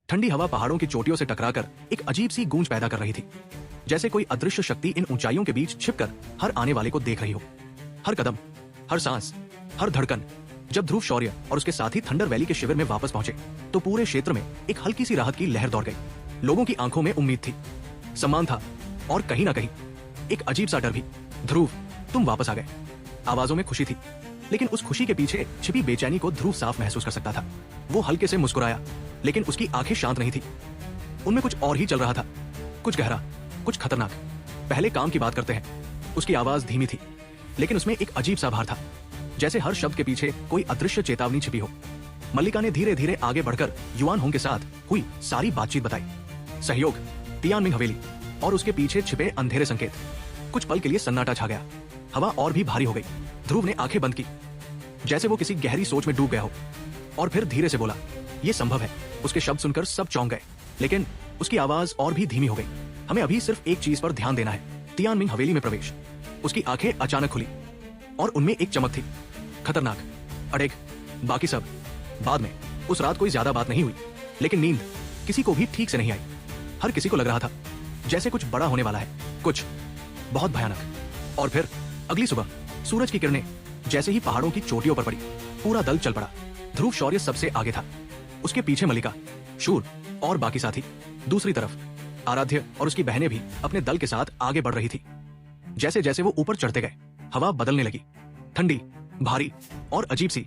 ठंडी हवा पहाड़ों की चोटियों से टकराकर एक अजीब सी गूंज पैदा कर रही थी, जैसे कोई अदृश्य शक्ति इन ऊंचाइयों के बीच छिपकर हर आने वाले को देख रही हो। हर कदम, हर सांस, हर धड़कन। जब ध्रुव शौर्य और उसके साथी थंडर वैली के शिविर में वापस पहुंचे तो पूरे क्षेत्र में एक हल्की सी राहत की लहर दौड़ गई। लोगों की आंखों में उम्मीद थी, सम्मान था और कहीं ना कहीं एक अजीब सा डर भी। ध्रुव, तुम वापस आ गए। आवाजों में खुशी थी, लेकिन उस खुशी के पीछे छिपी बेचैनी को ध्रुव साफ महसूस कर सकता था। वो हल्के से मुस्कुराया, लेकिन उसकी आंखें शांत नहीं थी। उनमें कुछ और ही चल रहा था, कुछ गहरा, कुछ खतरनाक। पहले काम की बात करते हैं। उसकी आवाज धीमी थी, लेकिन उसमें एक अजीब सा भार था, जैसे हर शब्द के पीछे कोई अदृश्य चेतावनी छिपी हो। मल्लिका ने धीरे धीरे आगे बढ़कर युआन होंग के साथ हुई सारी बातचीत बताई। सहयोग, तियानमिंग हवेली और उसके पीछे छिपे अंधेरे संकेत। कुछ पल के लिए सन्नाटा छा गया। हवा और भी भारी हो गई। ध्रुव ने आंखें बंद की, जैसे वो किसी गहरी सोच में डूब गया हो, और फिर धीरे से बोला, ये संभव है। उसके शब्द सुनकर सब चौंक गए, लेकिन उसकी आवाज और भी धीमी हो गई। हमें अभी सिर्फ एक चीज पर ध्यान देना है, तियानमिंग हवेली में प्रवेश। उसकी आंखें अचानक खुली और उनमें एक चमक थी, खतरनाक, अड़ेग। बाकी सब बाद में। उस रात कोई ज्यादा बात नहीं हुई, लेकिन नींद किसी को भी ठीक से नहीं आई। हर किसी को लग रहा था जैसे कुछ बड़ा होने वाला है, कुछ बहुत भयानक। और फिर अगली सुबह सूरज की किरणें जैसे ही पहाड़ों की चोटियों पर पड़ी, पूरा दल चल पड़ा। ध्रुव शौर्य सबसे आगे था, उसके पीछे मल्लिका, शूर और बाकी साथी। दूसरी तरफ आराध्य और उसकी बहनें भी अपने दल के साथ आगे बढ़ रही थी। जैसे जैसे वो ऊपर चढ़ते गए, हवा बदलने लगी, ठंडी, भारी और अजीब सी।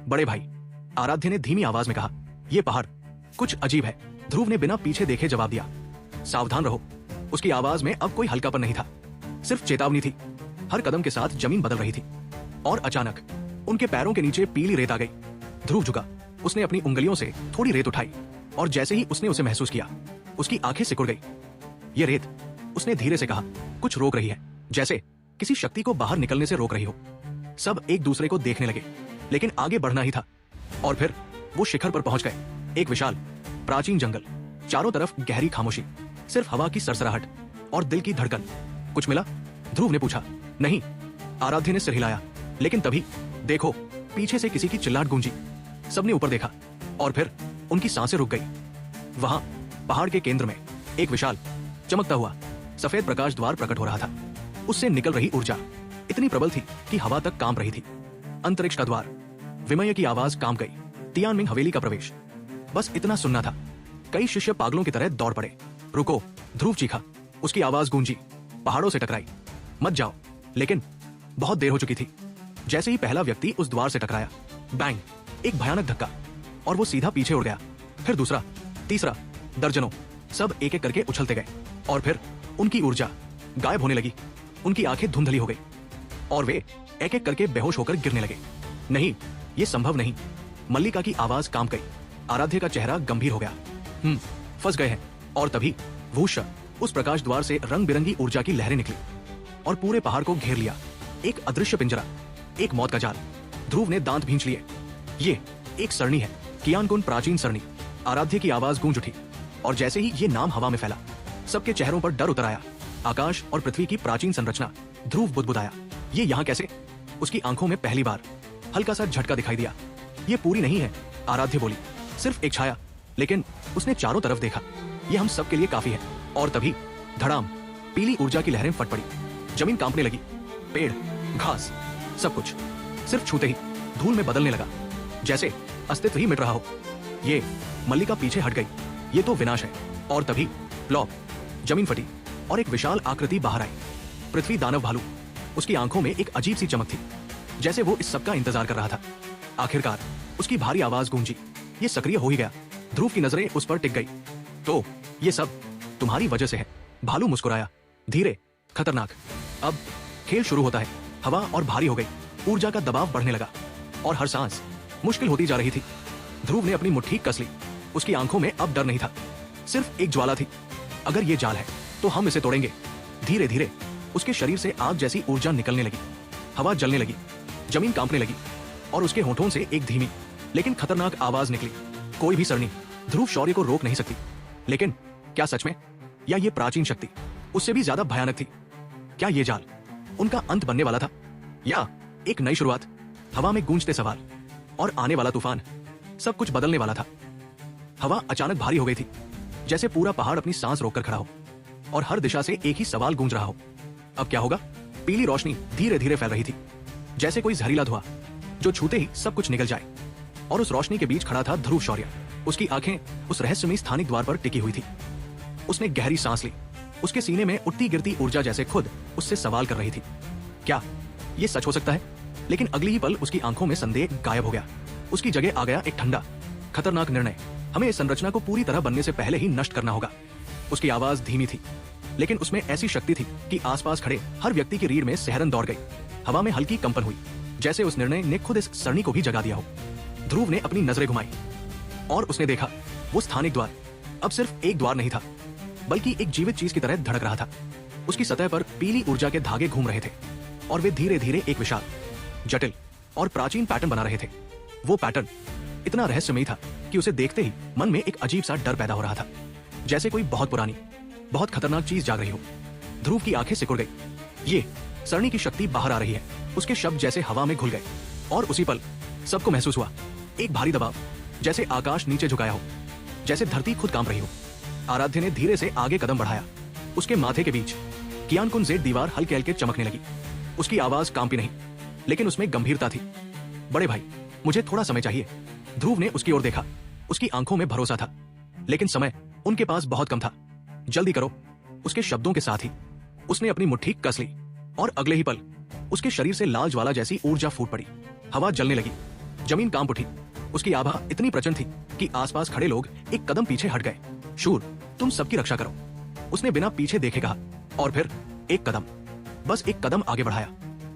बड़े भाई, आराध्य ने धीमी आवाज में कहा, ये पहाड़ कुछ अजीब है। ध्रुव ने बिना पीछे देखे जवाब दिया, सावधान रहो। उसकी आवाज में अब कोई हल्कापन नहीं था, सिर्फ चेतावनी थी। हर कदम के साथ जमीन बदल रही थी, और अचानक उनके पैरों के नीचे पीली रेत आ गई। ध्रुव झुका, उसने अपनी उंगलियों से थोड़ी रेत उठाई, और जैसे ही उसने उसे महसूस किया, उसकी आंखें सिकुड़ गई। ये रेत, उसने धीरे से कहा, कुछ रोक रही है, जैसे किसी शक्ति को बाहर निकलने से रोक रही हो। सब एक दूसरे को देखने लगे, लेकिन आगे बढ़ना ही था। और फिर वो शिखर पर पहुंच गए। एक विशाल, प्राचीन जंगल, चारों तरफ गहरी खामोशी, सिर्फ हवा की सरसराहट और दिल की धड़कन। कुछ मिला? ध्रुव ने पूछा। नहीं, आराध्य ने सिर हिलाया। लेकिन तभी देखो, पीछे से किसी की चिल्लाहट गूंजी। सबने ऊपर देखा, और फिर उनकी सांसें रुक गई। वहां पहाड़ के केंद्र में एक विशाल, चमकता हुआ सफेद प्रकाश द्वार प्रकट हो रहा था। उससे निकल रही ऊर्जा इतनी प्रबल थी कि हवा तक कांप रही थी। अंतरिक्ष का द्वार, विमय की आवाज कांप गई। तियानमिंग हवेली का प्रवेश, बस इतना सुनना था। कई शिष्य पागलों की तरह दौड़ पड़े। रुको, ध्रुव चीखा। उसकी आवाज गूंजी, पहाड़ों से टकराई। मत जाओ। लेकिन बहुत देर हो चुकी थी। जैसे ही पहला व्यक्ति उस द्वार से टकराया, बैंग, एक भयानक धक्का, और वो सीधा पीछे उड़ गया। फिर दूसरा, तीसरा, दर्जनों, सब एक एक करके उछलते गए, और फिर उनकी ऊर्जा गायब होने लगी। उनकी आंखें धुंधली हो गई, और वे एक एक करके बेहोश होकर गिरने लगे। नहीं, ये संभव नहीं। मल्लिका की आवाज कांप गई। आराध्य का चेहरा गंभीर हो गया। फंस गए हैं। और तभी वूश, उस प्रकाश द्वार से रंग बिरंगी ऊर्जा की लहरें निकली और पूरे पहाड़ को घेर लिया। एक अदृश्य पिंजरा, एक मौत का जाल। ध्रुव ने दांत भींच लिए। ये एक सरणी है, कियानकुन प्राचीन सरणी। आराध्य की आवाज गूंज उठी, और जैसे ही ये नाम हवा में फैला, सबके चेहरों पर डर उतर आया। आकाश और पृथ्वी की प्राचीन संरचना। ध्रुव बुदबुदाया, ये यहाँ कैसे? उसकी आंखों में पहली बार हल्का सा झटका दिखाई दिया। ये पूरी नहीं है, आराध्य बोली, सिर्फ एक छाया। लेकिन उसने चारों तरफ देखा, ये हम सब के लिए काफी है। और तभी धड़ाम, पीली ऊर्जा की लहरें फट पड़ी। जमीन कांपने लगी, पेड़, घास, सब कुछ सिर्फ छूते ही धूल में बदलने लगा, जैसे अस्तित्व ही मिट रहा हो। ये मल्लिका पीछे हट गई, ये तो विनाश है। और तभी प्लॉप, जमीन फटी और एक विशाल आकृति बाहर आई। पृथ्वी दानव भालू। उसकी आंखों में एक अजीब सी चमक थी, जैसे वो इस सबका इंतजार कर रहा था। आखिरकार उसकी भारी आवाज गूंजी, ये सक्रिय हो ही गया। ध्रुव की नजरें उस पर टिक गई। तो ये सब तुम्हारी वजह से है, भालू मुस्कुराया, धीरे, खतरनाक। अब खेल शुरू होता है। हवा और भारी हो गई, ऊर्जा का दबाव बढ़ने लगा, और हर सांस मुश्किल होती जा रही थी। ध्रुव ने अपनी मुट्ठी कस ली। उसकी आंखों में अब डर नहीं था, सिर्फ एक ज्वाला थी। अगर ये जाल है तो हम इसे तोड़ेंगे। धीरे धीरे उसके शरीर से आग जैसी ऊर्जा निकलने लगी। हवा जलने लगी, जमीन कांपने लगी, और उसके होठों से एक धीमी लेकिन खतरनाक आवाज निकली, कोई भी सरणी ध्रुव शौर्य को रोक नहीं सकती। लेकिन क्या सच में, या ये प्राचीन शक्ति उससे भी ज्यादा भयानक थी? क्या ये जाल उनका अंत बनने वाला था, या एक नई शुरुआत? हवा में गूंजते सवाल और आने वाला तूफान, सब कुछ बदलने वाला था। हवा अचानक भारी हो गई थी, जैसे पूरा पहाड़ अपनी सांस रोककर खड़ा हो और हर दिशा से एक ही सवाल गूंज रहा हो, अब क्या होगा? पीली रोशनी धीरे धीरे फैल रही थी, जैसे कोई जहरीला धुआं जो छूते ही सब कुछ निकल जाए। और उस रोशनी के बीच खड़ा था ध्रुव शौर्य। उसकी आंखें उस रहस्यमयी स्थानिक द्वार पर टिकी हुई थी। उसने गहरी सांस ली। उसके सीने में उठती गिरती ऊर्जा जैसे खुद उससे सवाल कर रही थी, क्या ये सच हो सकता है? लेकिन अगली ही पल उसकी आंखों में संदेह गायब हो गया। उसकी जगह आ गया एक ठंडा, खतरनाक निर्णय। हमें इस संरचना को पूरी तरह बनने से पहले ही नष्ट करना होगा। उसकी आवाज धीमी थी, लेकिन उसमें ऐसी शक्ति थी कि आसपास खड़े हर व्यक्ति की रीढ़ में सिहरन दौड़ गई। हवा में हल्की कंपन हुई, जैसे उस निर्णय ने खुद इस सरणी को भी जगा दिया हो। ध्रुव ने अपनी नजरें घुमाई और उसने देखा वो स्थानिक द्वार अब सिर्फ एक द्वार नहीं था, बल्कि एक जीवित चीज की तरह धड़क रहा था। उसकी सतह पर पीली ऊर्जा के धागे घूम रहे थे और वे धीरे धीरे एक विशाल, जटिल और प्राचीन पैटर्न बना रहे थे। वो पैटर्न इतना रहस्यमयी था कि उसे देखते ही मन में एक अजीब सा डर पैदा हो रहा था, जैसे कोई बहुत पुरानी, बहुत खतरनाक चीज जाग रही हो। ध्रुव की आंखें सिकुड़ गई। ये सरणी की शक्ति बाहर आ रही है। उसके शब्द जैसे हवा में घुल गए और उसी पल सबको महसूस हुआ एक भारी दबाव, जैसे आकाश नीचे झुकाया हो, जैसे धरती खुद कांप रही हो। आराध्य ने धीरे से आगे कदम बढ़ाया। उसके माथे के बीच कियानकुन जेड दीवार हल्के हल्के चमकने लगी। उसकी आवाज कांपी नहीं, लेकिन उसमें गंभीरता थी। बड़े भाई, मुझे थोड़ा समय चाहिए। ध्रुव ने उसकी ओर देखा। उसकी आंखों में भरोसा था, लेकिन समय उनके पास बहुत कम था। जल्दी करो। उसके शब्दों के साथ ही उसने अपनी मुट्ठी कस ली और अगले ही पल उसके शरीर से लाल ज्वाला जैसी ऊर्जा फूट पड़ी। हवा जलने लगी, जमीन कांप उठी। उसकी आभा इतनी प्रचंड थी कि आसपास खड़े लोग एक कदम पीछे हट गए। शूर, तुम सबकी रक्षा करो, उसने बिना पीछे देखे कहा। और फिर एक कदम, बस एक कदम आगे बढ़ाया,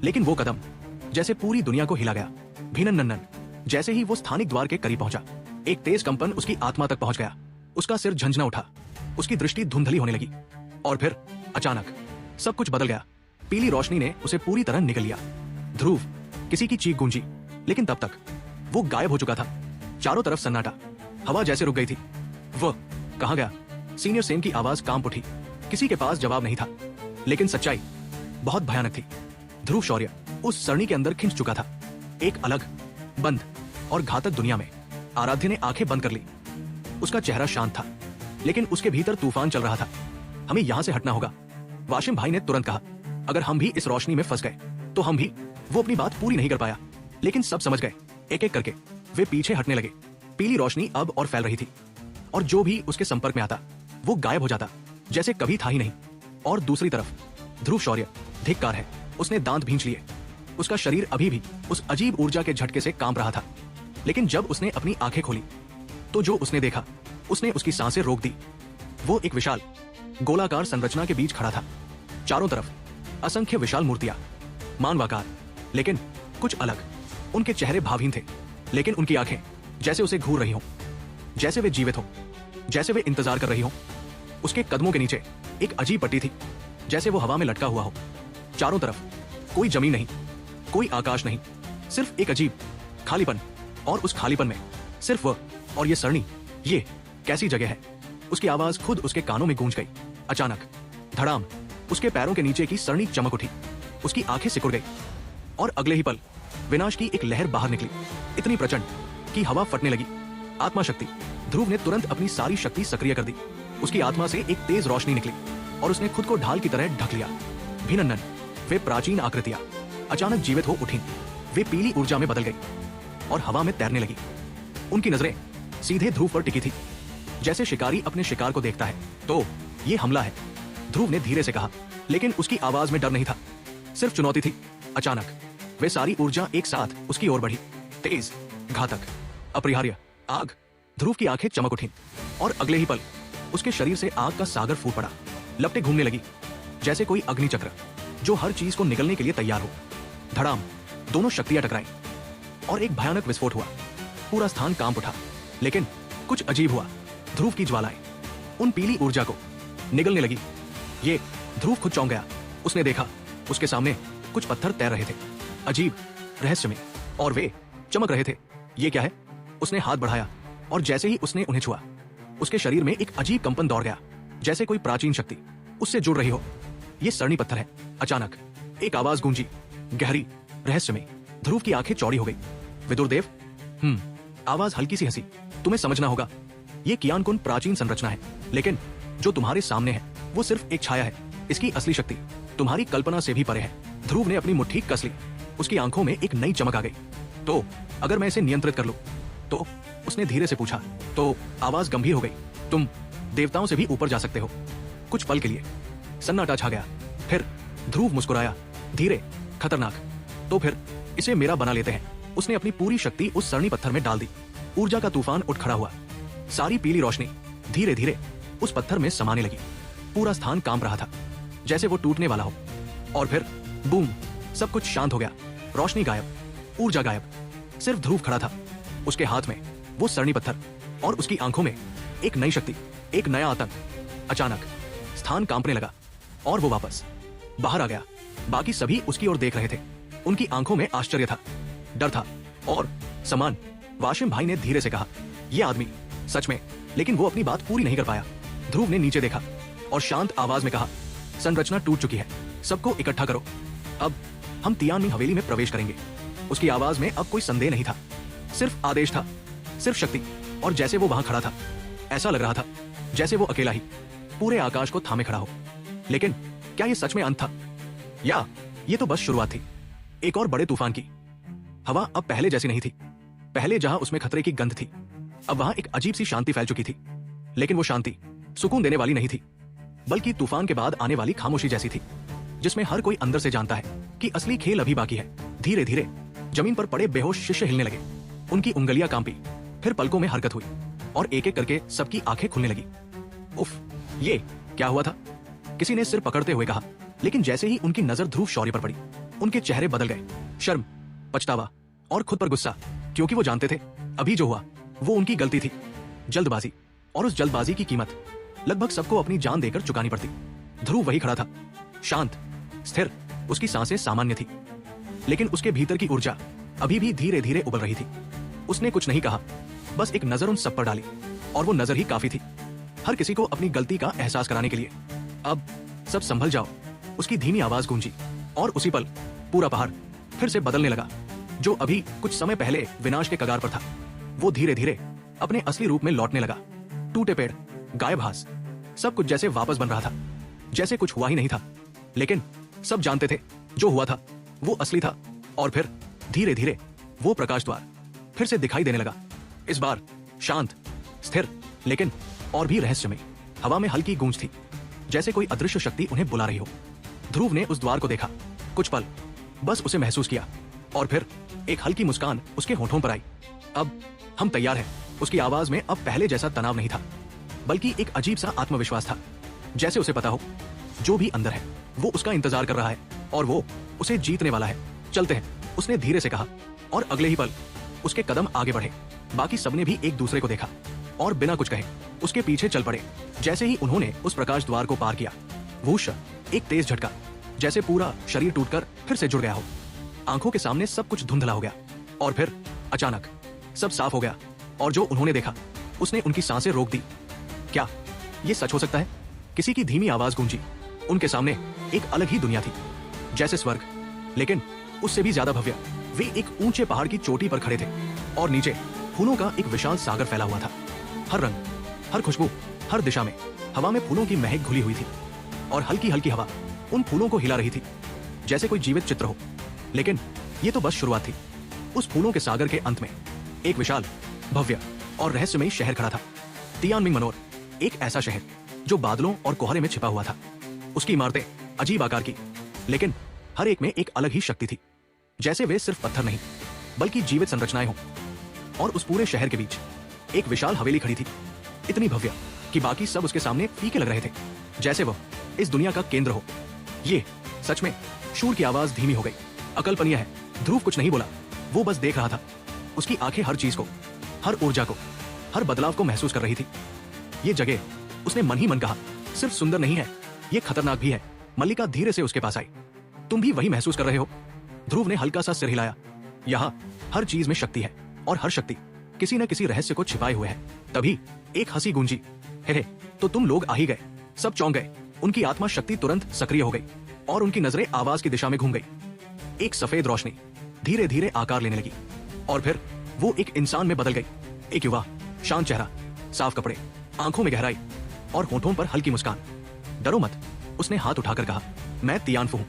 लेकिन वो कदम जैसे पूरी दुनिया को हिला गया। भीनन नन्नन। जैसे ही वो स्थानिक द्वार के करीब पहुंचा, एक तेज कंपन उसकी आत्मा तक पहुंच गया। उसका सिर झंझना उठा, उसकी दृष्टि धुंधली होने लगी और फिर अचानक सब कुछ बदल गया। पीली रोशनी ने उसे पूरी तरह निगल लिया। ध्रुव, किसी की चीख गूंजी, लेकिन तब तक वो गायब हो चुका था। चारों तरफ सन्नाटा, हवा जैसे रुक गई थी। वह कहां गया? सीनियर सेन की आवाज कांप उठी। किसी के पास जवाब नहीं था, लेकिन सच्चाई बहुत भयानक थी। ध्रुव शौर्य उस सरणी के अंदर खिंच चुका था, एक अलग, बंद और घातक दुनिया में। आराध्य ने आंखें बंद कर ली। उसका चेहरा शांत था, लेकिन उसके भीतर तूफान चल रहा था। हमें यहां से हटना होगा, वाशिम भाई ने तुरंत कहा। अगर हम भी इस रोशनी में फंस गए तो हम भी। वो अपनी बात पूरी नहीं कर पाया, लेकिन सब समझ गए। एक एक करके वे पीछे हटने लगे। पीली रोशनी अब और फैल रही थी और जो भी उसके संपर्क में आता वो गायब हो जाता, जैसे कभी था ही नहीं। और दूसरी तरफ ध्रुव शौर्य, धिक्कार है, उसने दांत भींच लिए। उसका शरीर अभी भी उस अजीब ऊर्जा के झटके से कांप रहा था। लेकिन जब उसने अपनी आंखें खोली तो जो उसने देखा, उसने उसकी सांसें रोक दी। वो एक विशाल गोलाकार संरचना के बीच खड़ा था। चारों तरफ असंख्य विशाल मूर्तियां, मानवाकार, लेकिन कुछ अलग। उनके चेहरे भावहीन थे, लेकिन उनकी आंखें जैसे उसे घूर रही हों, जैसे वे जीवित हों, जैसे वे इंतजार कर रही हों। उसके कदमों के नीचे एक अजीब पट्टी थी, जैसे वो हवा में लटका हुआ हो। चारों तरफ कोई जमीन नहीं, कोई आकाश नहीं, सिर्फ एक अजीब खालीपन। और उस खालीपन में सिर्फ वह और ये सरणी। ये कैसी जगह है? उसकी आवाज खुद उसके कानों में गूंज गई। अचानक धड़ाम, उसके पैरों के नीचे की सरणी चमक उठी। उसकी आंखें सिकुड़ गई और अगले ही पल विनाश की एक लहर बाहर निकली, इतनी प्रचंड कि हवा फटने लगी। आत्मा शक्ति। ध्रुव ने तुरंत अपनी सारी शक्ति सक्रिय कर दी। उसकी आत्मा से एक तेज रोशनी निकली और उसने खुद को ढाल की तरह ढक लिया। भिनन्नन, वे प्राचीन आकृतियां अचानक जीवित हो उठी। वे पीली ऊर्जा में बदल गई और हवा में तैरने लगी। उनकी नजरें सीधे ध्रुव पर टिकी थी, जैसे शिकारी अपने शिकार को देखता है। तो ये हमला है, ध्रुव ने धीरे से कहा, लेकिन उसकी आवाज में डर नहीं था, सिर्फ चुनौती थी। अचानक वे सारी ऊर्जा एक साथ उसकी ओर बढ़ी। तेज, घातक, अपरिहार्य आग। ध्रुव की आंखें चमक उठी और अगले ही पल उसके शरीर से आग का सागर फूट पड़ा। लपटें घूमने लगी, जैसे कोई अग्नि चक्र जो हर चीज को निगलने के लिए तैयार हो। धड़ाम, दोनों शक्तियां टकराई और एक भयानक विस्फोट हुआ। पूरा स्थान कांप उठा, लेकिन कुछ अजीब हुआ। ध्रुव की ज्वालाएं उन पीली ऊर्जा को निगलने लगी। ये ध्रुव खुद चौंक गया। उसने देखा उसके सामने कुछ पत्थर तैर रहे थे, अजीब, रहस्यमय, और वे चमक रहे थे। ये क्या है? उसने हाथ बढ़ाया और जैसे ही उसने उन्हें छुआ, उसके शरीर में एक अजीब कंपन दौड़ गया, जैसे कोई प्राचीन शक्ति उससे जुड़ रही हो। ये सरणी पत्थर है। अचानक एक आवाज गूंजी, गहरी, रहस्यमय। ध्रुव की आंखें चौड़ी हो गई। विदुर देव। आवाज हल्की सी हंसी। तुम्हें समझना होगा, ये कियानकुन प्राचीन संरचना है, लेकिन जो तुम्हारे सामने है वो सिर्फ एक छाया है। इसकी असली शक्ति तुम्हारी कल्पना से भी परे है। ध्रुव ने अपनी मुट्ठी कस ली। उसकी आंखों में एक नई चमक आ गई। तो अगर मैं इसे नियंत्रित कर लूं तो? उसने धीरे से पूछा। तो आवाज गंभीर हो गई। तुम देवताओं से भी ऊपर जा सकते हो। कुछ पल के लिए सन्नाटा छा गया। फिर ध्रुव मुस्कुराया, धीरे, खतरनाक। तो फिर इसे मेरा बना लेते हैं। उसने अपनी पूरी शक्ति उस सरणी पत्थर में डाल दी। ऊर्जा का तूफान उठ खड़ा हुआ। सारी पीली रोशनी धीरे धीरे उस पत्थर में समाने लगी। पूरा स्थान कांप रहा था, जैसे वो टूटने वाला हो। और फिर बूम, सब कुछ शांत हो गया। रोशनी गायब, ऊर्जा गायब। सिर्फ ध्रुव खड़ा था। उसके हाथ में वो सरणी पत्थर और उसकी आंखों में एक नई शक्ति, एक नया आतंक। अचानक स्थान कांपने लगा और वो वापस बाहर आ गया। बाकी सभी उसकी ओर देख रहे थे। उनकी आंखों में आश्चर्य था, डर था और सम्मान। वाशिम भाई ने धीरे से कहा, यह आदमी सच में। लेकिन वो अपनी बात पूरी नहीं कर पाया। ध्रुव ने नीचे देखा और शांत आवाज में कहा, संरचना टूट चुकी है, सबको इकट्ठा करो। अब हम तियानमिंग हवेली में प्रवेश करेंगे। उसकी आवाज में अब कोई संदेह नहीं था, सिर्फ आदेश था, सिर्फ शक्ति। और जैसे वो वहां खड़ा था, ऐसा लग रहा था जैसे वो अकेला ही पूरे आकाश को थामे खड़ा हो। लेकिन क्या ये सच में अंत था, या ये तो बस शुरुआत थी एक और बड़े तूफान की? हवा अब पहले जैसी नहीं थी। पहले जहां उसमें खतरे की गंध थी, अब वहां एक अजीब सी शांति फैल चुकी थी। लेकिन वो शांति सुकून देने वाली नहीं थी, बल्कि तूफान के बाद आने वाली खामोशी जैसी थी, जिसमें हर कोई अंदर से जानता है कि असली खेल अभी बाकी है। धीरे धीरे जमीन पर पड़े बेहोश शिष्य हिलने लगे। उनकी उंगलियां कांपी, फिर पलकों में हरकत हुई और एक एक करके सबकी आंखें खुलने लगी। उफ, ये क्या हुआ था? किसी ने सिर पकड़ते हुए कहा। लेकिन जैसे ही उनकी नजर ध्रुव शौर्य पर पड़ी, उनके चेहरे बदल गए। शर्म, पछतावा और खुद पर गुस्सा, क्योंकि वो जानते थे अभी जो हुआ वो उनकी गलती थी। जल्दबाजी, और उस जल्दबाजी की कीमत लगभग सबको अपनी जान देकर चुकानी पड़ती। ध्रुव वही खड़ा था, शांत, स्थिर। उसकी सांसें सामान्य थी, लेकिन उसके भीतर की ऊर्जा अभी भी धीरे धीरे उबल रही थी। उसने कुछ नहीं कहा, बस एक नजर उन सब पर डाली, और वो नजर ही काफी थी, हर किसी को अपनी गलती का एहसास कराने के लिए। अब सब संभल जाओ, उसकी धीमी आवाज गूंजी। और उसी पल पूरा पहाड़ फिर से बदलने लगा। जो अभी कुछ समय पहले विनाश के कगार पर था, वो धीरे धीरे अपने असली रूप में लौटने लगा। टूटे पेड़, गायब घास, सब कुछ जैसे वापस बन रहा था, जैसे कुछ हुआ ही नहीं था। लेकिन सब जानते थे जो हुआ था वो असली था। और फिर धीरे धीरे वो प्रकाश द्वार फिर से दिखाई देने लगा। इस बार शांत, स्थिर, लेकिन और भी रहस्यमय। हवा में हल्की गूंज थी, जैसे कोई अदृश्य शक्ति उन्हें बुला रही हो। ध्रुव ने उस द्वार को देखा, कुछ पल बस उसे महसूस किया, और फिर एक हल्की मुस्कान उसके होठों पर आई। अब हम तैयार हैं। उसकी आवाज में अब पहले जैसा तनाव नहीं था, बल्कि एक अजीब सा आत्मविश्वास था। जैसे उसे पता हो जो भी अंदर है वो उसका इंतजार कर रहा है और वो उसे जीतने वाला है। चलते हैं, उसने धीरे से कहा, और अगले ही पल उसके कदम आगे बढ़े। बाकी सबने भी एक दूसरे को देखा और बिना कुछ कहे उसके पीछे चल पड़े। जैसे ही उन्होंने उस प्रकाश द्वार को पार किया, वूश, एक तेज झटका, जैसे पूरा शरीर टूटकर फिर से जुड़ गया हो। आंखों के सामने सब कुछ धुंधला हो गया, और फिर अचानक सब साफ हो गया। और जो उन्होंने देखा, उसने उनकी सांसें रोक दी। क्या ये सच हो सकता है? किसी की धीमी आवाज गूंजी। उनके सामने एक अलग ही दुनिया थी, जैसे स्वर्ग, लेकिन उससे भी ज्यादा भव्य। वे एक ऊंचे पहाड़ की चोटी पर खड़े थे, और नीचे फूलों का एक विशाल सागर फैला हुआ था। हर रंग, हर खुशबू, हर दिशा में हवा में फूलों की महक घुली हुई थी, और हल्की हल्की हवा उन फूलों को हिला रही थी, जैसे कोई जीवित चित्र हो। लेकिन ये तो बस शुरुआत थी। उस फूलों के सागर के अंत में एक विशाल, भव्य और रहस्यमयी शहर खड़ा था। तियानमिंग मनोर, एक ऐसा शहर जो बादलों और कोहरे में छिपा हुआ था। उसकी इमारतें अजीब आकार की, लेकिन हर एक में एक अलग ही शक्ति थी, जैसे वे सिर्फ पत्थर नहीं बल्कि जीवित संरचनाएं हों। और उस पूरे शहर के बीच एक विशाल हवेली खड़ी थी, इतनी भव्य कि बाकी सब उसके सामने फीके लग रहे थे, जैसे वह इस दुनिया का केंद्र हो। ये सच में? शूर की आवाज धीमी हो गई। अकल्पनीय है। ध्रुव कुछ नहीं बोला, वो बस देख रहा था। उसकी आंखें हर चीज को, हर ऊर्जा को, हर बदलाव को महसूस कर रही थी। ये जगह, उसने मन ही मन कहा, सिर्फ सुंदर नहीं है, ये खतरनाक भी है। मल्लिका धीरे से उसके पास आई। तुम भी वही महसूस कर रहे हो? ध्रुव ने हल्का सा सिर हिलाया। यहाँ हर चीज में शक्ति है, और हर शक्ति किसी न किसी रहस्य को छिपाए हुए है। तभी एक हंसी गूंजी। हे, तो तुम लोग आ ही गए। सब चौंक गए। उनकी आत्मा शक्ति तुरंत सक्रिय हो गई, और उनकी नजरें आवाज की दिशा में घूम गई। एक सफेद रोशनी धीरे धीरे आकार लेने लगी, और फिर वो एक इंसान में बदल गई। एक युवा, शांत चेहरा, साफ कपड़े, आंखों में गहराई और होठों पर हल्की मुस्कान। डरो मत, उसने हाथ उठाकर कहा। मैं तियानफू हूं,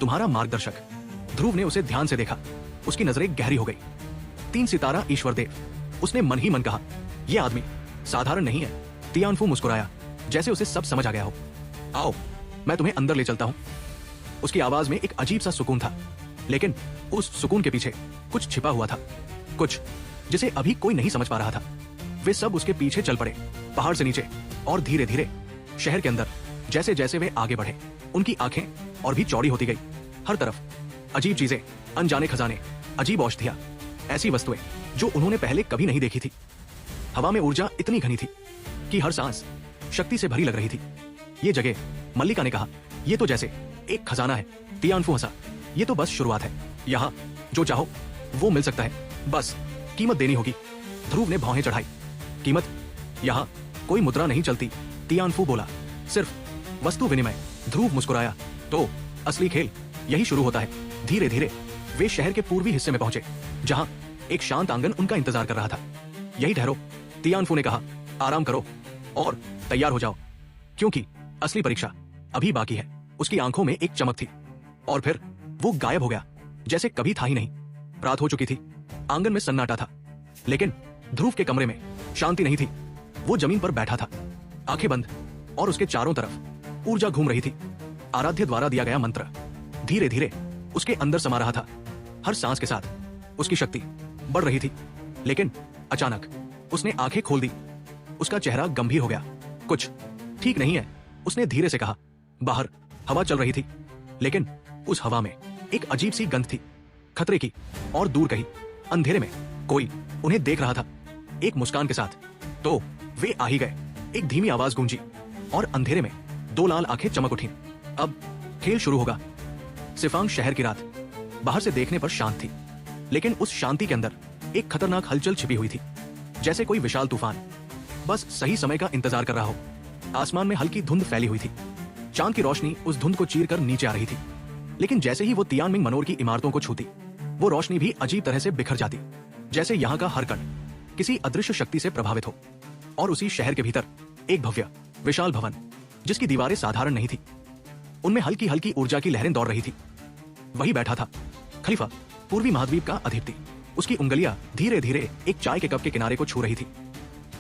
तुम्हारा मार्गदर्शक। ध्रुव ने उसे ध्यान से देखा। उसकी नजरें गहरी हो गई। 3 सितारा ईश्वर देव, उसने मन ही मन कहा। यह आदमी साधारण नहीं है। तियानफू मुस्कुराया, जैसे उसे सब समझ आ गया हो। आओ, मैं तुम्हें अंदर ले चलता हूं। उसकी आवाज में एक अजीब सा सुकून था, लेकिन उस सुकून के पीछे कुछ छिपा हुआ था, कुछ जिसे अभी कोई नहीं समझ पा रहा था। वे सब उसके पीछे चल पड़े, पहाड़ से नीचे और धीरे धीरे शहर के अंदर। जैसे जैसे वे आगे बढ़े, उनकी आंखें और भी चौड़ी होती गई। हर तरफ अजीब चीजें, अनजाने खजाने, अजीब औषधियां, ऐसी वस्तुएं जो उन्होंने पहले कभी नहीं देखी थी। हवा में ऊर्जा इतनी घनी थी कि हर सांस शक्ति से भरी लग रही थी। ये जगह, मल्लिका ने कहा, ये तो जैसे एक खजाना है। तियानफू हंसा। ये तो बस शुरुआत है। यहाँ जो चाहो वो मिल सकता है, बस कीमत देनी होगी। ध्रुव ने भौहें चढ़ाई। कीमत? यहाँ कोई मुद्रा नहीं चलती, तियानफू बोला, सिर्फ वस्तु विनिमय। ध्रुव मुस्कुराया। तो असली खेल यही शुरू होता है। धीरे धीरे वे शहर के पूर्वी हिस्से में पहुंचे, जहां एक शांत आंगन उनका इंतजार कर रहा था। यही ठहरो, तियानफू ने कहा। आराम करो और तैयार हो जाओ, क्योंकि असली परीक्षा अभी बाकी है। उसकी आंखों में एक चमक थी और फिर वो गायब हो गया, जैसे कभी था ही नहीं। रात हो चुकी थी। आंगन में सन्नाटा था, लेकिन ध्रुव के कमरे में शांति नहीं थी। वो जमीन पर बैठा था, आंखें बंद, और उसके चारों तरफ ऊर्जा घूम रही थी। आराध्य द्वारा दिया गया मंत्र धीरे धीरे उसके अंदर समा रहा था। हर सांस के साथ उसकी शक्ति बढ़ रही थी। लेकिन अचानक उसने आंखें खोल दी। उसका चेहरा गंभीर हो गया। कुछ ठीक नहीं है, उसने धीरे से कहा। बाहर हवा चल रही थी, लेकिन उस हवा में एक अजीब सी गंध थी, खतरे की। और दूर कहीं अंधेरे में कोई उन्हें देख रहा था, एक मुस्कान के साथ। तो वे आ ही गए। एक धीमी आवाज गूंजी और अंधेरे में 2 लाल आंखें चमक उठी। अब खेल शुरू होगा। सिफांग शहर की रात बाहर से देखने पर शांत थी, लेकिन उस शांति के अंदर एक खतरनाक हलचल छिपी हुई थी, जैसे कोई विशाल तूफान बस सही समय का इंतजार कर रहा हो। आसमान में हल्की धुंध फैली हुई थी। चांद की रोशनी उस धुंध को चीरकर नीचे आ रही थी, लेकिन जैसे ही वो तियानमिंग मनोर की इमारतों को छूती, वो रोशनी भी अजीब तरह से बिखर जाती, जैसे यहाँ का हर कण किसी अदृश्य शक्ति से प्रभावित हो। और उसी शहर के भीतर एक भव्य विशाल भवन, जिसकी दीवारें साधारण नहीं थी, उनमें हल्की हल्की ऊर्जा की लहरें दौड़ रही थी। वही बैठा था खलीफा, पूर्वी महाद्वीप का अधिपति। उसकी उंगलियां धीरे धीरे एक चाय के कप के किनारे को छू रही थी,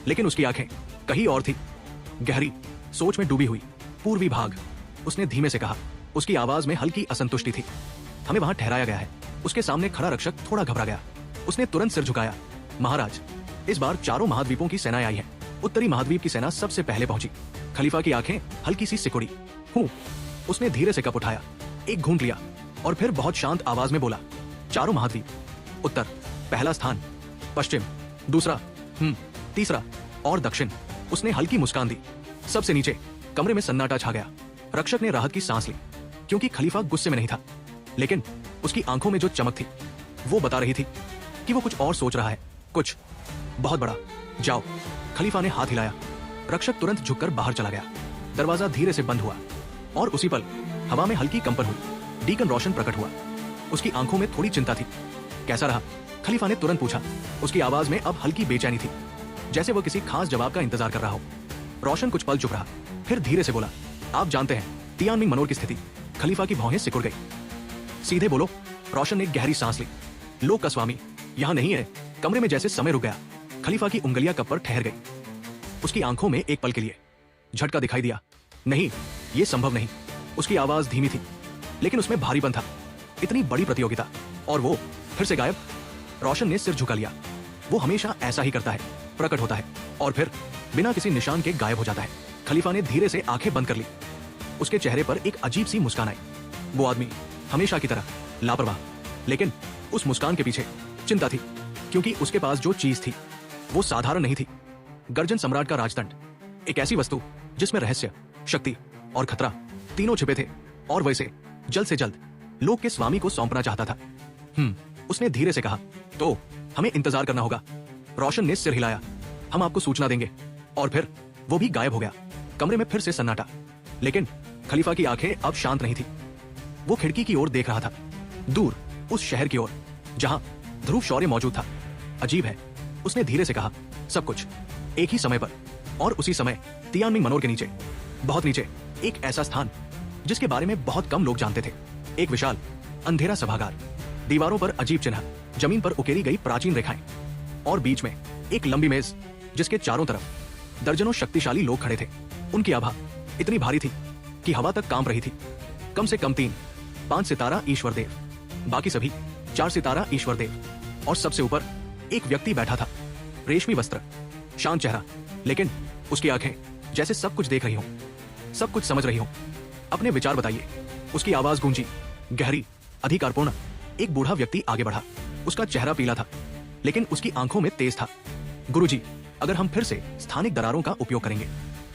लेकिन उसकी आंखें कहीं और थी, गहरी सोच में डूबी हुई। पूर्वी भाग, उसने धीमे से कहा। उसकी आवाज में हल्की असंतुष्टि थी। हमें वहां ठहराया गया है। उसके सामने खड़ा रक्षक थोड़ा घबरा गया। उसने तुरंत सिर झुकाया। महाराज, इस बार चारों महाद्वीपों की सेनाएं आई हैं। उत्तरी महाद्वीप की सेना सबसे पहले पहुंची। खलीफा की आंखें हल्की सी सिकुड़ी। हूँ, उसने धीरे से कप उठाया, एक घूंट लिया और फिर बहुत शांत आवाज में बोला, चारों महाद्वीप। उत्तर पहला स्थान, पश्चिम दूसरा, तीसरा और दक्षिण। उसने हल्की मुस्कान दी। सबसे नीचे कमरे में सन्नाटा छा गया। रक्षक ने राहत की सांस ली, क्योंकि खलीफा गुस्से में नहीं था, लेकिन उसकी आंखों में जो चमक थी वो बता रही थी कि वो कुछ और सोच रहा है, कुछ बहुत बड़ा। जाओ, खलीफा ने हाथ हिलाया। रक्षक तुरंत झुककर बाहर चला गया। दरवाजा धीरे से बंद हुआ और उसी पल हवा में हल्की कंपन हुई। डीकन रोशन प्रकट हुआ। उसकी आंखों में थोड़ी चिंता थी। कैसा रहा? खलीफा ने तुरंत पूछा। उसकी आवाज में अब हल्की बेचैनी थी, जैसे वो किसी खास जवाब का इंतजार कर रहा हो। रोशन कुछ पल चुप रहा, फिर धीरे से बोला, आप जानते हैं तियानमिंग मनोर की स्थिति। खलीफा की भौहें सिकुड़ गई। सीधे बोलो। रोशन ने गहरी सांस ली। लोक का स्वामी यहाँ नहीं है। कमरे में जैसे समय रुक गया। खलीफा की उंगलियां कप पर ठहर गई। उसकी आंखों में एक पल के लिए झटका दिखाई दिया। नहीं, ये संभव नहीं। उसकी आवाज धीमी थी, लेकिन उसमें भारीपन था। इतनी बड़ी प्रतियोगिता और वो फिर से गायब। रोशन ने सिर झुका लिया। वो हमेशा ऐसा ही करता है, प्रकट होता है और फिर बिना किसी निशान के गायब हो जाता है। खलीफा ने धीरे से आंखें बंद कर ली। उसके चेहरे पर एक अजीब सी मुस्कान आई। वो आदमी हमेशा की तरह लापरवाह, लेकिन उस मुस्कान के पीछे चिंता थी, क्योंकि उसके पास जो चीज थी वो साधारण नहीं थी। गर्जन सम्राट का राजदंड, एक ऐसी वस्तु जिसमें रहस्य, शक्ति और खतरा तीनों छिपे थे, और वैसे जल्द से जल्द लोक के स्वामी को सौंपना चाहता था। उसने धीरे से कहा, तो हमें इंतजार करना होगा। रोशन ने सिर हिलाया। हम आपको सूचना देंगे। और फिर वो भी गायब हो गया। कमरे में फिर से सन्नाटा, लेकिन खलीफा की आंखें अब शांत नहीं थी। वो खिड़की की ओर देख रहा था, दूर उस शहर की ओर जहां ध्रुव शौर्य मौजूद था। अजीब है, उसने धीरे से कहा, सब कुछ एक ही समय पर और उसी समय तियानमिंग मनोर के नीचे, बहुत नीचे, एक ऐसा स्थान जिसके बारे में बहुत कम लोग जानते थे। एक विशाल अंधेरा सभागार, दीवारों पर अजीब चिन्ह, जमीन पर उकेरी गई प्राचीन रेखाएं और बीच में एक लंबी मेज जिसके चारों तरफ दर्जनों शक्तिशाली लोग खड़े थे। उनकी आभा इतनी भारी थी कि हवा तक कांप रही थी। कम से कम 3-5 सितारा ईश्वर देव, बाकी सभी 4 सितारा ईश्वर देव, और सबसे ऊपर एक व्यक्ति बैठा था, रेशमी वस्त्र, शांत चेहरा, लेकिन उसकी आंखें जैसे सब कुछ देख रही हों, सब कुछ समझ रही हों। अपने विचार बताइए। उसकी आवाज गूंजी, गहरी, अधिकारपूर्ण। एक बूढ़ा व्यक्ति आगे बढ़ा। उसका चेहरा पीला था, लेकिन उसकी आंखों में तेज था। गुरुजी, अगर हम फिर से स्थानिक दरारों का उपयोग करेंगे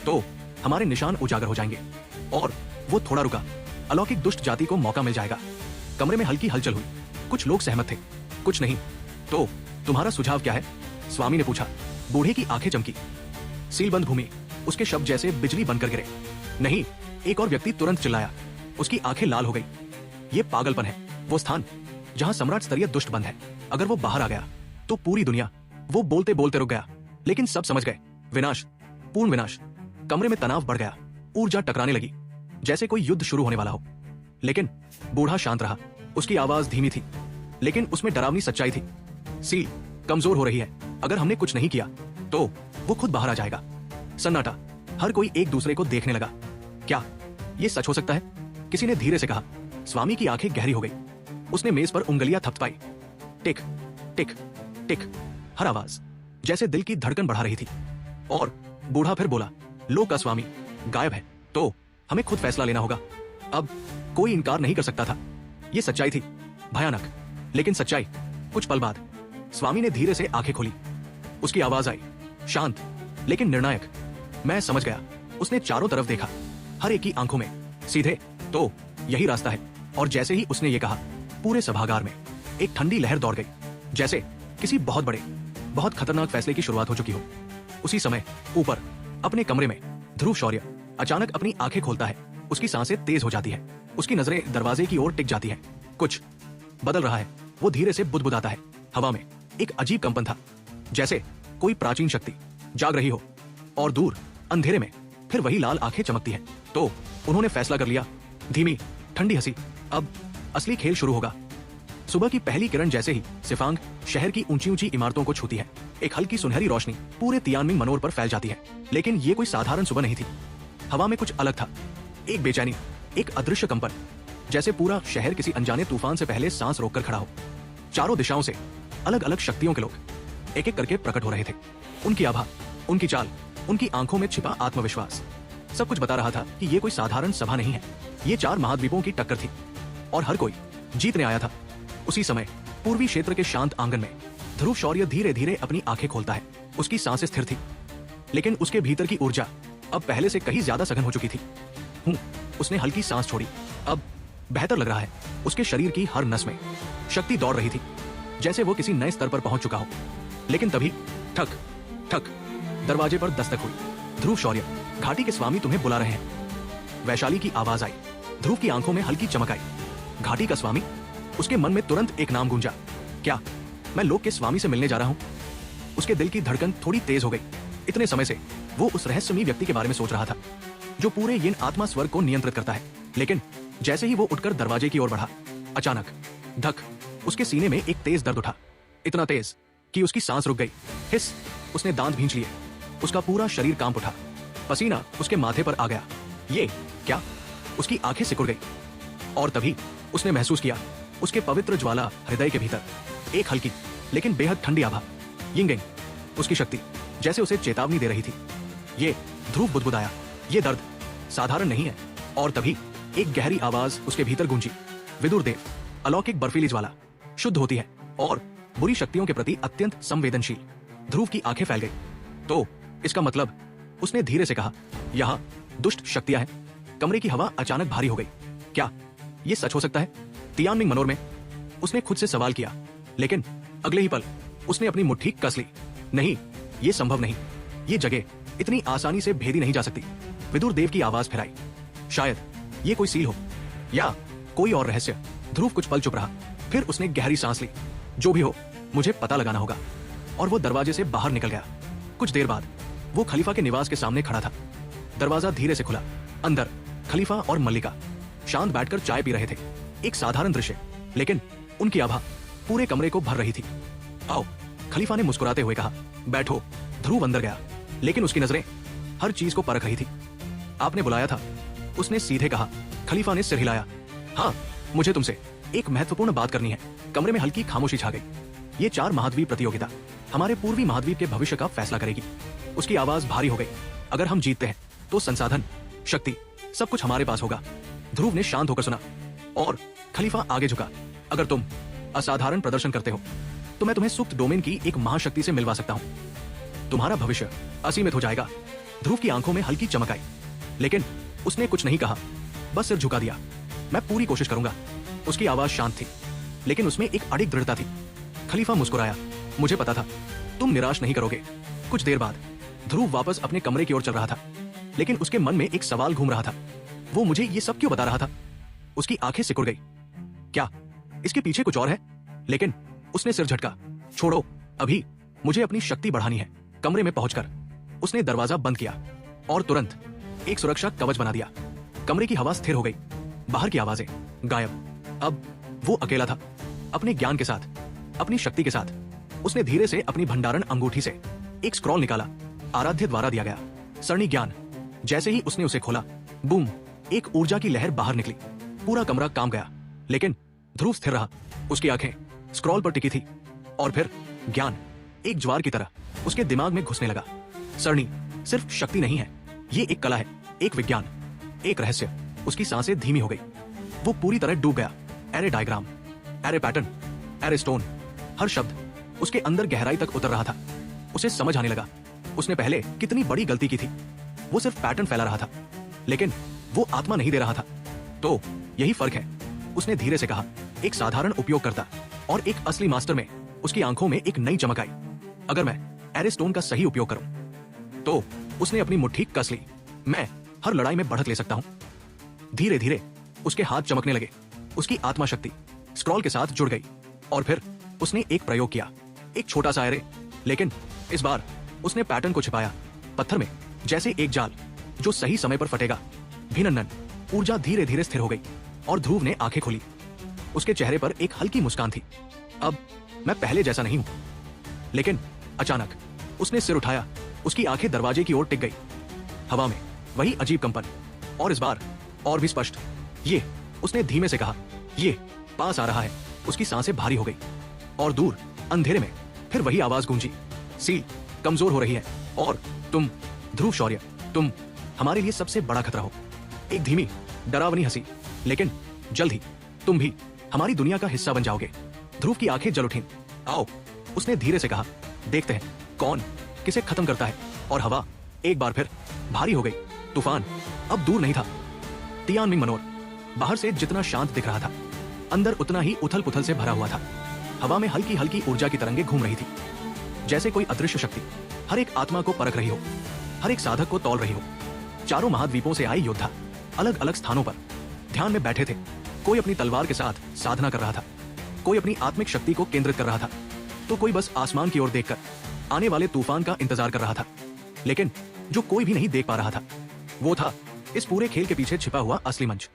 तो हमारे निशान उजागर हो जाएंगे। और वो थोड़ा रुका। अलौकिक दुष्ट जाति को मौका मिल जाएगा। कमरे में हल्की हलचल हुई। कुछ लोग सहमत थे, कुछ नहीं। तो तुम्हारा सुझाव क्या है? स्वामी ने पूछा। बूढ़े की आंखें चमकी। सीलबंद भूमि। उसके शब्द जैसे बिजली बनकर गिरे। नहीं, एक और व्यक्ति तुरंत चिल्लाया। उसकी आंखें लाल हो गई। ये पागलपन है। वो स्थान जहां सम्राट स्तरीय दुष्ट बंद है, अगर वो बाहर आ गया तो पूरी दुनिया। वो बोलते बोलते रुक गया, लेकिन सब समझ गए। विनाश, पूर्ण विनाश। कमरे में तनाव बढ़ गया। ऊर्जा टकराने लगी, जैसे कोई युद्ध शुरू होने वाला हो। लेकिन बूढ़ा शांत रहा। उसकी आवाज धीमी थी, लेकिन उसमें डरावनी सच्चाई थी। सील कमजोर हो रही है। अगर हमने कुछ नहीं किया तो वो खुद बाहर आ जाएगा। सन्नाटा। हर कोई एक दूसरे को देखने लगा। क्या ये सच हो सकता है? किसी ने धीरे से कहा। स्वामी की आंखें गहरी हो गई। उसने मेज पर उंगलियां थपथपाई। टिक टिक टिक। हर आवाज जैसे दिल की धड़कन बढ़ा रही थी। और बूढ़ा फिर बोला, लोक का स्वामी गायब है, तो हमें खुद फैसला लेना होगा। अब कोई इनकार नहीं कर सकता था। ये सच्चाई थी, भयानक, लेकिन सच्चाई। कुछ पल बाद स्वामी ने धीरे से आंखें खोली। उसकी आवाज आई, शांत लेकिन निर्णायक। मैं समझ गया। उसने चारों तरफ देखा, हर एक की आंखों में। सीधे, तो यही रास्ता है। और जैसे ही उसने ये कहा, पूरे सभागार में एक ठंडी लहर दौड़ गई, जैसे किसी बहुत बड़े, बहुत खतरनाक फैसले की शुरुआत हो चुकी हो। उसी समय ऊपर अपने कमरे में ध्रुव शौर्य अचानक अपनी आंखें खोलता है। उसकी सांसें तेज हो जाती है। उसकी नजरें दरवाजे की ओर टिक जाती हैं। कुछ बदल रहा है। वो धीरे से बुदबुदाता है। हवा में एक अजीब कंपन था, जैसे कोई प्राचीन शक्ति जाग रही हो। और दूर अंधेरे में फिर वही लाल आंखें चमकती हैं। तो उन्होंने फैसला कर लिया। धीमी ठंडी हंसी। अब असली खेल शुरू होगा। सुबह की पहली किरण जैसे ही सिफांग शहर की ऊंची ऊंची इमारतों को छूती है, एक हल्की सुनहरी रोशनी पूरे तियानमिंग मनोर पर फैल जाती है। लेकिन ये कोई साधारण सुबह नहीं थी। हवा में कुछ अलग था। एक बेचैनी, एक अदृश्य कंपन, जैसे पूरा शहर किसी अनजाने तूफान से पहले सांस रोककर खड़ा हो। चारों दिशाओं से अलग अलग शक्तियों के लोग एक एक करके प्रकट हो रहे थे। उनकी आभा, उनकी चाल, उनकी आंखों में छिपा आत्मविश्वास, सब कुछ बता रहा था कि ये कोई साधारण सभा नहीं है। ये 4 महाद्वीपों की टक्कर थी और हर कोई जीतने आया था। उसी समय पूर्वी क्षेत्र के शांत आंगन में ध्रुव शौर्य धीरे धीरे अपनी आंखें खोलता है। उसकी सांसें स्थिर थी, लेकिन उसके भीतर की ऊर्जा अब पहले से कहीं ज्यादा सघन हो चुकी थी। उसने हल्की सांस छोड़ी। अब बेहतर लग रहा है। उसके शरीर की हर नस में शक्ति दौड़ रही थी, जैसे वो किसी नए स्तर पर पहुंच चुका हो। लेकिन तभी ठक ठक, दरवाजे पर दस्तक हुई। ध्रुव शौर्य, घाटी के स्वामी तुम्हें बुला रहे हैं। वैशाली की आवाज आई। ध्रुव की आंखों में हल्की चमक आई। घाटी का स्वामी? उसके मन में तुरंत एक नाम गूंजा। क्या मैं लोक के स्वामी से मिलने जा रहा हूं? उसके दिल की धड़कन थोड़ी तेज हो गई। इतने समय से वो उस रहस्यमयी व्यक्ति के बारे में सोच रहा था, जो पूरे यिन आत्मा स्वर्ग को नियंत्रित करता है। लेकिन जैसे ही वो उठकर दरवाजे की ओर बढ़ा, अचानक धक, उसके सीने में एक तेज दर्द उठा। इतना तेज कि उसकी सांस रुक गई। हिस, उसने दांत भींच लिए। उसका पूरा शरीर कांप उठा। पसीना उसके माथे पर आ गया। ये क्या? उसकी आंखें सिकुड़ गई। और तभी उसने महसूस किया, उसके पवित्र ज्वाला हृदय के भीतर एक हल्की लेकिन बेहद ठंडी आभा। यिंग, उसकी शक्ति जैसे उसे चेतावनी दे रही थी। ये ध्रुव बुदबुदाया, ये दर्द साधारण नहीं है। और तभी एक गहरी आवाज उसके भीतर गूंजी। विदुर देव, अलौकिक बर्फीली ज्वाला, शुद्ध होती है और बुरी शक्तियों के प्रति अत्यंत संवेदनशील। ध्रुव की आंखें फैल गई। तो इसका मतलब? उसने धीरे से कहा, यहाँ दुष्ट शक्तियां हैं। कमरे की हवा अचानक भारी हो गई। क्या ये सच हो सकता है? तियानमिंग मनोर में? उसने खुद से सवाल किया, लेकिन अगले ही पल उसने अपनी मुट्ठी कस ली। नहीं, ये संभव नहीं। ये जगह इतनी आसानी से भेदी नहीं जा सकती। विदुर देव की आवाज फिर आई। शायद ये कोई सील हो या कोई और रहस्य। ध्रुव कुछ पल चुप रहा, फिर उसने गहरी सांस ली। जो भी हो, मुझे पता लगाना होगा। और वो दरवाजे से बाहर निकल गया। कुछ देर बाद वो खलीफा के निवास के सामने खड़ा था। दरवाजा धीरे से खुला। अंदर खलीफा और मल्लिका शांत बैठकर चाय पी रहे थे। एक साधारण दृश्य, लेकिन उनकी आभा पूरे कमरे को भर रही थी। आओ, खलीफा ने मुस्कुराते हुए कहा। बैठो। ध्रुव अंदर गया, लेकिन उसकी नजरें हर चीज को परख रही थी। आपने बुलाया था, उसने सीधे कहा। खलीफा ने सिर हिलाया। हाँ, मुझे तुमसे एक महत्वपूर्ण बात करनी है। कमरे में हल्की खामोशी छा गई। ये 4 महाद्वीप प्रतियोगिता हमारे पूर्वी महाद्वीप के भविष्य का फैसला करेगी। उसकी आवाज भारी हो गई। अगर हम जीतते हैं तो संसाधन, शक्ति, सब कुछ हमारे पास होगा। ध्रुव ने शांत होकर सुना और खलीफा आगे झुका। अगर तुम असाधारण प्रदर्शन करते हो तो मैं तुम्हें सुप्त डोमेन की एक महाशक्ति से मिलवा सकता हूं। तुम्हारा भविष्य असीमित हो जाएगा। ध्रुव की आंखों में हल्की चमक आई, लेकिन उसने कुछ नहीं कहा, बस सिर झुका दिया। मैं पूरी कोशिश करूंगा। उसकी आवाज शांत थी, लेकिन उसमें एक अडिग दृढ़ता थी। खलीफा मुस्कुराया। मुझे पता था तुम निराश नहीं करोगे। कुछ देर बाद ध्रुव वापस अपने कमरे की ओर चल रहा था, लेकिन उसके मन में एक सवाल घूम रहा था। वो मुझे ये सब क्यों बता रहा था? उसकी आंखें सिकुड़ गई। क्या इसके पीछे कुछ और है? लेकिन उसने सिर झटका। छोड़ो, अभी मुझे अपनी शक्ति बढ़ानी है। कमरे में पहुंचकर उसने दरवाजा बंद किया और तुरंत एक सुरक्षा कवच बना दिया। कमरे की हवा स्थिर हो गई। बाहर की आवाजें गायब। अब वो अकेला था, अपने ज्ञान के साथ, अपनी शक्ति के साथ। उसने धीरे से अपनी भंडारण अंगूठी से एक स्क्रॉल निकाला। आराध्य द्वारा दिया गया सरणी ज्ञान। जैसे ही उसने उसे खोला, बूम, एक ऊर्जा की लहर बाहर निकली। पूरा कमरा काम गया, लेकिन ध्रुव स्थिर रहा। उसकी आंखें स्क्रॉल पर टिकी थी और फिर ज्ञान एक ज्वार की तरह उसके दिमाग में घुसने लगा। सरणी सिर्फ शक्ति नहीं है, ये एक कला है, एक विज्ञान, एक रहस्य। उसकी सांसें धीमी हो गई। वो पूरी तरह डूब गया। Array diagram, array pattern, array stone, हर शब्द उसके अंदर गहराई तक उतर रहा था। उसे समझ आने लगा उसने पहले कितनी बड़ी गलती की थी। वो सिर्फ पैटर्न फैला रहा था, लेकिन वो आत्मा नहीं दे रहा था। तो यही फर्क है, उसने धीरे से कहा। एक साधारण उपयोगकर्ता और एक असली मास्टर में उसकी आंखों में एक नई चमक आई। अगर मैं एरे स्टोन का सही उपयोग करूं तो उसने अपनी मुट्ठी कस ली। मैं हर लड़ाई में बढ़त ले सकता हूं। धीरे धीरे उसके हाथ चमकने लगे। उसकी आत्मा शक्ति स्क्रॉल के साथ जुड़ गई और फिर उसने एक प्रयोग किया। एक छोटा सा एरे, लेकिन इस बार उसने पैटर्न को छिपाया पत्थर में, जैसे एक जाल जो सही समय पर फटेगा। भिनन्न ऊर्जा धीरे धीरे स्थिर हो गई और ध्रुव ने आंखें खोली। उसके चेहरे पर एक हल्की मुस्कान थी। अब मैं पहले जैसा नहीं हूं। लेकिन अचानक उसने सिर उठाया। उसकी आंखें दरवाजे की ओर टिक गई। हवा में वही अजीब कंपन, और इस बार और भी स्पष्ट। ये, उसने धीमे से कहा, ये पास आ रहा है। उसकी सांसें भारी हो गई और दूर अंधेरे में फिर वही आवाज गूंजी। सील कमजोर हो रही है और तुम, ध्रुव शौर्य, तुम हमारे लिए सबसे बड़ा खतरा हो। एक धीमी डरावनी हंसी। लेकिन जल्द ही तुम भी हमारी दुनिया का हिस्सा बन जाओगे। ध्रुव की आंखें जल उठीं। आओ, उसने धीरे से कहा, देखते हैं कौन किसे खत्म करता है। और हवा एक बार फिर भारी हो गई। तूफान अब दूर नहीं था। तियानमिंग मनोर बाहर से जितना शांत दिख रहा था, अंदर उतना ही उथल पुथल से भरा हुआ था। हवा में हल्की हल्की ऊर्जा की तरंगें घूम रही थी, जैसे कोई अदृश्य शक्ति हर एक आत्मा को परख रही हो, हर एक साधक को तौल रही हो। चारों महाद्वीपों से आए योद्धा अलग अलग स्थानों पर ध्यान में बैठे थे। कोई अपनी तलवार के साथ साधना कर रहा था, कोई अपनी आत्मिक शक्ति को केंद्रित कर रहा था, तो कोई बस आसमान की ओर देखकर आने वाले तूफान का इंतजार कर रहा था। लेकिन जो कोई भी नहीं देख पा रहा था, वो था इस पूरे खेल के पीछे छिपा हुआ असली मंच।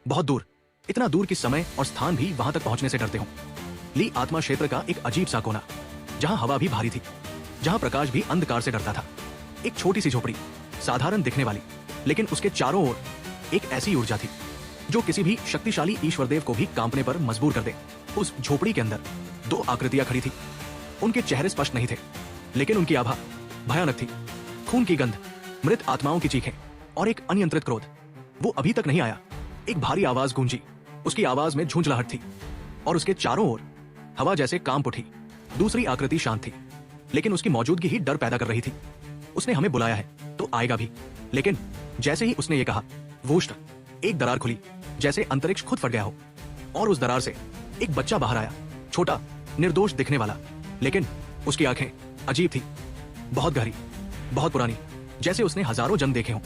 बहुत दूर, इतना दूर कि समय और स्थान भी वहां तक पहुंचने से डरते हों। ली आत्मा क्षेत्र का एक अजीब सा कोना, जहां हवा भी भारी थी, जहां प्रकाश भी अंधकार से डरता था। एक छोटी सी झोपड़ी, साधारण दिखने वाली, लेकिन उसके चारों ओर एक ऐसी ऊर्जा थी जो किसी भी शक्तिशाली ईश्वरदेव को भी कांपने पर मजबूर कर दे। उस झोपड़ी के अंदर 2 आकृतियां खड़ी थी। उनके चेहरे स्पष्ट नहीं थे, लेकिन उनकी आभा भयानक थी। खून की गंध, मृत आत्माओं की चीखें और एक अनियंत्रित क्रोध। वो अभी तक नहीं आया। एक भारी आवाज गूंजी। उसकी आवाज में झुंझलाहट थी और उसके चारों ओर हवा जैसे कांप उठी। दूसरी आकृति शांत थी, लेकिन उसकी मौजूदगी ही डर पैदा कर रही थी। उसने हमें बुलाया है तो आएगा भी। लेकिन जैसे ही उसने ये कहा, वोष्ट, एक दरार खुली, जैसे अंतरिक्ष खुद फट गया हो, और उस दरार से एक बच्चा बाहर आया। छोटा, निर्दोष दिखने वाला, लेकिन उसकी आंखें अजीब थी, बहुत गहरी, बहुत पुरानी, जैसे उसने हजारों जन्म देखे हों।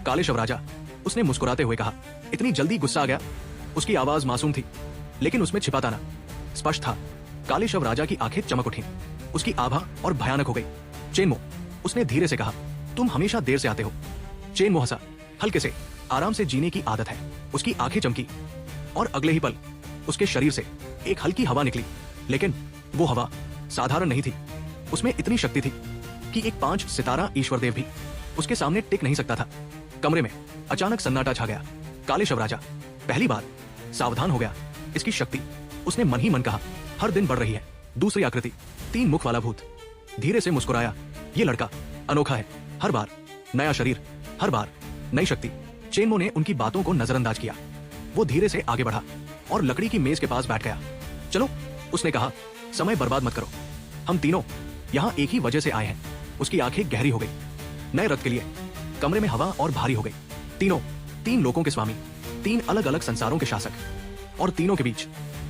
काले शवराजा, उसने मुस्कुराते हुए कहा। इतनी जल्दी गुस्सा आ गया? उसकी आवाज मासूम थी, लेकिन उसमें छिपा ताना स्पष्ट था। काले शवराजा की आंखें चमक उठी। उसकी आभा और भयानक हो गई। चेनमो, उसने धीरे से कहा, तुम हमेशा देर से आते हो। चेन मो हंसा, हल्के से, आराम से जीने की आदत है। उसकी आंखें चमकी और अगले ही पल उसके शरीर से एक हल्की हवा निकली, लेकिन वो हवा साधारण नहीं थी। उसमें इतनी शक्ति थी कि एक 5 सितारा ईश्वरदेव भी उसके सामने टिक नहीं सकता था। कमरे में अचानक सन्नाटा छा गया। काले शव राजा पहली बार सावधान हो गया। इसकी शक्ति, उसने मन ही मन कहा, हर दिन बढ़ रही है। दूसरी आकृति, 3 मुख वाला भूत धीरे से मुस्कुराया। ये लड़का अनोखा है, हर बार नया शरीर, हर बार नई शक्ति। चेनमो ने उनकी बातों को नजरअंदाज किया। वो धीरे से आगे बढ़ा और लकड़ी की मेज के पास बैठ गया। चलो, उसने कहा, समय बर्बाद मत करो। हम तीनों यहाँ एक ही वजह से आए हैं। उसकी आंखें गहरी हो गई। नए रथ के लिए। कमरे में हवा और भारी हो गई। तीनों 3 लोकों के स्वामी, 3 अलग अलग संसारों के शासक, और तीनों के बीच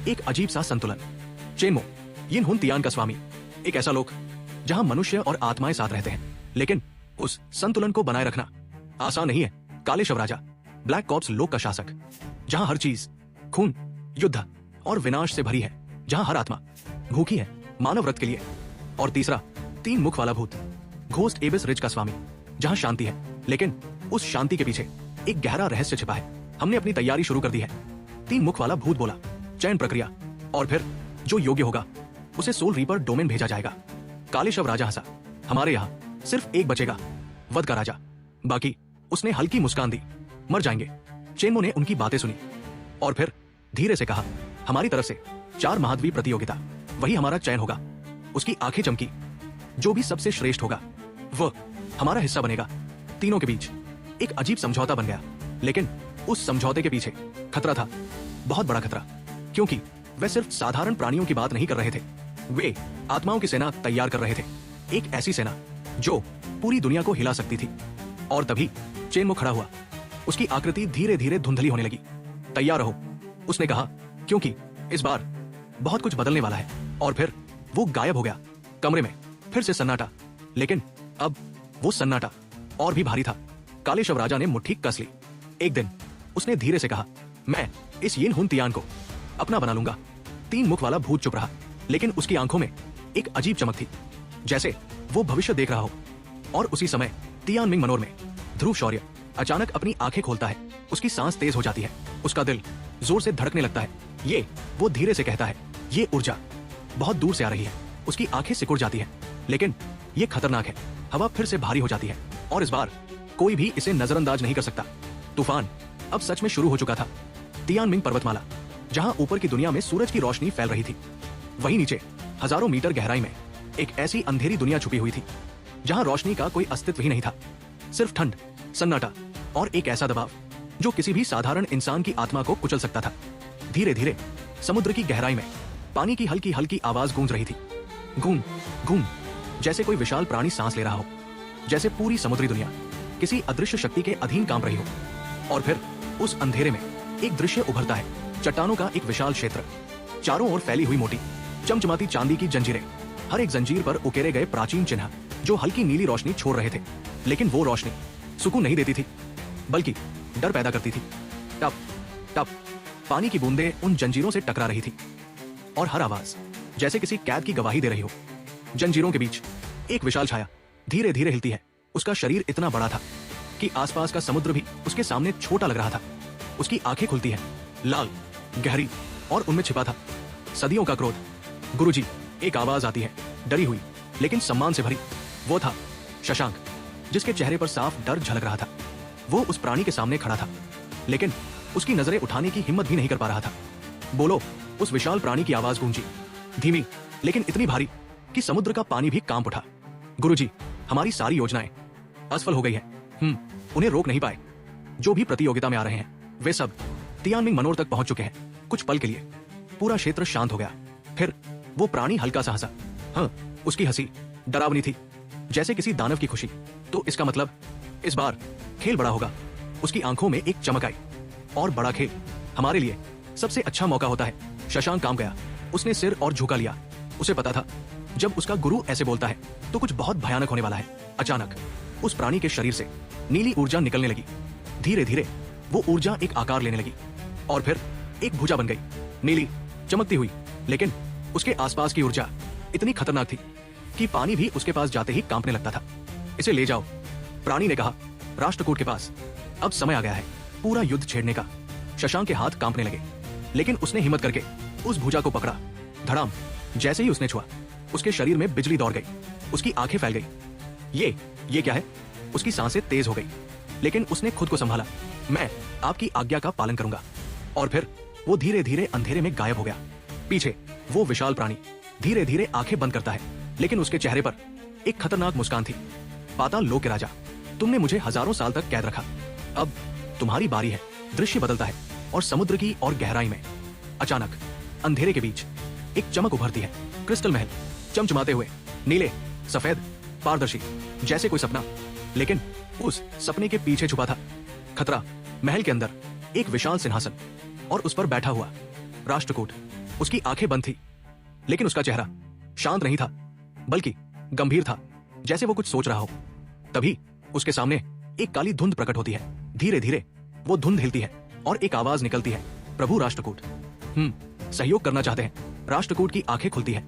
एक अजीब सा संतुलन। चेनमो, यिन हुन तियान का स्वामी। एक ऐसा लोक जहां मनुष्य और आत्माएं साथ रहते हैं, लेकिन उस संतुलन को बनाए रखना आसान नहीं है। काले शव राजा, ब्लैक कॉर्प्स लोक का शासक, जहां हर चीज खून, युद्ध और विनाश से भरी है, जहां हर आत्मा भूखी है मानव रथ के लिए। और तीसरा, 3 मुख वाला भूत, घोस्ट एबिस रिज का स्वामी, जहां शांति है, लेकिन उस शांति के पीछे एक गहरा रहस्य छिपा है। हमने अपनी तैयारी शुरू कर दी है। 3 मुख वाला भूत बोला, चयन प्रक्रिया, और फिर जो योग्य होगा उसे सोल रीपर डोमेन भेजा जाएगा। काले शव राजा हंसा, हमारे यहाँ सिर्फ एक बचेगा, वध का राजा। बाकी, उसने हल्की मुस्कान दी, मर जाएंगे। चेनमो ने उनकी बातें सुनी और फिर धीरे से कहा, हमारी तरफ से 4 महाद्वीप प्रतियोगिता, वही हमारा चयन होगा। उसकी आंखें चमकी। जो भी सबसे श्रेष्ठ होगा वह हमारा हिस्सा बनेगा। तीनों के बीच एक अजीब समझौता बन गया, लेकिन उस समझौते के पीछे खतरा था, बहुत बड़ा खतरा, क्योंकि वे सिर्फ साधारण प्राणियों की बात नहीं कर रहे थे। वे आत्माओं की सेना तैयार कर रहे थे, एक ऐसी सेना जो पूरी दुनिया को हिला सकती थी। और तभी चेनमो खड़ा हुआ। उसकी आकृति धीरे धीरे धुंधली होने लगी। तैयार रहो, उसने कहा, क्योंकि इस बार बहुत कुछ बदलने वाला है। और फिर वो गायब हो गया। कमरे में फिर से सन्नाटा, लेकिन अब वो सन्नाटा और भी भारी था। काले शव राजा ने मुट्ठी कस ली। एक दिन उसने धीरे से कहा, मैं इस यिन हुन तियान को अपना बना लूंगा। 3 मुख वाला भूत चुप रहा, लेकिन उसकी आंखों में एक अजीब चमक थी, जैसे वो भविष्य देख रहा हो। और उसी समय तियानमिंग मनोर में ध्रुव शौर्य अचानक अपनी आंखें खोलता है। उसकी सांस तेज हो जाती है, उसका दिल जोर से धड़कने लगता है। ये वो धीरे से कहता है, ये ऊर्जा बहुत दूर से आ रही है। उसकी आंखें सिकुड़ जाती है, लेकिन ये खतरनाक है। हवा फिर से भारी हो जाती है और इस बार कोई भी इसे नजरअंदाज नहीं कर सकता। तूफान अब सच में शुरू हो चुका था। तियानमिंग पर्वतमाला, जहां ऊपर की दुनिया में सूरज की रोशनी फैल रही थी, वहीं नीचे हजारों मीटर गहराई में एक ऐसी अंधेरी दुनिया छुपी हुई थी, जहां रोशनी का कोई अस्तित्व ही नहीं था। सिर्फ ठंड, सन्नाटा और एक ऐसा दबाव जो किसी भी साधारण इंसान की आत्मा को कुचल सकता था। धीरे धीरे समुद्र की गहराई में पानी की हल्की हल्की आवाज गूंज रही थी। गूंज गूंज, जैसे कोई विशाल प्राणी सांस ले रहा हो, जैसे पूरी समुद्री दुनिया किसी अदृश्य शक्ति के अधीन काम रही हो। और फिर उस अंधेरे में एक दृश्य उभरता है। चट्टानों का एक विशाल क्षेत्र, चारों ओर फैली हुई मोटी चमचमाती चांदी की जंजीरें, हर एक जंजीर पर उकेरे गए प्राचीन चिन्ह जो हल्की नीली रोशनी छोड़ रहे थे। लेकिन वो रोशनी सुकून नहीं देती थी, बल्कि डर पैदा करती थी। टप टप पानी की बूंदें उन जंजीरों से टकरा रही थी और हर आवाज जैसे किसी कैद की गवाही दे रही हो। जंजीरों के बीच एक विशाल छाया धीरे धीरे हिलती है। उसका शरीर इतना बड़ा था कि आसपास का समुद्र भी उसके सामने छोटा लग रहा था। उसकी आंखें खुलती हैं, लाल, गहरी, और उनमें छिपा था सदियों का क्रोध। गुरुजी, एक आवाज आती है, डरी हुई लेकिन सम्मान से भरी। वो था शशांक, जिसके चेहरे पर साफ डर झलक रहा था। वो उस प्राणी के सामने खड़ा था, लेकिन उसकी नजरें उठाने की हिम्मत भी नहीं कर पा रहा था। बोलो, उस विशाल प्राणी की आवाज गूंजी, धीमी लेकिन इतनी भारी कि समुद्र का पानी भी कांप उठा। गुरुजी, हमारी सारी योजनाएं असफल हो गई है। उन्हें रोक नहीं पाए। जो भी प्रतियोगिता में आ रहे हैं वे सब तियानमिंग मनोर तक पहुंच चुके हैं। कुछ पल के लिए पूरा क्षेत्र शांत हो गया। फिर वो प्राणी हल्का सा हंसा। हाँ, उसकी हंसी डरावनी थी, जैसे किसी दानव की खुशी। तो इसका मतलब इस बार खेल बड़ा होगा। उसकी आंखों में एक चमक आई। और बड़ा खेल हमारे लिए सबसे अच्छा मौका होता है। शशांक काम गया। उसने सिर और झुका लिया। उसे पता था जब उसका गुरु ऐसे बोलता है तो कुछ बहुत भयानक होने वाला है। अचानक उस प्राणी के शरीर से नीली ऊर्जा निकलने लगी। धीरे धीरे वो ऊर्जा एक आकार लेने लगी और फिर एक भुजा बन गई, नीली, चमकती हुई। लेकिन उसके आसपास की ऊर्जा इतनी खतरनाक थी कि पानी भी उसके पास जाते ही कांपने लगता था। इसे ले जाओ, प्राणी ने कहा राष्ट्रकूट के पास। अब समय आ गया है पूरा युद्ध छेड़ने का। शशांक के हाथ कांपने लगे, लेकिन उसने हिम्मत करके उस भुजा को पकड़ा। धड़ाम, जैसे ही उसने छुआ, उसके शरीर में बिजली दौड़ गई, उसकी आंखें फैल गई। ये क्या है? उसकी सांसें तेज हो गई, लेकिन उसने खुद को संभाला। मैं आपकी आज्ञा का पालन करूंगा। और फिर वो धीरे धीरे अंधेरे में गायब हो गया। पीछे वो विशाल प्राणी धीरे धीरे आंखें बंद करता है, लेकिन उसके चेहरे पर एक खतरनाक मुस्कान थी। पाताल लोक के राजा, तुमने मुझे हजारों साल तक कैद रखा, अब तुम्हारी बारी है। दृश्य बदलता है और समुद्र की और गहराई में अचानक अंधेरे के बीच एक चमक उभरती है। क्रिस्टल महल, चमचमाते हुए, नीले, सफेद, पारदर्शी, जैसे कोई सपना। लेकिन उस सपने के पीछे छुपा था खतरा। महल के अंदर एक विशाल सिंहासन और उस पर बैठा हुआ राष्ट्रकूट। उसकी आंखें बंद थी, लेकिन उसका चेहरा शांत नहीं था, बल्कि गंभीर था, जैसे वो कुछ सोच रहा हो। तभी उसके सामने एक काली धुंध प्रकट होती है। धीरे धीरे वो धुंध हिलती है और एक आवाज निकलती है, प्रभु राष्ट्रकूट, सहयोग करना चाहते हैं। राष्ट्रकूट की आंखें खुलती है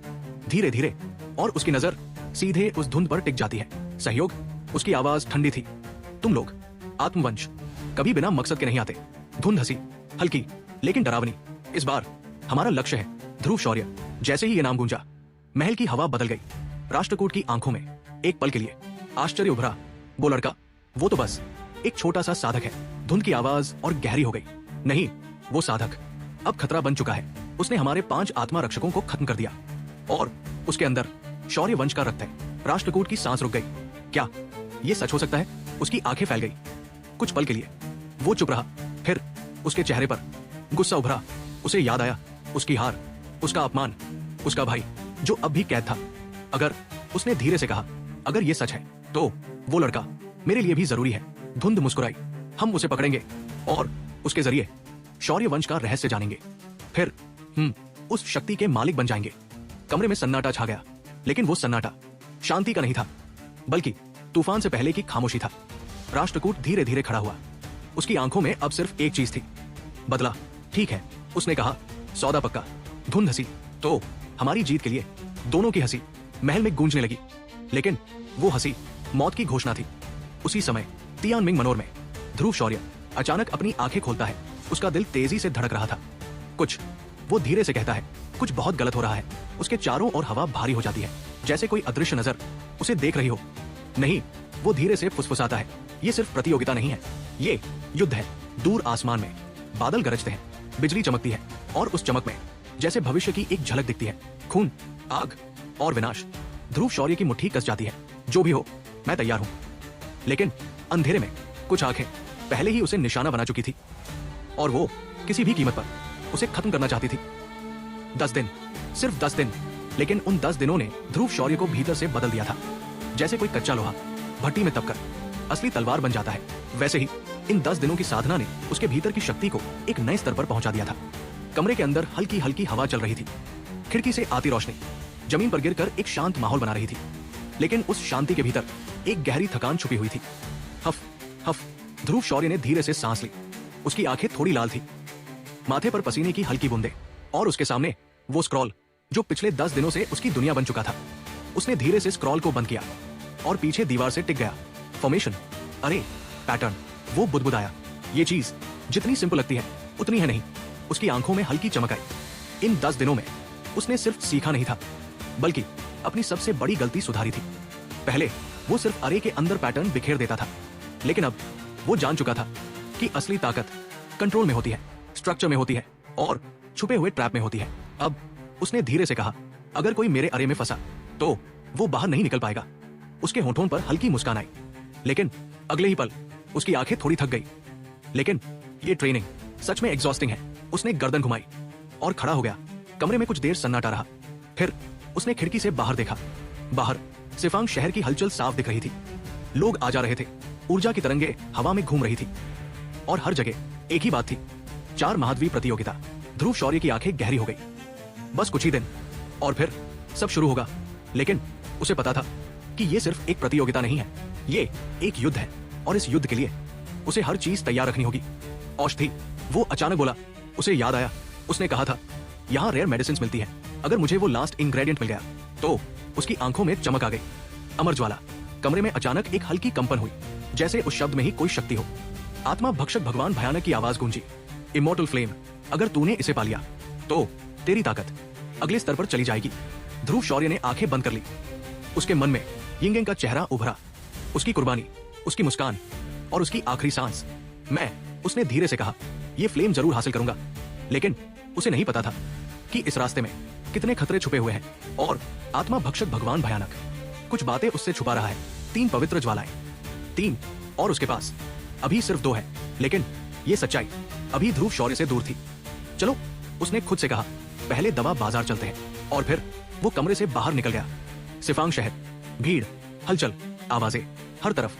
धीरे धीरे और उसकी नजर सीधे उस धुंध पर टिक जाती है। सहयोग? उसकी आवाज ठंडी थी। तुम लोग आत्मवंश कभी बिना मकसद के नहीं आते। धुंध हंसी, हल्की लेकिन डरावनी। इस बार हमारा लक्ष्य है ध्रुव शौर्य। जैसे ही ये नाम गूंजा, महल की हवा बदल गई। राष्ट्रकूट की आंखों में एक पल के लिए आश्चर्य उभरा। वो लड़का, वो तो बस एक छोटा सा साधक है। धुंध की आवाज और गहरी हो गई। नहीं, वो साधक अब खतरा बन चुका है। उसने हमारे 5 आत्मा रक्षकों को खत्म कर दिया और उसके अंदर शौर्य वंश का रक्त है। राष्ट्रकूट की सांस रुक गई। क्या ये सच हो सकता है? उसकी आंखें फैल गई। कुछ पल के लिए वो चुप रहा, फिर उसके चेहरे पर गुस्सा उभरा। उसे याद आया उसकी हार, उसका अपमान, उसका भाई जो अब भी कैद था। अगर, उसने धीरे से कहा, अगर ये सच है तो वो लड़का मेरे लिए भी जरूरी है। धुंध मुस्कुराई। हम उसे पकड़ेंगे और उसके जरिए शौर्य वंश का रहस्य जानेंगे। फिर उस शक्ति के मालिक बन जाएंगे। कमरे में सन्नाटा छा गया, लेकिन वो सन्नाटा शांति का नहीं था, बल्कि तूफान से पहले की खामोशी था। राष्ट्रकूट धीरे धीरे खड़ा हुआ। उसकी आंखों में अब सिर्फ एक चीज थी, बदला। ठीक है, उसने कहा, सौदा पक्का। धुंध हंसी। तो हमारी जीत के लिए दोनों की हंसी महल में गूंजने लगी, लेकिन वो हंसी मौत की घोषणा थी। उसी समय तियानमिंग मनोर में ध्रुव शौर्य अचानक अपनी आंखें खोलता है। उसका दिल तेजी से धड़क रहा था। कुछ, वो धीरे से कहता है, कुछ बहुत गलत हो रहा है। उसके चारों ओर हवा भारी हो जाती है, जैसे कोई अदृश्य नजर उसे देख रही हो। नहीं, वो धीरे से फुसफुसाता है, ये सिर्फ प्रतियोगिता नहीं है, ये युद्ध है। दूर आसमान में बादल गरजते हैं, बिजली चमकती है और उस चमक में जैसे भविष्य की एक झलक दिखती है। खून, आग और विनाश। ध्रुव शौर्य की मुट्ठी कस जाती है। जो भी हो, मैं तैयार हूं। लेकिन अंधेरे में कुछ आंखें पहले ही उसे निशाना बना चुकी थी और वो किसी भी कीमत पर उसे खत्म करना चाहती थी। 10 दिन, सिर्फ 10 दिन, लेकिन उन 10 दिनों ने ध्रुव शौर्य को भीतर से बदल दिया था। जैसे कोई कच्चा लोहा भट्टी में तपकर असली तलवार बन जाता है, वैसे ही इन 10 दिनों की साधना ने उसके भीतर की शक्ति को एक नए स्तर पर पहुंचा दिया था। कमरे के अंदर हल्की हल्की हवा चल रही थी। खिड़की से आती रोशनी जमीन पर गिरकर एक शांत माहौल बना रही थी, लेकिन उस शांति के भीतर एक गहरी थकान छुपी हुई थी। हफ हफ, ध्रुव शौर्य ने धीरे से सांस ली। उसकी आंखें थोड़ी लाल थी, माथे पर पसीने की हल्की बूंदें, और उसके सामने वो स्क्रॉल जो पिछले 10 दिनों से उसकी दुनिया बन चुका था। उसने धीरे से स्क्रॉल को बंद किया और पीछे दीवार से टिक गया। फॉर्मेशन, अरे पैटर्न। वो बुदबुदाया, ये चीज जितनी सिंपल लगती है उतनी है नहीं। उसकी आंखों में हल्की चमक आई। इन 10 दिनों में उसने सिर्फ सीखा नहीं था, बल्कि अपनी सबसे बड़ी गलती सुधारी थी। पहले वो सिर्फ अरे के अंदर पैटर्न बिखेर देता था, लेकिन अब वो जान चुका था कि असली ताकत कंट्रोल में होती है, स्ट्रक्चर में होती है और छुपे हुए ट्रैप में होती है। अब उसने धीरे से कहा, अगर कोई मेरे अरे में फंसा तो वो बाहर नहीं निकल पाएगा। उसके होठों पर हल्की मुस्कान आई, लेकिन अगले ही पल उसकी आंखें थोड़ी थक गई। लेकिन ये ट्रेनिंग सच में एग्जॉस्टिंग है। उसने गर्दन घुमाई और खड़ा हो गया। कमरे में कुछ देर सन्नाटा रहा। फिर उसने खिड़की से बाहर देखा। बाहर सिफांग शहर की हलचल साफ दिख रही थी। लोग आ जा रहे थे, ऊर्जा की तरंगे हवा में घूम रही थी और हर जगह एक ही बात थी, 4 महाद्वीप प्रतियोगिता। ध्रुव शौर्य की आंखें गहरी हो गई। बस कुछ ही दिन और फिर सब शुरू होगा। लेकिन उसे पता था कि ये सिर्फ एक प्रतियोगिता नहीं है, ये एक युद्ध है और इस युद्ध के लिए उसे हर चीज तैयार रखनी होगी। औषधि, वो अचानक बोला। उसे याद आया, उसने कहा था यहाँ रेयर मेडिसिन मिलती है, अगर मुझे वो लास्ट इंग्रेडिएंट मिल गया तो। उसकी आंखों में चमक आ गई। अमर ज्वाला, कमरे में अचानक एक हल्की कंपन हुई, जैसे उस शब्द में ही कोई शक्ति हो। आत्मा भक्षक भगवान भयानक की आवाज गूंजी, इमॉर्टल फ्लेम, अगर तूने इसे पा लिया तो तेरी ताकत अगले स्तर पर चली जाएगी। ध्रुव शौर्य ने आंखें बंद कर ली। उसके मन में यिंगयंग का चेहरा उभरा, उसकी कुर्बानी, उसकी मुस्कान और उसकी आखिरी सांस। उसने धीरे से कहा, यह फ्लेम जरूर हासिल करूंगा। लेकिन उसे नहीं पता था कि इस रास्ते में कितने खतरे छुपे हुए हैं। और आत्मा भक्षक भगवान भयानक कुछ बातें उससे छुपा रहा है। 3 पवित्र ज्वालाएं, 3, और उसके पास अभी सिर्फ 2 है। लेकिन ये सच्चाई अभी ध्रुव शौर्य से दूर थी। चलो, उसने खुद से कहा, पहले दवा बाजार चलते हैं। और फिर वो कमरे से बाहर निकल गया। सिफांग शहर, भीड़, हलचल, आवाजें, हर तरफ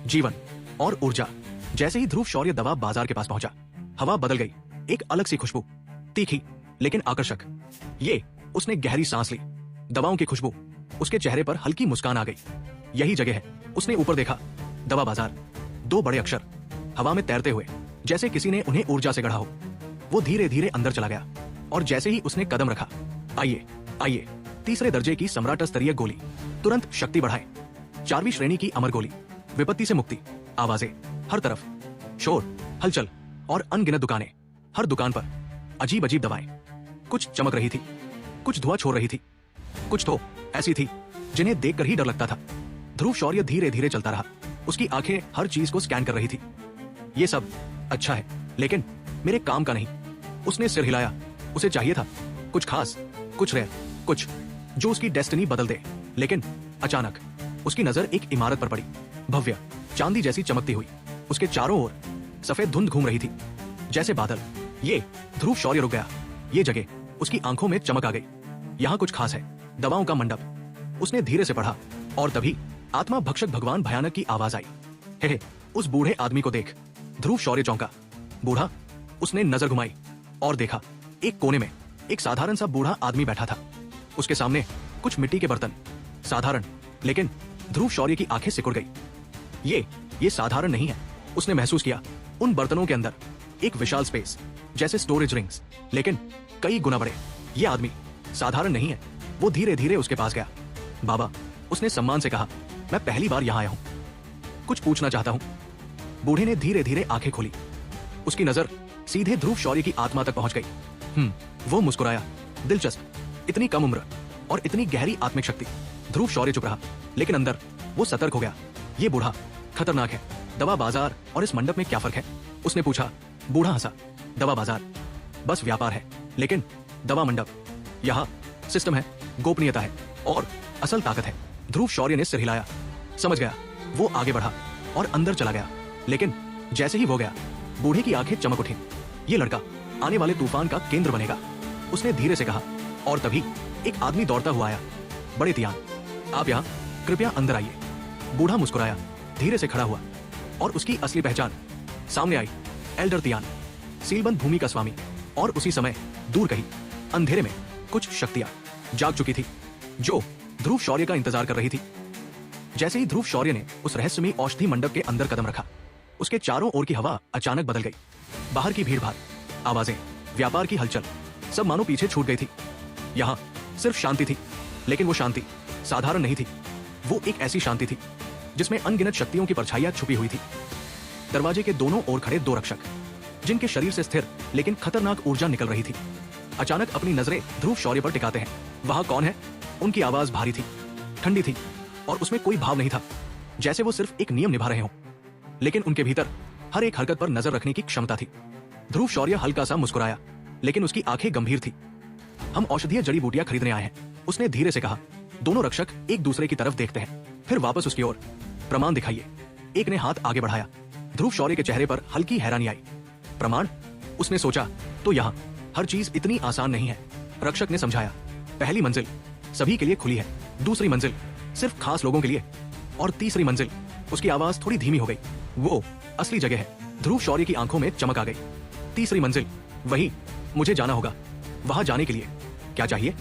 जीवन और ऊर्जा। जैसे ही ध्रुव शौर्य दवा बाजार के पास पहुंचा, हवा बदल गई। एक अलग सी खुशबू, तीखी लेकिन आकर्षक। ये उसने गहरी सांस ली। दवाओं की खुशबू, उसके चेहरे पर हल्की मुस्कान आ गई। यही जगह है। उसने ऊपर देखा, दवा बाजार, 2 बड़े अक्षर हवा में तैरते हुए, जैसे किसी ने उन्हें ऊर्जा से गढ़ा हो। वो धीरे धीरे अंदर चला गया और जैसे ही उसने कदम रखा, आइए आइए, 3रे दर्जे की सम्राट स्तरीय गोली, तुरंत शक्ति बढ़ाए। 4वीं श्रेणी की अमर गोली, विपत्ति से मुक्ति। आवाजें हर तरफ, शोर, हलचल और अनगिनत दुकानें। हर दुकान पर अजीब अजीब दवाएं। कुछ चमक रही थी, कुछ धुआं छोड़ रही थी, कुछ तो ऐसी थी जिन्हें देखकर ही डर लगता था। ध्रुव शौर्य धीरे धीरे चलता रहा। उसकी आंखें हर चीज को स्कैन कर रही थी। ये सब अच्छा है, लेकिन मेरे काम का नहीं। उसने सिर हिलाया। उसे चाहिए था कुछ खास, कुछ रेयर, कुछ जो उसकी डेस्टिनी बदल दे। लेकिन अचानक उसकी नजर एक इमारत पर पड़ी, भव्य, चांदी जैसी चमकती हुई। उसके चारों ओर सफेद धुंध घूम रही थी, जैसे बादल। ये ध्रुव शौर्य रुक गया। ये जगह उसकी आंखों में चमक आ गई। यहाँ कुछ खास है। दवाओं का मंडप। उसने धीरे से पढ़ा और तभी आत्मा भक्षक भगवान भयानक की आवाज आई, हे, उस बूढ़े आदमी को देख। ध्रुव शौर्य चौंका। बूढ़ा? उसने नजर घुमाई और देखा, एक कोने में एक साधारण सा बूढ़ा आदमी बैठा था। उसके सामने कुछ मिट्टी के बर्तन, साधारण, लेकिन ध्रुव शौर्य की आंखें सिकुड़ गई। ये साधारण नहीं है। उसने महसूस किया उन बर्तनों के अंदर एक विशाल स्पेस, जैसे स्टोरेज रिंग्स, लेकिन कई गुना बड़े। ये आदमी साधारण नहीं है। वो धीरे धीरे उसके पास गया। बाबा, उसने सम्मान से कहा, मैं पहली बार यहाँ आया हूँ, कुछ पूछना चाहता हूँ। बूढ़े ने धीरे धीरे आंखें खोली। उसकी नजर सीधे ध्रुव शौर्य की आत्मा तक पहुंच गई। वो मुस्कुराया। दिलचस्प, इतनी कम उम्र और इतनी गहरी आत्मिक शक्ति। ध्रुव शौर्य चुप रहा, लेकिन अंदर वो सतर्क हो गया। ये बूढ़ा खतरनाक है। दवा बाजार और इस मंडप में क्या फर्क है? उसने पूछा। बूढ़ा हंसा। दवा बाजार बस व्यापार है, लेकिन दवा मंडप, यहाँ सिस्टम है, गोपनीयता है और असल ताकत है। ध्रुव शौर्य ने सिर हिलाया। समझ गया। वो आगे बढ़ा और अंदर चला गया। लेकिन जैसे ही वो गया, बूढ़े की आंखें चमक उठी। ये लड़का आने वाले तूफान का केंद्र बनेगा, उसने धीरे से कहा। और तभी एक आदमी दौड़ता हुआ आया। बड़े तियान, आप यहाँ, कृपया अंदर आइए। बूढ़ा मुस्कुराया, धीरे से खड़ा हुआ और उसकी असली पहचान सामने आई। एल्डर तियान, सीलबंद भूमि का स्वामी। और उसी समय दूर कहीं अंधेरे में कुछ शक्तियां जाग चुकी थी, जो ध्रुव शौर्य का इंतजार कर रही थी। जैसे ही ध्रुव शौर्य ने उस रहस्यमयी औषधि मंडप के अंदर कदम रखा, उसके चारों ओर की हवा अचानक बदल गई। बाहर की भीड़ भाड़, आवाजें, व्यापार की हलचल, सब मानो पीछे छूट गई थी। यहाँ सिर्फ शांति थी, लेकिन वो शांति साधारण नहीं थी। वो एक ऐसी शांति थी जिसमें अनगिनत शक्तियों की परछाइयां छुपी हुई थी। दरवाजे के दोनों ओर खड़े 2 रक्षक, जिनके शरीर से स्थिर लेकिन खतरनाक ऊर्जा निकल रही थी, अचानक अपनी नजरें ध्रुव शौर्य पर टिकाते हैं। वहां कौन है? उनकी आवाज भारी थी, ठंडी थी और उसमें कोई भाव नहीं था, जैसे वो सिर्फ एक नियम निभा रहे हों। लेकिन उनके भीतर हर एक हरकत पर नजर रखने की क्षमता थी। ध्रुव शौर्य हल्का सा मुस्कुराया, लेकिन उसकी आंखें गंभीर थी। हम औषधीय जड़ी बूटियां खरीदने आए हैं, उसने धीरे से कहा। दोनों रक्षक एक दूसरे की तरफ देखते हैं, फिर वापस उसकी ओर। प्रमाण दिखाइए। एक ने हाथ आगे बढ़ाया। ध्रुव शौर्य के चेहरे पर हल्की हैरानी आई। प्रमाण? उसने सोचा, तो यहाँ हर चीज इतनी आसान नहीं है। रक्षक ने समझाया, पहली मंजिल सभी के लिए खुली है, दूसरी मंजिल सिर्फ खास लोगों के लिए, और तीसरी मंजिल। उसकी आवाज थोड़ी धीमी हो गई। वो असली जगह है। ध्रुव शौर्य की आंखों में चमक आ गई। तीसरी मंजिल, वही मुझे जाना होगा। वहां जाने के लिए क्या चाहिए?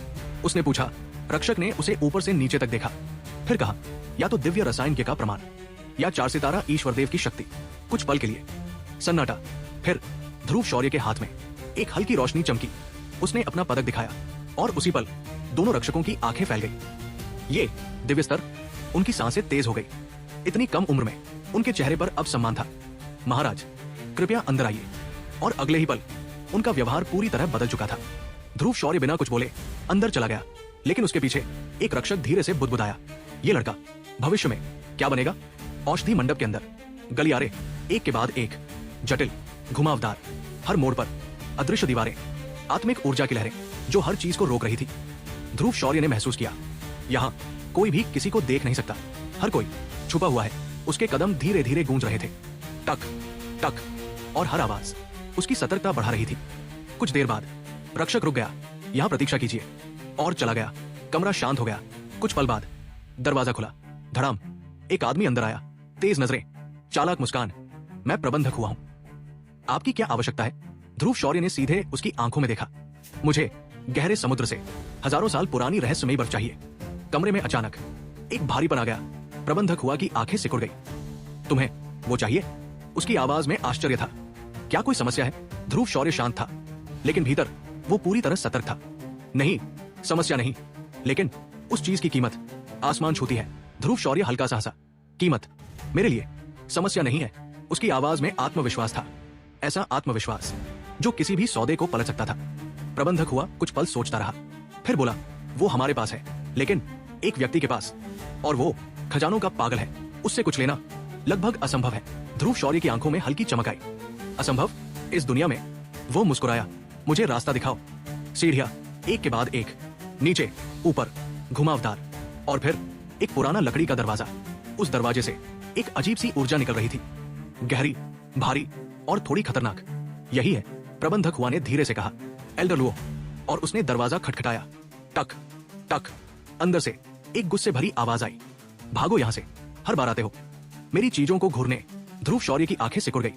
उसने पूछा। रक्षक ने उसे ऊपर से नीचे तक देखा, फिर कहा, या तो दिव्य रसायन का प्रमाण, या 4 सितारा ईश्वरदेव की शक्ति। कुछ पल के लिए सन्नाटा, फिर ध्रुव शौर्य के हाथ में एक हल्की रोशनी चमकी। उसने अपना पदक दिखाया और उसी पल दोनों रक्षकों की आंखें फैल गई। ये दिव्य स्तर। उनकी सांसें तेज हो गई। इतनी कम उम्र में उनके चेहरे पर अब सम्मान था। महाराज, कृपया अंदर आइए। और अगले ही पल उनका व्यवहार पूरी तरह बदल चुका था। ध्रुव शौर्य बिना कुछ बोले अंदर चला गया, लेकिन उसके पीछे एक रक्षक धीरे से बुदबुदाया, ये लड़का भविष्य में क्या बनेगा? औषधि मंडप के अंदर गलियारे एक के बाद एक, जटिल, घुमावदार, हर मोड़ पर अदृश्य दीवारें, आत्मिक ऊर्जा की लहरें जो हर चीज को रोक रही थी। ध्रुव शौर्य ने महसूस किया, यहाँ कोई भी किसी को देख नहीं सकता, हर कोई छुपा हुआ है। उसके कदम धीरे धीरे गूंज रहे थे, टक टक, और हर आवाज उसकी सतर्कता बढ़ा रही थी। कुछ देर बाद रक्षक रुक गया, यहाँ प्रतीक्षा कीजिए, और चला गया। कमरा शांत हो गया। कुछ पल बाद दरवाजा खुला, धड़ाम। एक आदमी अंदर आया, तेज नजरें, चालाक मुस्कान। मैं प्रबंधक हुआ हूं, आपकी क्या आवश्यकता है? ध्रुव शौर्य ने सीधे उसकी आंखों में देखा। मुझे गहरे समुद्र से हजारों साल पुरानी रहस्यमयी बर्फ चाहिए। कमरे में अचानक एक भारीपन आ गया। प्रबंधक हुआ की आंखें सिकुड़ गई। तुम्हें वो चाहिए? उसकी आवाज में आश्चर्य था। क्या कोई समस्या है? ध्रुव शौर्य शांत था, लेकिन भीतर वो पूरी तरह सतर्क था। नहीं, समस्या नहीं, लेकिन उस चीज की कीमत आसमान छूती है। ध्रुव शौर्य हल्का सा हंसा। कीमत? मेरे लिए समस्या नहीं है। उसकी आवाज में आत्मविश्वास था, ऐसा आत्मविश्वास जो किसी भी सौदे को पलट सकता था। प्रबंधक हुआ कुछ पल सोचता रहा, फिर बोला, वो हमारे पास है, लेकिन एक व्यक्ति के पास, और वो खजानों का पागल है। उससे कुछ लेना लगभग असंभव है। ध्रुव शौर्य की आंखों में हल्की चमक आई। असंभव? इस दुनिया में? वो मुस्कुराया। मुझे रास्ता दिखाओ। सीढ़ियां एक के बाद एक, नीचे, ऊपर, घुमावदार, और फिर एक पुराना लकड़ी का दरवाजा। उस दरवाजे से एक अजीब सी ऊर्जा निकल रही थी, गहरी, भारी और थोड़ी खतरनाक। यही है, प्रबंधक हुआ ने धीरे से कहा, एल्डर लुओ। और उसने दरवाजा खटखटाया। टक टक। अंदर से एक गुस्से भरी आवाज आई, भागो यहां से, हर बार आते हो मेरी चीजों को घूरने। ध्रुव शौर्य की आंखें सिकुड़ गई।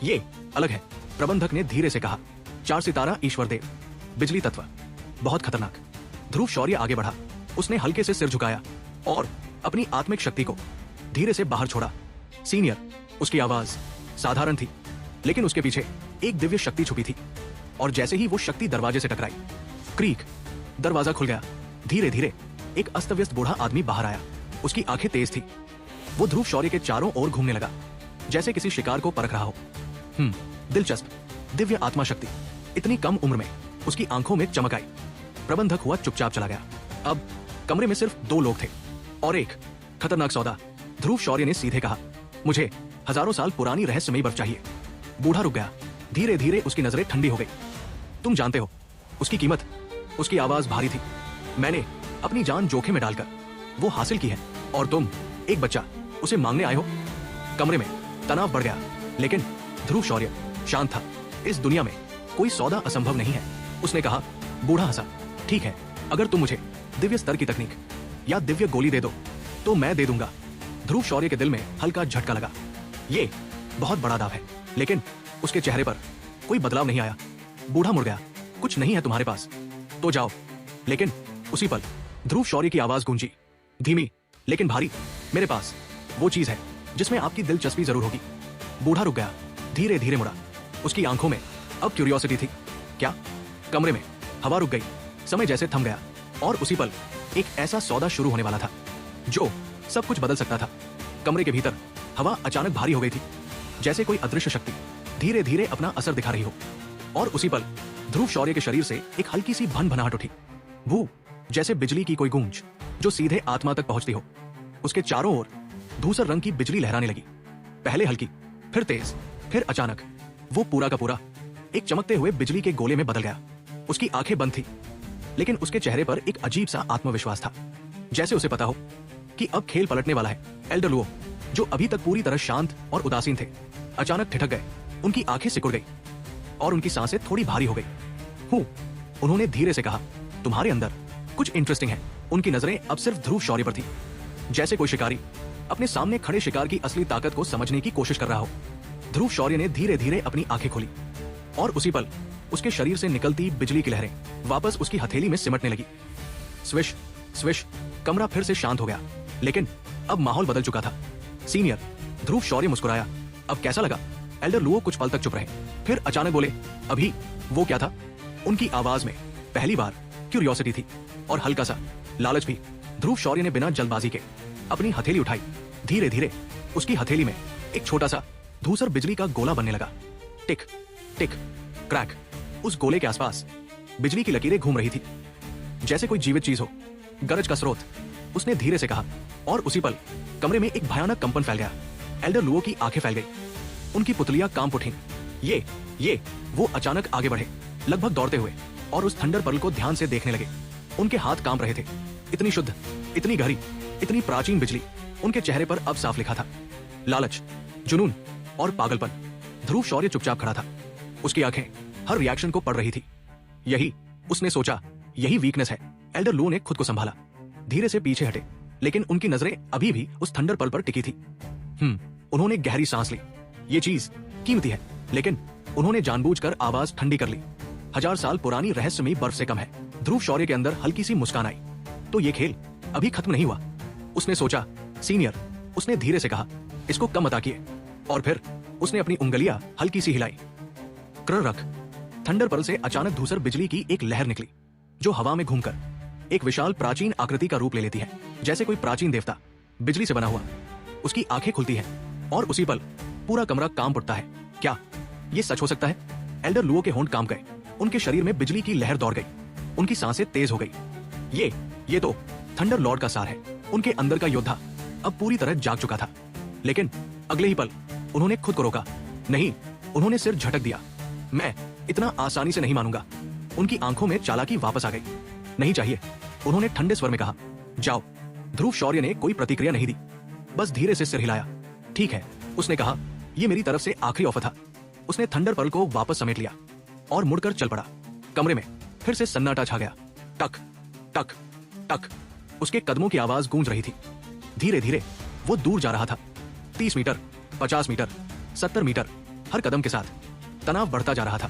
ये अलग है, प्रबंधक ने धीरे से कहा। 4 सितारा ईश्वर देव, बिजली तत्व, बहुत खतरनाक। ध्रुव शौर्य आगे बढ़ा। उसने हल्के से सिर झुकाया और अपनी आत्मिक शक्ति को धीरे से बाहर छोड़ा। सीनियर। उसकी आवाज साधारण थी, लेकिन उसके पीछे एक दिव्य शक्ति छुपी थी। और जैसे ही वो शक्ति दरवाजे से टकराई, क्रीक, दरवाजा खुल गया। धीरे धीरे एक अस्त व्यस्त बूढ़ा आदमी बाहर आया। उसकी आंखें तेज थी। वो ध्रुव शौर्य के चारों ओर घूमने लगा, जैसे किसी शिकार को परख रहा हो। दिलचस्प, दिव्य आत्मा शक्ति। इतनी कम उम्र में उसकी आंखों में चमक आई। प्रबंधक हुआ चुपचाप चला गया। अब कमरे में सिर्फ 2 लोग थे, और एक खतरनाक सौदा। ध्रुव शौर्य ने सीधे कहा, मुझे हजारों साल पुरानी रहस्यमयी बर्फ चाहिए। बूढ़ा रुक गया। धीरे धीरे उसकी नजरें ठंडी हो गई। तुम जानते हो उसकी कीमत? उसकी आवाज भारी थी। मैंने अपनी जान जोखिम में डालकर वो हासिल की है, और तुम, एक बच्चा, उसे मांगने आए हो। कमरे में तनाव बढ़ गया, लेकिन ध्रुव शौर्य शांत था। इस दुनिया में कोई सौदा असंभव नहीं है, उसने कहा। बूढ़ा हंसा। ठीक है, अगर तुम मुझे दिव्य स्तर की तकनीक या दिव्य गोली दे दो तो मैं दे दूंगा। ध्रुव शौर्य के दिल में हल्का झटका लगा। ये बहुत बड़ा दाव है, लेकिन उसके चेहरे पर कोई बदलाव नहीं आया। बूढ़ा मुड़ गया। कुछ नहीं है तुम्हारे पास तो जाओ। लेकिन उसी पल ध्रुव शौर्य की आवाज गूंजी, धीमी लेकिन भारी, मेरे पास वो चीज है जिसमें आपकी दिलचस्पी जरूर होगी। बूढ़ा रुक गया, धीरे धीरे मुड़ा। उसकी आंखों में अब क्यूरियोसिटी थी। क्या? कमरे में हवा रुक गई, समय जैसे थम गया, और उसी पल एक ऐसा सौदा शुरू होने वाला था जो सब कुछ बदल सकता था। कमरे के भीतर हवा अचानक भारी हो गई थी, जैसे कोई अदृश्य शक्ति धीरे धीरे अपना असर दिखा रही हो। और उसी पल ध्रुव शौर्य के शरीर से एक हल्की सी भनभनाहट उठी, भू, जैसे बिजली की कोई गूंज जो सीधे आत्मा तक पहुंचती हो। उसके चारों ओर धूसर रंग की बिजली लहराने लगी, पहले हल्की, फिर तेज, फिर अचानक वो पूरा का पूरा एक चमकते हुए बिजली के गोले में बदल गया। उसकी आंखें बंद थी, लेकिन उसके चेहरे पर एक अजीब सा आत्मविश्वास था, जैसे उसे पता हो कि अब खेल पलटने वाला है। एल्डर लुओ, जो अभी तक पूरी तरह शांत और उदासीन थे, अचानक ठिठक गए। उनकी आंखें सिकुड़ गई और उनकी सांसें थोड़ी भारी हो गई। उन्होंने धीरे से कहा, तुम्हारे अंदर कुछ इंटरेस्टिंग है। उनकी नजरें अब सिर्फ ध्रुव शौर्य पर थी, जैसे कोई शिकारी अपने सामने खड़े शिकार की असली ताकत को समझने की कोशिश कर रहा हो। ध्रुव शौर्य ने धीरे धीरे अपनी आंखें खोली, और उसी पल उसके शरीर से निकलती बिजली की लहरें वापस उसकी हथेली में सिमटने लगी। Swish swish. कमरा फिर से शांत हो गया, लेकिन अब माहौल बदल चुका था। सीनियर। ध्रुव शौर्य मुस्कुराया। अब कैसा लगा? एल्डर लुओ कुछ पल तक चुप रहे, फिर अचानक बोले, अभी वो क्या था? उनकी आवाज में पहली बार क्यूरियोसिटी थी और हल्का सा लालच भी। ध्रुव शौर्य ने बिना जल्दबाजी के अपनी हथेली उठाई धीरे धीरे उसकी हथेली में एक छोटा सा धूसर बिजली का गोला बनने लगा। टिक टिक क्रैक। उस गोले के आसपास बिजली की लकीरें घूम रही थी, जैसे कोई जीवित चीज हो। गरज का स्रोत, उसने धीरे से कहा, और उसी पल कमरे में एक भयानक कंपन फैल गया। एल्डर लुओ की आंखें फैल गई, उनकी पुतलियां कांप उठीं। ये वो अचानक आगे बढ़े, लगभग दौड़ते हुए, और उस थंडर पर्ल को ध्यान से देखने लगे। उनके हाथ कांप रहे थे। इतनी शुद्ध, इतनी गहरी, इतनी प्राचीन बिजली उनके चेहरे पर अब साफ लिखा था। लालच, जुनून और पागलपन। ध्रुव शौर्य चुपचाप खड़ा था, उसकी आंखें हर रिएक्शन को पढ़ रही थी। यही, उसने सोचा, यही वीकनेस है। एल्डर लुओ ने खुद को संभाला, धीरे से पीछे हटे, लेकिन उनकी नजरें अभी भी उस थंडर पर्ल पर टिकी थी। उन्होंने गहरी सांस ली। ये चीज कीमती है, लेकिन उन्होंने जानबूझकर आवाज ठंडी कर ली। 1000 साल पुरानी रहस्यमयी बर्फ से कम है। ध्रुव शौर्य के अंदर हल्की सी मुस्कान आई। तो ये खेल अभी खत्म नहीं हुआ, उसने सोचा। सीनियर, उसने धीरे से कहा, इसको कम मत आकिए। और फिर उसने अपनी उंगलियां हल्की सी हिलाई। कर रख। थंडर पर्ल से अचानक धूसर बिजली की एक लहर निकली, जो हवा में घूमकर एक विशाल प्राचीन आकृति का रूप ले लेती है, जैसे कोई प्राचीन देवता बिजली से बना हुआ। उसकी आंखें खुलती हैं और उसी पल पूरा कमरा कांप उठता है। क्या ये सच हो सकता है? एल्डर लुओ के होंठ कांप गए, उनके शरीर में बिजली की लहर दौड़ गई, उनकी सांसें तेज हो गई। ये तो थंडर लॉर्ड का सार है। उनके अंदर का योद्धा अब पूरी तरह जाग चुका था। लेकिन अगले ही पल उन्होंने खुद को रोका। नहीं, उन्होंने सिर झटक दिया। मैं इतना आसानी से नहीं मानूंगा। उनकी आंखों में चालाकी वापस आ गई। नहीं चाहिए, उन्होंने ठंडे स्वर में कहा। जाओ। ध्रुव शौर्य ने कोई प्रतिक्रिया नहीं दी, बस धीरे से सिर हिलाया। ठीक है, उसने कहा, यह मेरी तरफ से आखिरी ऑफर था। उसने थंडर पर्ल को वापस समेट लिया और मुड़कर चल पड़ा। कमरे में फिर से सन्नाटा छा गया। टक टक टक, उसके कदमों की आवाज गूंज रही थी। धीरे धीरे वो दूर जा रहा था। 30 मीटर, 50 मीटर, 70 मीटर, हर कदम के साथ तनाव बढ़ता जा रहा था।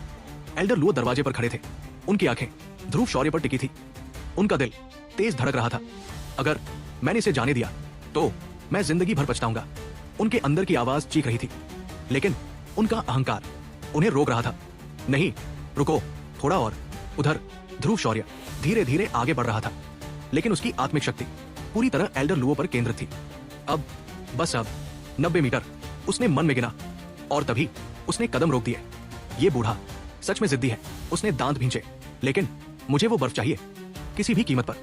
एल्डर लुओ दरवाजे पर खड़े थे, उनकी आंखें ध्रुव शौर्य पर टिकी थी। उनका दिल तेज धड़क रहा था। अगर मैंने इसे जाने दिया तो मैं जिंदगी भर पछताऊंगा। उनके अंदर की आवाज चीख रही थी, लेकिन उनका अहंकार उन्हें रोक रहा था। नहीं, रुको, थोड़ा और। उधर ध्रुव शौर्य धीरे धीरे आगे बढ़ रहा था, लेकिन उसकी आत्मिक शक्ति पूरी तरह एल्डर लुओ पर केंद्रित थी। अब 90 मीटर, उसने मन में गिना, और तभी उसने कदम रोक दिए। ये बूढ़ा सच में जिद्दी है, उसने दांत भींचे। लेकिन मुझे वो बर्फ चाहिए, किसी भी कीमत पर।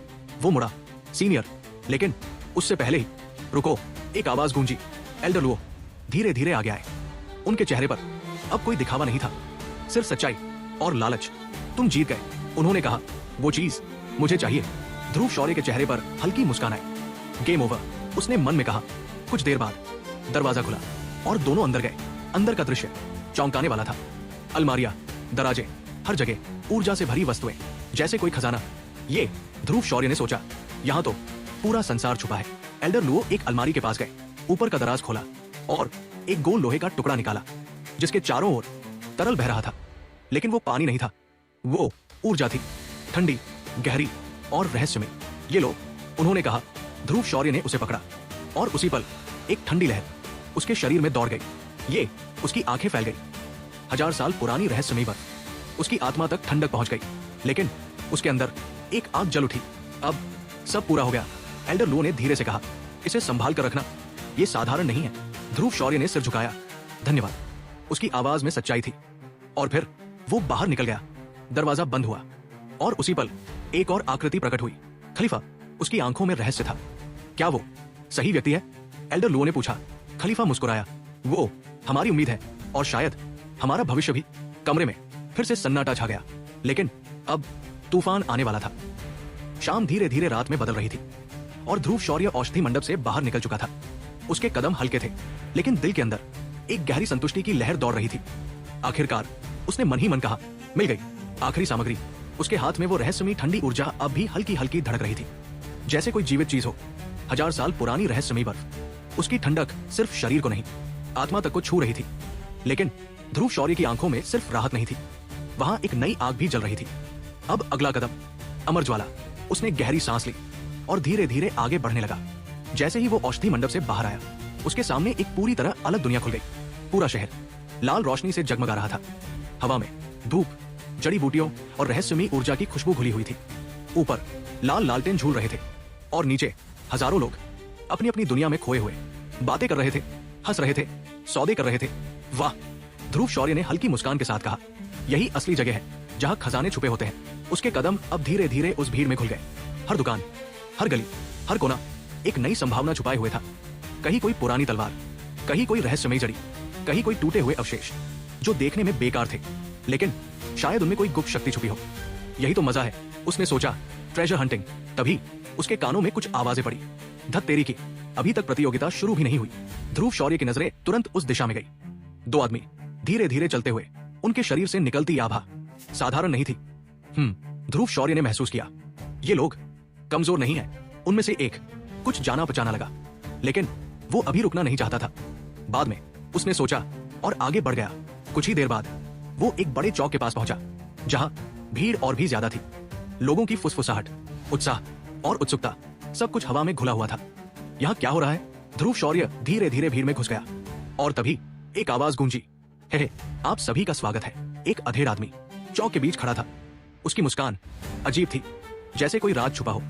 वो मुड़ा। सीनियर, लेकिन उससे पहले ही, रुको, एक आवाज गूंजी। एल्डर लुओ धीरे धीरे आगे आए। उनके चेहरे पर अब कोई दिखावा नहीं था, सिर्फ सच्चाई और लालच। तुम जीत गए, उन्होंने कहा। वो चीज मुझे चाहिए। ध्रुव शौर्य के चेहरे पर हल्की मुस्कान आई। गेम ओवर, उसने मन में कहा। कुछ देर बाद दरवाजा खुला और दोनों अंदर गए। अंदर का दृश्य चौंकाने वाला था। अलमारियां, दराजे, हर जगह ऊर्जा से भरी वस्तुएं, जैसे कोई खजाना। ये, ध्रुव शौर्य ने सोचा, यहाँ तो पूरा संसार छुपा है। एल्डर लुओ एक अलमारी के पास गए, ऊपर का दराज खोला और एक गोल लोहे का टुकड़ा निकाला, जिसके चारों ओर तरल बह रहा था। लेकिन वो पानी नहीं था, वो ऊर्जा थी, ठंडी, गहरी और रहस्यमय। ये लो, उन्होंने कहा। ध्रुव शौर्य ने उसे पकड़ा और उसी पल एक ठंडी लहर उसके शरीर में दौड़ गई। ये, उसकी आंखें फैल गई। 1000 साल पुरानी रहस्यमयी बर्फ उसकी आत्मा तक ठंडक पहुंच गई, लेकिन उसके अंदर एक आग जल उठी। अब सब पूरा हो गया, एल्डर लुओ ने धीरे से कहा। इसे संभाल कर रखना, ये साधारण नहीं है। ध्रुव शौर्य ने सिर झुकाया। धन्यवाद, उसकी आवाज में सच्चाई थी। और फिर वो बाहर निकल गया। दरवाजा बंद हुआ और उसी पल एक और आकृति प्रकट हुई। खलीफा, उसकी आंखों में रहस्य था। क्या वो सही व्यक्ति है? एल्डर लुओ ने पूछा। खलीफा मुस्कुराया। वो हमारी उम्मीद है, और शायद हमारा भविष्य भी। कमरे में फिर से सन्नाटा छा गया, लेकिन अब तूफान आने वाला था। शाम धीरे धीरे रात में बदल रही थी और ध्रुव शौर्य औषधि मंडप से बाहर निकल चुका था। उसके कदम हल्के थे, लेकिन दिल के अंदर एक गहरी संतुष्टि की लहर दौड़ रही थी। आखिरकार उसने मन ही मन कहा, मिल गई आखिरी सामग्री। उसके हाथ में वो रहस्यमयी ठंडी ऊर्जा अब भी हल्की हल्की धड़क रही थी, जैसे कोई जीवित चीज हो। 1000 साल पुरानी रहस्यमयी बर्फ, उसकी ठंडक सिर्फ शरीर को नहीं, आत्मा तक को छू रही थी। लेकिन ध्रुव शौर्य की आंखों में सिर्फ राहत नहीं थी, वहां एक नई आग भी जल रही थी। अब अगला कदम, अमर ज्वाला। उसने गहरी सांस ली और धीरे धीरे आगे बढ़ने लगा। जैसे ही वो औषधि मंडप से बाहर आया, उसके सामने एक पूरी तरह अलग दुनिया खुल गई। पूरा शहर लाल रोशनी से जगमगा रहा था। हवा में धूप, जड़ी बूटियों और रहस्यमयी ऊर्जा की खुशबू घुली हुई थी। ऊपर लाल लालटेन झूल रहे थे और नीचे हजारों लोग अपनी अपनी दुनिया में खोए हुए। बातें कर रहे थे, हंस रहे थे, सौदे कर रहे थे। वाह, ध्रुव शौर्य ने हल्की मुस्कान के साथ कहा। यही असली जगह है जहां खजाने छुपे होते हैं। उसके कदम अब धीरे धीरे उस भीड़ में घुल गए। हर दुकान, हर गली, हर कोना एक नई संभावना छुपाए हुए था। कहीं कोई पुरानी तलवार, कहीं कोई रहस्यमयी जड़ी, कहीं कोई टूटे हुए अवशेष जो देखने में बेकार थे, लेकिन शायद उनमें कोई गुप्त शक्ति छुपी हो। यही तो मजा है, उसने सोचा। Treasure hunting. तभी उसके कानों में कुछ आवाजें पड़ी। धत तेरी की, अभी तक प्रतियोगिता शुरू भी नहीं हुई। ध्रुव शौर्य की नजरें तुरंत उस दिशा में गई। दो आदमी धीरे धीरे चलते हुए, उनके शरीर से निकलती आभा साधारण नहीं थी। ध्रुव शौर्य ने महसूस किया, ये लोग कमजोर नहीं है। उनमें से एक कुछ जाना पहचाना लगा, लेकिन वो अभी रुकना नहीं चाहता था। बाद में उसने सोचा और आगे बढ़ गया। कुछ ही देर बाद वो एक बड़े चौक के पास पहुंचा, जहां भीड़ और भी ज्यादा थी। लोगों की फुसफुसाहट, उत्साह और उत्सुकता, सब कुछ हवा में घुला हुआ था। यहाँ क्या हो रहा है? ध्रुव शौर्य धीरे धीरे भीड़ में घुस गया और तभी एक आवाज गूंजी, हे, आप सभी का स्वागत है। एक अधेड़ आदमी चौक के बीच खड़ा था। उसकी मुस्कान अजीब थी, जैसे कोई राज छुपा हो।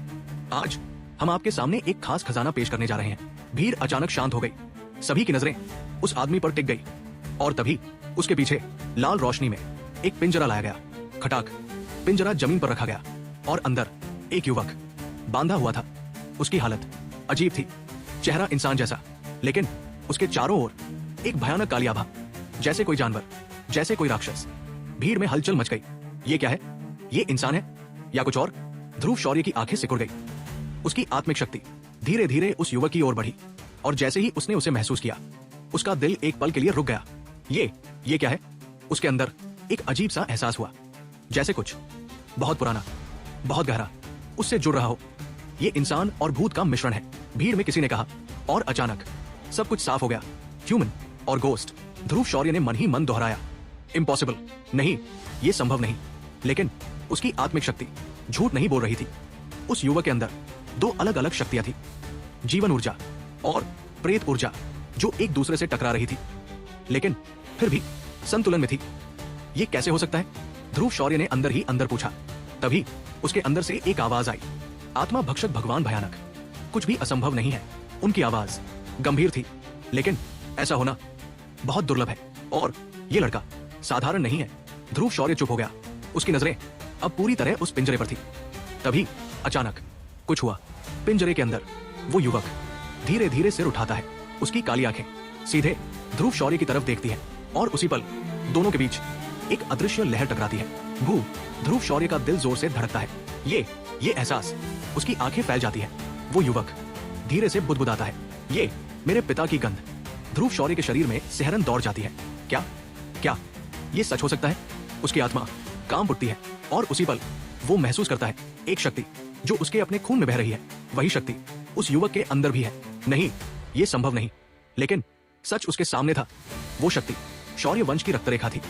आज हम आपके सामने एक खास खजाना पेश करने जा रहे हैं। भीड़ अचानक शांत हो गई। सभी की नजरें उस आदमी पर टिक गई और तभी उसके पीछे लाल रोशनी में एक पिंजरा लाया गया। खटाक, पिंजरा जमीन पर रखा गया और अंदर एक युवक बांधा हुआ था। उसकी हालत अजीब थी, चेहरा इंसान जैसा, लेकिन उसके चारों ओर एक भयानक काली आभा, जैसे कोई जानवर, जैसे कोई राक्षस। भीड़ में हलचल मच गई। ये क्या है? ये इंसान है या कुछ और? ध्रुव शौर्य की आंखें सिकुड़ गई। उसकी आत्मिक शक्ति धीरे धीरे उस युवक की ओर बढ़ी और जैसे ही उसने उसे महसूस किया, उसका दिल एक पल के लिए रुक गया। ये क्या है? उसके अंदर एक अजीब सा एहसास हुआ, जैसे कुछ बहुत पुराना, बहुत गहरा उससे जुड़ रहा हो। ये इंसान और भूत का मिश्रण है, भीड़ में किसी ने कहा। और अचानक सब कुछ साफ हो गया। ह्यूमन और गोस्ट। ध्रुव शौर्य ने मन ही मन दोहराया, इम्पॉसिबल, नहीं, ये संभव नहीं। लेकिन उसकी आत्मिक शक्ति झूठ नहीं बोल रही थी। उस युवक के अंदर दो अलग अलग शक्तियां थी, जीवन ऊर्जा और प्रेत ऊर्जा, जो एक दूसरे से टकरा रही थी, लेकिन फिर भी संतुलन में थी। ये कैसे हो सकता है? ध्रुव शौर्य ने अंदर ही अंदर पूछा। तभी उसके अंदर से एक आवाज आई, आत्मा भक्षक भगवान भयानक, कुछ भी असंभव नहीं है। उनकी आवाज गंभीर थी, लेकिन ऐसा होना बहुत दुर्लभ है। और ये लड़का साधारण नहीं है। ध्रुव शौर्य चुप हो गया। उसकी नजरें अब पूरी तरह उस पिंजरे पर थी। तभी अचानक कुछ हुआ। पिंजरे के अंदर वो युवक धीरे धीरे सिर उठाता है। उसकी काली आंखें सीधे ध्रुव शौर्य की तरफ देखती हैं और उसी पल दोनों के बीच एक अदृश्य लहर टकराती है। भू, ध्रुव शौर्य का दिल जोर से धड़कता है। ये एहसास, उसकी आंखें फैल जाती है। वो युवक धीरे से बुदबुदाता है, ये मेरे पिता की गंध। ध्रुव शौर्य के शरीर में सिहरन दौड़ जाती है। क्या ये सच हो सकता है? उसकी आत्मा कांप उठती है और उसी पल वो महसूस करता है एक शक्ति जो उसके अपने खून में बह रही है। वही शक्ति उस युवक के अंदर भी है। नहीं, ये संभव नहीं, लेकिन सच उसके सामने था। वो शक्ति शौर्य वंश की रक्तरेखा थी।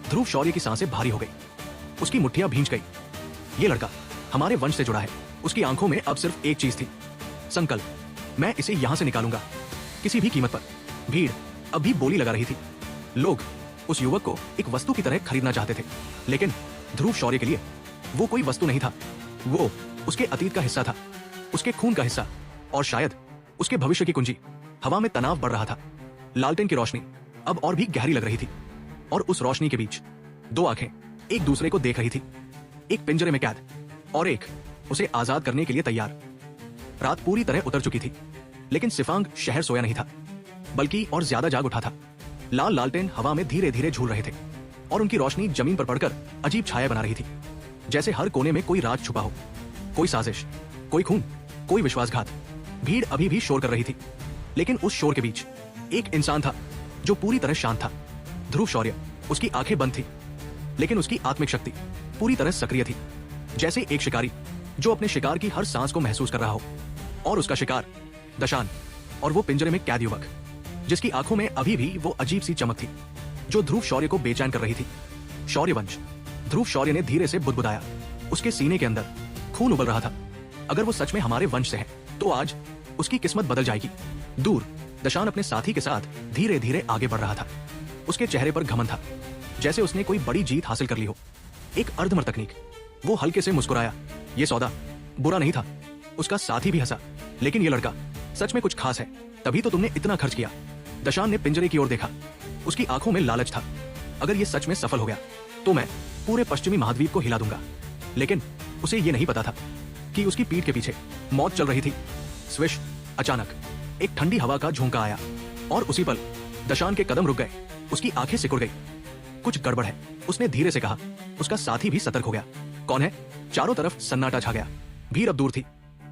ध्रुव शौर्य की सांसें भारी हो गई। उसकी मुट्ठियां भींच गई। ये लड़का हमारे वंश से जुड़ा है। उसकी आंखों में अब सिर्फ एक चीज थी, संकल्प। मैं इसे यहां से निकालूंगा, किसी भी कीमत पर। भीड़ अब भी बोली लगा रही थी। लोग उस युवक को एक वस्तु की तरह खरीदना चाहते थे, लेकिन ध्रुव शौर्य के लिए वो कोई वस्तु नहीं था। वो उसके अतीत का हिस्सा था, उसके खून का हिस्सा, और शायद उसके भविष्य की कुंजी। हवा में तनाव बढ़ रहा था। लालटेन की रोशनी अब और भी गहरी लग रही थी और उस रोशनी के बीच दो आंखें एक दूसरे को देख रही थी। एक पिंजरे में कैद और एक उसे आजाद करने के लिए तैयार। रात पूरी तरह उतर चुकी थी, लेकिन सिफांग शहर सोया नहीं था, बल्कि और ज्यादा जाग उठा था। लाल लालटेन हवा में धीरे धीरे झूल रहे थे और उनकी रोशनी जमीन पर पड़कर अजीब छाया बना रही थी, जैसे हर कोने में कोई राज छुपा हो, कोई साजिश, कोई खून, कोई विश्वासघात। भीड़ अभी भी शोर कर रही थी, लेकिन उस शोर के बीच एक इंसान था जो पूरी तरह शांत था। ध्रुव शौर्य। उसकी आंखें बंद थी, लेकिन उसकी आत्मिक शक्ति पूरी तरह सक्रिय थी, जैसे एक शिकारी जो अपने शिकार की हर सांस को महसूस कर रहा हो। और उसका शिकार दशान, और वो पिंजरे में कैद युवक, जिसकी आंखों में अभी भी वो अजीब सी चमक थी जो ध्रुव शौर्य को बेचैन कर रही थी। शौर्यवंश। ध्रुव शौर्य ने धीरे से बुदबुदाया। उसके सीने के अंदर खून उबल रहा था। अगर वो सच में हमारे वंश से है, तो आज उसकी किस्मत बदल जाएगी। दूर दशान अपने साथी के साथ धीरे धीरे आगे बढ़ रहा था। उसके चेहरे पर घमंड था, जैसे उसने कोई बड़ी जीत हासिल कर ली हो। एक अर्धमर तकनीक। वो हल्के से मुस्कुराया। ये सौदा बुरा नहीं था। उसका साथी भी हंसा, लेकिन ये लड़का सच में कुछ खास है, तभी तो तुमने इतना खर्च किया। दशान ने पिंजरे की ओर देखा। उसकी आंखों में लालच था। अगर ये सच में सफल हो गया तो मैं पूरे पश्चिमी महाद्वीप को हिला दूंगा। लेकिन उसे ये नहीं पता था कि उसकी पीठ के पीछे मौत चल रही थी। स्विश! अचानक एक ठंडी हवा का झोंका आया और उसी पल दशान के कदम रुक गए। उसकी आंखें सिकुड़ गई। कुछ गड़बड़ है, उसने धीरे से कहा। उसका साथी भी सतर्क हो गया। कौन है? चारों तरफ सन्नाटा छा गया। भीड़ अब दूर थी,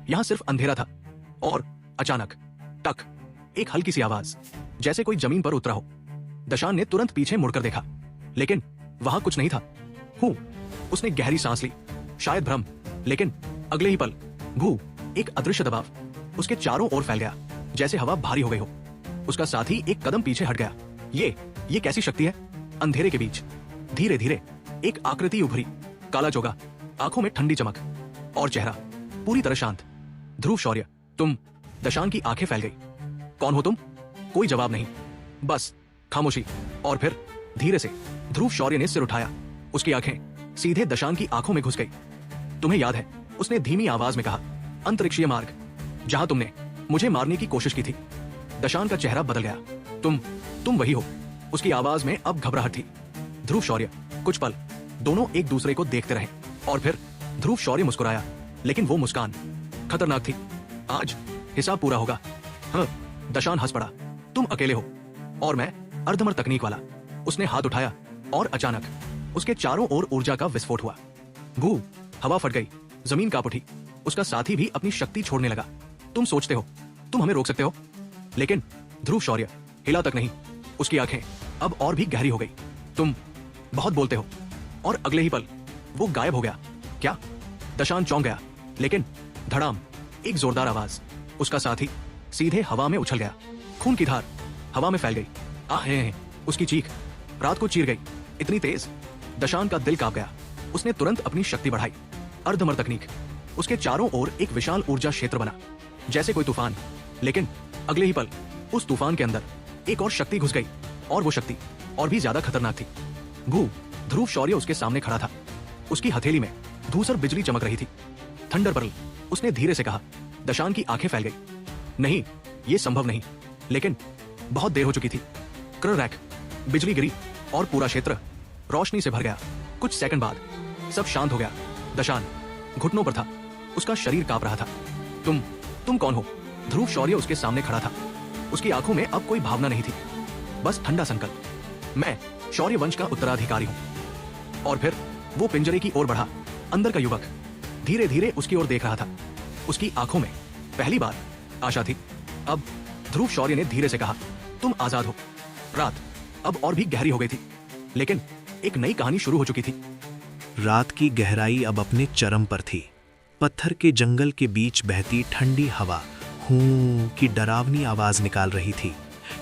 यहां सिर्फ अंधेरा था। और अचानक टक, एक हल्की सी आवाज, जैसे कोई जमीन पर उतरा हो। दशान ने तुरंत पीछे मुड़कर देखा, लेकिन वहां कुछ नहीं था। हूं, उसने गहरी सांस ली। शायद भ्रम, लेकिन अगले ही पल भू, एक अदृश्य दबाव उसके चारों ओर फैल गया, जैसे हवा भारी हो गई हो। उसका साथी एक कदम पीछे हट गया। ये कैसी शक्ति है? अंधेरे के बीच धीरे धीरे एक आकृति उभरी। काला चोगा, आंखों में ठंडी चमक और चेहरा पूरी तरह शांत। ध्रुव शौर्य, तुम? दशान की आंखें फैल गई। कौन हो तुम? कोई जवाब नहीं, बस खामोशी। और फिर धीरे से ध्रुव शौर्य ने सिर उठाया। उसकी आंखें सीधे दशान की आंखों में घुस गई। तुम्हें याद है? उसने धीमी आवाज में कहा। अंतरिक्षीय मार्ग, जहां तुमने मुझे मारने की कोशिश की थी। दशान का चेहरा बदल गया। तुम वही हो? उसकी आवाज में अब घबराहट थी। ध्रुव शौर्य, कुछ पल दोनों एक दूसरे को देखते रहे और फिर ध्रुव शौर्य मुस्कुराया, लेकिन वो मुस्कान खतरनाक थी। आज हिसाब पूरा होगा। हाँ, दशान हंस पड़ा। तुम अकेले हो और मैं अर्धमर तकनीक वाला। उसने हाथ उठाया और अचानक उसके चारों ओर ऊर्जा का विस्फोट हुआ। भू, हवा फट गई, जमीन कांप उठी। उसका साथी भी अपनी शक्ति छोड़ने लगा। तुम सोचते हो तुम हमें रोक सकते हो, लेकिन ध्रुव शौर्य हिला तक नहीं। उसकी आंखें अब और भी गहरी हो गई। तुम बहुत बोलते हो। और अगले ही पल वो गायब हो गया। क्या? दशान चौंक गया, लेकिन धड़ाम, एक जोरदार आवाज। उसका साथी सीधे हवा में उछल गया। खून की धार हवा में फैल गई। आहे! उसकी चीख रात को चीर गई, इतनी तेज। दशान का दिल कांप गया। उसने तुरंत अपनी शक्ति बढ़ाई। अर्धमर तकनीक। उसके चारों ओर एक विशाल ऊर्जा क्षेत्र बना, जैसे कोई तूफान। लेकिन अगले ही पल उस तूफान के अंदर एक और शक्ति घुस गई, और वो शक्ति और भी ज्यादा खतरनाक थी। भू, ध्रुव शौर्य उसके सामने खड़ा था। उसकी हथेली में धूसर बिजली चमक रही थी। थंडर पर्ल, उसने धीरे से कहा। दशान की आंखें फैल गई। नहीं, ये संभव नहीं। लेकिन बहुत देर हो चुकी थी। क्रैक, बिजली गिरी और पूरा क्षेत्र रोशनी से भर गया। कुछ सेकंड बाद सब शांत हो गया। दशान घुटनों पर था, उसका शरीर कांप रहा था। तुम कौन हो? ध्रुव शौर्य उसके सामने खड़ा था। उसकी आंखों में अब कोई भावना नहीं थी, बस ठंडा संकल्प। मैं शौर्य वंश का उत्तराधिकारी हूं। और फिर वो पिंजरे की ओर बढ़ा। अंदर का युवक धीरे धीरे उसकी ओर देख रहा था। उसकी आंखों में पहली बार आशा थी। अब ध्रुव शौर्य ने धीरे से कहा, तुम आजाद हो। रात अब और भी गहरी हो गई थी, लेकिन एक नई कहानी शुरू हो चुकी थी। रात की गहराई अब अपने चरम पर थी। पत्थर के जंगल के बीच बहती ठंडी हवा हूं की डरावनी आवाज निकाल रही थी,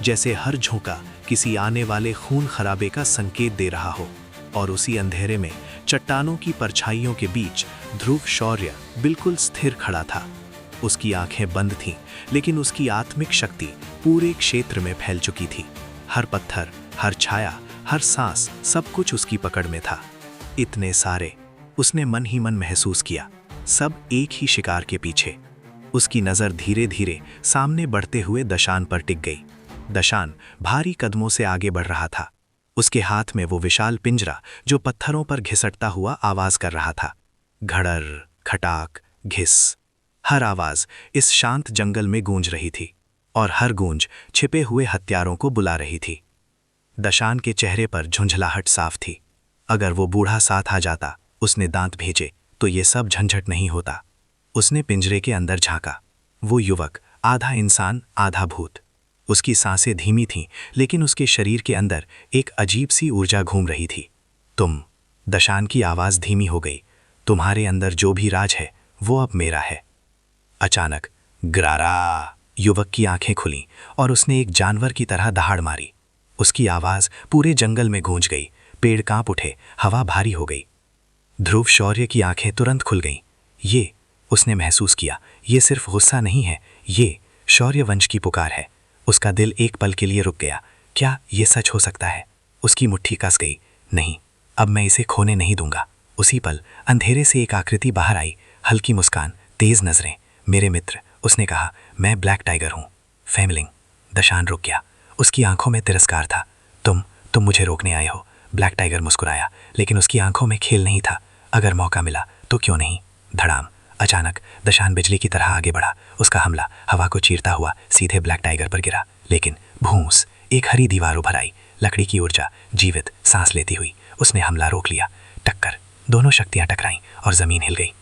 जैसे हर झोंका किसी आने वाले खून खराबे का संकेत दे रहा हो। और उसी अंधेरे में चट्टानों की परछाइयों के बीच ध्रुव शौर्य बिल्कुल स्थिर खड़ा था। उसकी आंखें बंद थीं, लेकिन उसकी आत्मिक शक्ति पूरे क्षेत्र में फैल चुकी थी। हर पत्थर, हर छाया, हर सांस, सब कुछ उसकी पकड़ में था। इतने सारे, उसने मन ही मन महसूस किया, सब एक ही शिकार के पीछे। उसकी नजर धीरे धीरे सामने बढ़ते हुए दशान पर टिक गई। दशान भारी कदमों से आगे बढ़ रहा था। उसके हाथ में वो विशाल पिंजरा जो पत्थरों पर घिसटता हुआ आवाज कर रहा था। घड़र, खटाक, घिस, हर आवाज इस शांत जंगल में गूंज रही थी, और हर गूंज छिपे हुए हत्यारों को बुला रही थी। दशान के चेहरे पर झुंझलाहट साफ थी। अगर वो बूढ़ा साथ आ जाता, उसने दांत भेजे, तो ये सब झंझट नहीं होता। उसने पिंजरे के अंदर झांका। वो युवक आधा इंसान आधा भूत। उसकी सांसें धीमी थीं, लेकिन उसके शरीर के अंदर एक अजीब सी ऊर्जा घूम रही थी। तुम, दशान की आवाज धीमी हो गई, तुम्हारे अंदर जो भी राज है वो अब मेरा है। अचानक ग्रारा, युवक की आंखें खुलीं और उसने एक जानवर की तरह दहाड़ मारी। उसकी आवाज पूरे जंगल में गूंज गई। पेड़ कांप उठे, हवा भारी हो गई। ध्रुव शौर्य की आंखें तुरंत खुल गईं। ये, उसने महसूस किया, ये सिर्फ गुस्सा नहीं है, ये शौर्य वंश की पुकार है। उसका दिल एक पल के लिए रुक गया। क्या ये सच हो सकता है? उसकी मुट्ठी कस गई। नहीं, अब मैं इसे खोने नहीं दूंगा। उसी पल अंधेरे से एक आकृति बाहर आई, हल्की मुस्कान, तेज नजरें। मेरे मित्र, उसने कहा, मैं ब्लैक टाइगर हूँ। फेमलिंग। दशान रुक गया। उसकी आंखों में तिरस्कार था। तुम मुझे रोकने आए हो। ब्लैक टाइगर मुस्कुराया, लेकिन उसकी आंखों में खेल नहीं था। अगर मौका मिला तो क्यों नहीं। धड़ाम। अचानक दशान बिजली की तरह आगे बढ़ा। उसका हमला हवा को चीरता हुआ सीधे ब्लैक टाइगर पर गिरा। लेकिन भूस, एक हरी दीवार उभर आई। लकड़ी की ऊर्जा जीवित सांस लेती हुई उसने हमला रोक लिया। टक्कर। दोनों शक्तियां टकराईं और जमीन हिल गई।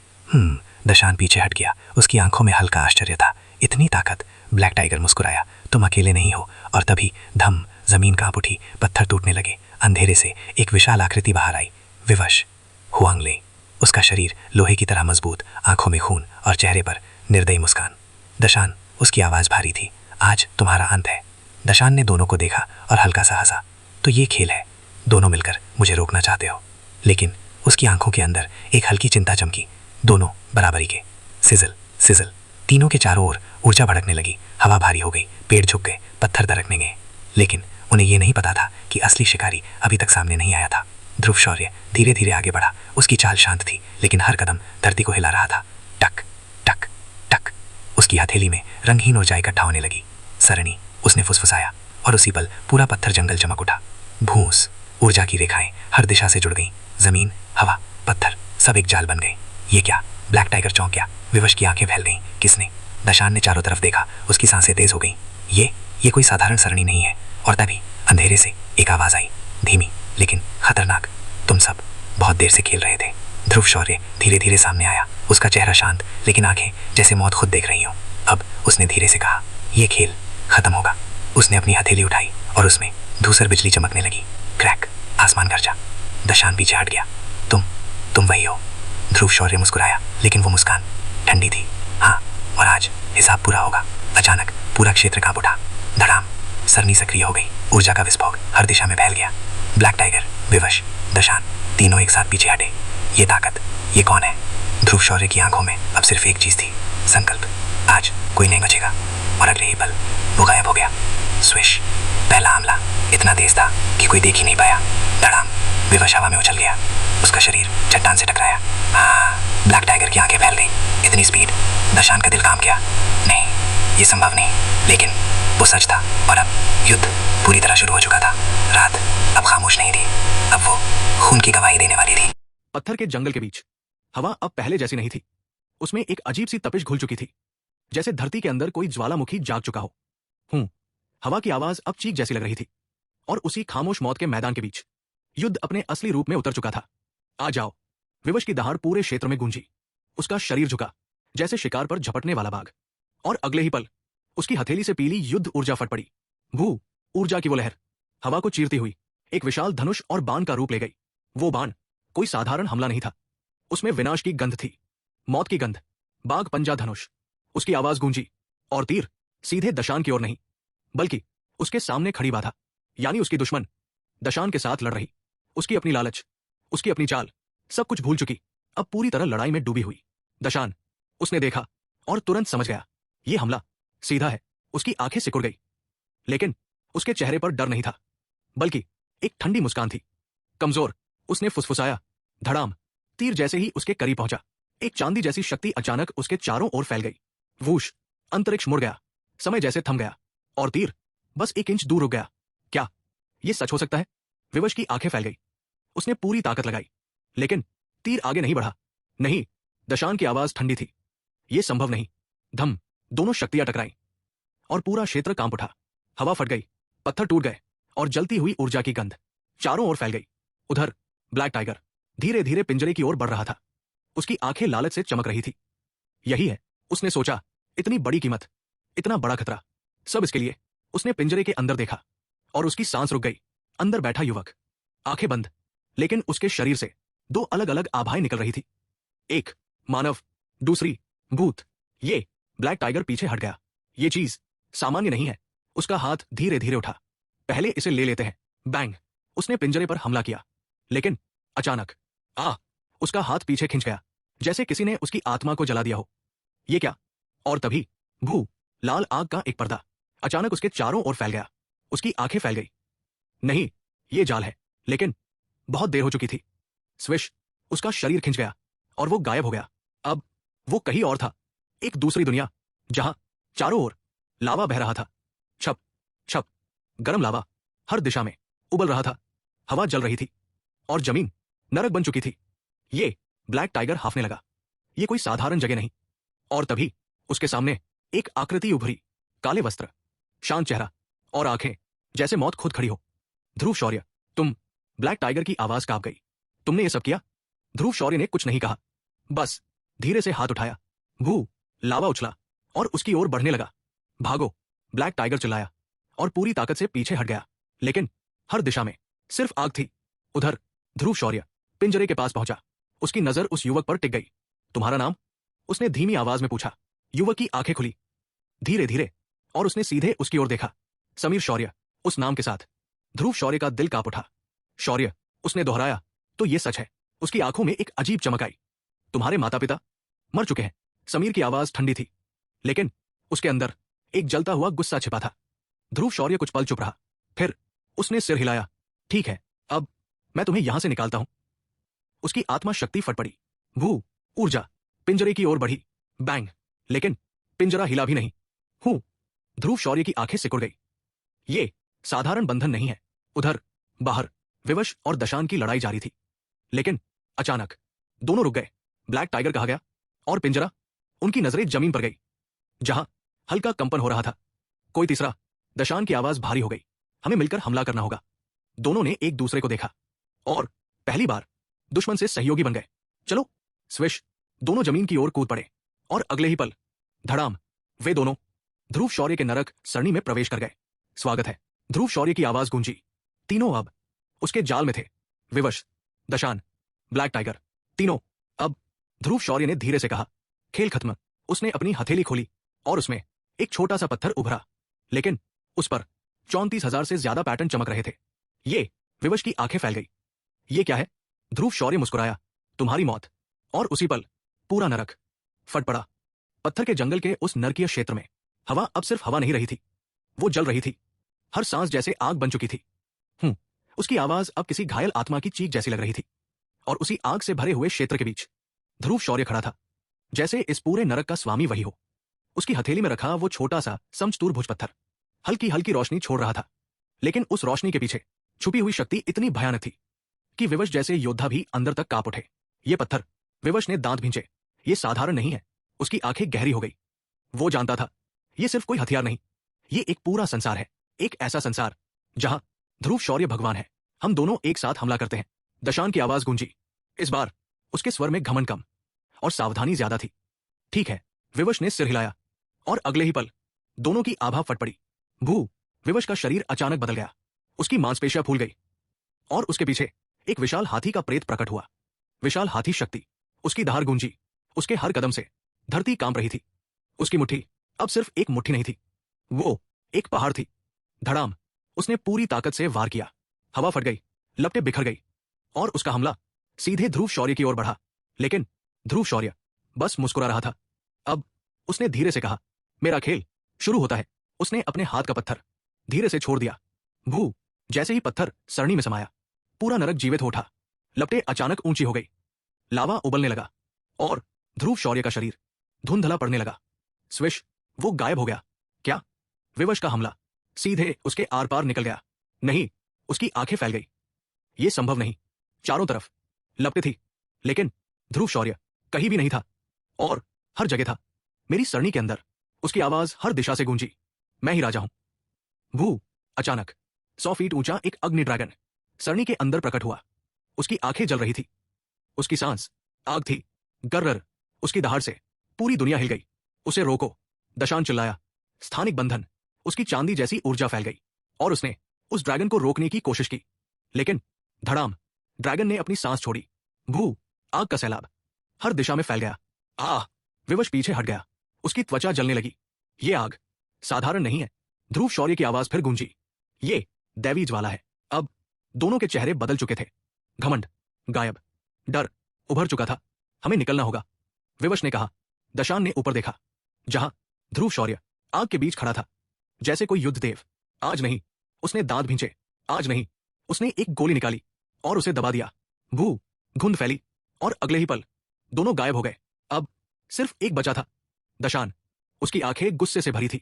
दशान पीछे हट गया। उसकी आंखों में हल्का आश्चर्य था। इतनी ताकत। ब्लैक टाइगर मुस्कुराया, तुम अकेले नहीं हो। और तभी धम, जमीन कांप उठी, पत्थर टूटने लगे। अंधेरे से एक विशाल आकृति बाहर आई। विवश। हुआंगले। उसका शरीर लोहे की तरह मजबूत, आंखों में खून और चेहरे पर निर्दयी मुस्कान। दशान, उसकी आवाज भारी थी, आज तुम्हारा अंत है। दशान ने दोनों को देखा और हल्का सा हंसा। तो ये खेल है, दोनों मिलकर मुझे रोकना चाहते हो। लेकिन उसकी आंखों के अंदर एक हल्की चिंता चमकी। दोनों बराबरी के। Sizzle sizzle. तीनों के चारों ओर ऊर्जा भड़कने लगी। हवा भारी हो गई, पेड़ झुक गए, पत्थर दरकने गए। लेकिन उन्हें यह नहीं पता था कि असली शिकारी अभी तक सामने नहीं आया था। ध्रुव शौर्य धीरे धीरे आगे बढ़ा। उसकी चाल शांत थी, लेकिन हर कदम धरती को हिला रहा था। टक टक टक। उसकी हथेली में रंगहीन ऊर्जा इकट्ठा होने लगी। सरणी, उसने फुसफुसाया, और उसी पल पूरा पत्थर जंगल चमक उठा। भूस। ऊर्जा की रेखाएं हर दिशा से जुड़ गईं। जमीन, हवा, पत्थर सब एक जाल बन गए। ये क्या? ब्लैक टाइगर चौंक गया। विवश की आंखें फैल गईं। किसने? दशान ने चारों तरफ देखा। उसकी सांसें तेज हो गईं। ये कोई साधारण सरणी नहीं है। और तभी अंधेरे से एक आवाज आई, धीमी लेकिन खतरनाक। तुम सब बहुत देर से खेल रहे थे। ध्रुव शौर्य धीरे धीरे सामने आया। उसका चेहरा शांत, लेकिन आंखें जैसे मौत खुद देख रही हो। अब उसने धीरे से कहा, यह खेल खत्म होगा। उसने अपनी हथेली उठाई और उसमें धूसर बिजली चमकने लगी। क्रैक। आसमान गरजा। दशान पीछे हट गया। तुम वही हो। ध्रुव शौर्य मुस्कुराया, लेकिन वो मुस्कान ठंडी थी। हाँ, और आज हिसाब पूरा होगा। अचानक पूरा क्षेत्र कांप उठा। धड़ाम। सरनी सक्रिय हो गई। ऊर्जा का विस्फोट हर दिशा में फैल गया। ब्लैक टाइगर, विवश, दशान तीनों एक साथ पीछे हटे। ये ताकत, ये कौन है? ध्रुव शौर्य की आंखों में अब सिर्फ एक चीज थी, संकल्प। आज कोई नहीं बचेगा। और अगले ही पल वो गायब हो गया। स्विश। पहला हमला इतना तेज था कि कोई देख ही नहीं पाया। धड़ाम। विवश हवा में उछल गया। उसका शरीर चट्टान से टकराया। ब्लैक टाइगर की आंखें फैल गई। इतनी स्पीड। दशान का दिल काम किया। नहीं, ये संभव नहीं। लेकिन वो सच था, और अब युद्ध पूरी तरह शुरू हो चुका था। रात अब खामोश नहीं थी। अब वो खून की गवाही देने वाली थी। पत्थर के जंगल के बीच हवा अब पहले जैसी नहीं थी। उसमें एक अजीब सी तपिश घुल चुकी थी, जैसे धरती के अंदर कोई ज्वालामुखी जाग चुका हो। हवा की आवाज अब चीख जैसी लग रही थी। और उसी खामोश मौत के मैदान के बीच युद्ध अपने असली रूप में उतर चुका था। आ जाओ। विवश की दहाड़ पूरे क्षेत्र में गूंजी। उसका शरीर झुका, जैसे शिकार पर झपटने वाला बाघ। और अगले ही पल उसकी हथेली से पीली युद्ध ऊर्जा फट पड़ी। भू ऊर्जा की वो लहर हवा को चीरती हुई एक विशाल धनुष और बाण का रूप ले गई। वो बाण कोई साधारण हमला नहीं था। उसमें विनाश की गंध थी, मौत की गंध। बाघ पंजा धनुष। उसकी आवाज गूंजी, और तीर सीधे दशान की ओर नहीं, बल्कि उसके सामने खड़ी बाधा, यानी उसकी दुश्मन। दशान के साथ लड़ रही, उसकी अपनी लालच, उसकी अपनी चाल, सब कुछ भूल चुकी, अब पूरी तरह लड़ाई में डूबी हुई। दशान, उसने देखा और तुरंत समझ गया, यह हमला सीधा है। उसकी आंखें सिकुड़ गई, लेकिन उसके चेहरे पर डर नहीं था, बल्कि एक ठंडी मुस्कान थी। कमजोर, उसने फुसफुसाया। धड़ाम। तीर जैसे ही उसके करीब पहुंचा, एक चांदी जैसी शक्ति अचानक उसके चारों ओर फैल गई। वूश। अंतरिक्ष मुड़ गया, समय जैसे थम गया, और तीर बस 1 इंच दूर रुक गया। क्या यह सच हो सकता है? विवश की आंखें फैल गई। उसने पूरी ताकत लगाई, लेकिन तीर आगे नहीं बढ़ा। नहीं। दशान की आवाज ठंडी थी, यह संभव नहीं। धम। दोनों शक्तियां टकराई और पूरा क्षेत्र कांप उठा। हवा फट गई, पत्थर टूट गए, और जलती हुई ऊर्जा की गंध चारों ओर फैल गई। उधर ब्लैक टाइगर धीरे धीरे पिंजरे की ओर बढ़ रहा था। उसकी आंखें लालच से चमक रही थी। यही है, उसने सोचा, इतनी बड़ी कीमत, इतना बड़ा खतरा, सब इसके लिए। उसने पिंजरे के अंदर देखा, और उसकी सांस रुक गई। अंदर बैठा युवक, आंखें बंद, लेकिन उसके शरीर से 2 अलग अलग आभाएं निकल रही थी। एक मानव, दूसरी भूत। ये ब्लैक टाइगर पीछे हट गया। ये चीज सामान्य नहीं है। उसका हाथ धीरे धीरे उठा। पहले इसे ले लेते हैं। बैंग। उसने पिंजरे पर हमला किया, लेकिन अचानक उसका हाथ पीछे खिंच गया, जैसे किसी ने उसकी आत्मा को जला दिया हो। ये क्या? और तभी भू लाल आग का एक पर्दा अचानक उसके चारों ओर फैल गया। उसकी आंखें फैल गई। नहीं, ये जाल है, लेकिन बहुत देर हो चुकी थी। स्विश। उसका शरीर खिंच गया और वो गायब हो गया। अब वो कहीं और था, एक दूसरी दुनिया, जहां चारों ओर लावा बह रहा था। छप छप गर्म लावा हर दिशा में उबल रहा था। हवा जल रही थी और जमीन नरक बन चुकी थी। ये ब्लैक टाइगर हाफने लगा। ये कोई साधारण जगह नहीं। और तभी उसके सामने एक आकृति उभरी। काले वस्त्र, शांत चेहरा और आंखें जैसे मौत खुद खड़ी हो। ध्रुव शौर्य, तुम। ब्लैक टाइगर की आवाज कांप गई। तुमने ये सब किया? ध्रुव शौर्य ने कुछ नहीं कहा, बस धीरे से हाथ उठाया। भू लावा उछला और उसकी ओर बढ़ने लगा। भागो! ब्लैक टाइगर चिल्लाया और पूरी ताकत से पीछे हट गया। लेकिन हर दिशा में सिर्फ आग थी। उधर ध्रुव शौर्य पिंजरे के पास पहुंचा। उसकी नजर उस युवक पर टिक गई। तुम्हारा नाम? उसने धीमी आवाज में पूछा। युवक की आंखें खुली धीरे धीरे और उसने सीधे उसकी ओर देखा। समीर शौर्य, उस नाम के साथ ध्रुव शौर्य का दिल कांप उठा। शौर्य, उसने दोहराया। तो ये सच है। उसकी आंखों में एक अजीब चमक आई। तुम्हारे माता पिता मर चुके हैं। समीर की आवाज ठंडी थी, लेकिन उसके अंदर एक जलता हुआ गुस्सा छिपा था। ध्रुव शौर्य कुछ पल चुप रहा, फिर उसने सिर हिलाया। ठीक है, अब मैं तुम्हें यहां से निकालता हूं। उसकी आत्मा शक्ति फट पड़ी। भू ऊर्जा पिंजरे की ओर बढ़ी। बैंग! लेकिन पिंजरा हिला भी नहीं। हूं! ध्रुव शौर्य की आंखें सिकुड़ गई। ये साधारण बंधन नहीं है। उधर बाहर विवश और दशान की लड़ाई जारी थी। लेकिन अचानक दोनों रुक गए। ब्लैक टाइगर कहा गया और पिंजरा। उनकी नजरें जमीन पर गई, जहां हल्का कंपन हो रहा था। कोई तीसरा! दशान की आवाज भारी हो गई। हमें मिलकर हमला करना होगा। दोनों ने एक दूसरे को देखा और पहली बार दुश्मन से सहयोगी बन गए। चलो! स्विश! दोनों जमीन की ओर कूद पड़े और अगले ही पल धड़ाम! वे दोनों ध्रुव शौर्य के नरक सरणी में प्रवेश कर गए। स्वागत है! ध्रुव शौर्य की आवाज गूंजी। तीनों अब उसके जाल में थे। विवश, दशान, ब्लैक टाइगर, तीनों। अब ध्रुव शौर्य ने धीरे से कहा, खेल खत्म। उसने अपनी हथेली खोली और उसमें एक छोटा सा पत्थर उभरा, लेकिन उस पर 34,000 से ज्यादा पैटर्न चमक रहे थे। ये विवश की आंखें फैल गई। ये क्या है? ध्रुव शौर्य मुस्कुराया। तुम्हारी मौत। और उसी पल पूरा नरक फट पड़ा। पत्थर के जंगल के उस नरकीय क्षेत्र में हवा अब सिर्फ हवा नहीं रही थी, वो जल रही थी। हर सांस जैसे आग बन चुकी थी। उसकी आवाज अब किसी घायल आत्मा की चीख जैसी लग रही थी। और उसी आग से भरे हुए क्षेत्र के बीच ध्रुव शौर्य खड़ा था, जैसे इस पूरे नरक का स्वामी वही हो। उसकी हथेली में रखा वो छोटा सा समचतुर भुज पत्थर हल्की हल्की रोशनी छोड़ रहा था, लेकिन उस रोशनी के पीछे छुपी हुई शक्ति इतनी भयानक थी कि विवश जैसे योद्धा भी अंदर तक कांप उठे। ये पत्थर! विवश ने दांत भींचे। ये साधारण नहीं है। उसकी आंखें गहरी हो गई। वो जानता था, ये सिर्फ कोई हथियार नहीं, ये एक पूरा संसार है। एक ऐसा संसार जहां ध्रुव शौर्य भगवान है। हम दोनों एक साथ हमला करते हैं। दशान की आवाज गूंजी। इस बार उसके स्वर में घमंड कम और सावधानी ज्यादा थी। ठीक है! विवश ने सिर हिलाया और अगले ही पल दोनों की आभा फट पड़ी। भू! विवश का शरीर अचानक बदल गया। उसकी मांसपेशियां फूल गई और उसके पीछे एक विशाल हाथी का प्रेत प्रकट हुआ। विशाल हाथी शक्ति। उसकी धार गूंजी। उसके हर कदम से धरती कांप रही थी। उसकी मुट्ठी अब सिर्फ एक मुट्ठी नहीं थी, वो एक पहाड़ थी। धड़ाम! उसने पूरी ताकत से वार किया। हवा फट गई, लपटें बिखर गई और उसका हमला सीधे ध्रुव शौर्य की ओर बढ़ा। लेकिन ध्रुव शौर्य बस मुस्कुरा रहा था। अब उसने धीरे से कहा, मेरा खेल शुरू होता है। उसने अपने हाथ का पत्थर धीरे से छोड़ दिया। भू! जैसे ही पत्थर सरणी में समाया, पूरा नरक जीवित हो उठा। लपटें अचानक ऊंची हो गई, लावा उबलने लगा और ध्रुव शौर्य का शरीर धुंधला पड़ने लगा। स्विश! वो गायब हो गया। क्या? विवश का हमला सीधे उसके आर पार निकल गया। नहीं! उसकी आंखें फैल गई। ये संभव नहीं। चारों तरफ लपटें थी, लेकिन ध्रुव शौर्य कहीं भी नहीं था। और हर जगह था, मेरी सरणी के अंदर। उसकी आवाज हर दिशा से गूंजी, मैं ही राजा हूं। भू! अचानक 100 फीट ऊंचा एक अग्नि ड्रैगन सरणी के अंदर प्रकट हुआ। उसकी आंखें जल रही थी, उसकी सांस आग थी। गर्र! उसकी दहाड़ से पूरी दुनिया हिल गई। उसे रोको! दशान चिल्लाया। स्थानिक बंधन। उसकी चांदी जैसी ऊर्जा फैल गई और उसने उस ड्रैगन को रोकने की कोशिश की, लेकिन धड़ाम! ड्रैगन ने अपनी सांस छोड़ी। भू! आग का सैलाब हर दिशा में फैल गया। आह! विवश पीछे हट गया। उसकी त्वचा जलने लगी। ये आग साधारण नहीं है। ध्रुव शौर्य की आवाज फिर गूंजी। ये दैवी ज्वाला है। अब दोनों के चेहरे बदल चुके थे। घमंड गायब, डर उभर चुका था। हमें निकलना होगा, विवश ने कहा। दशान ने ऊपर देखा, जहां ध्रुव शौर्य आग के बीच खड़ा था, जैसे कोई युद्ध देव। आज नहीं! उसने दांत भींचे। आज नहीं! उसने एक गोली निकाली और उसे दबा दिया। भू! धुंध फैली और अगले ही पल दोनों गायब हो गए। अब सिर्फ एक बचा था, दशान। उसकी आंखें गुस्से से भरी थी,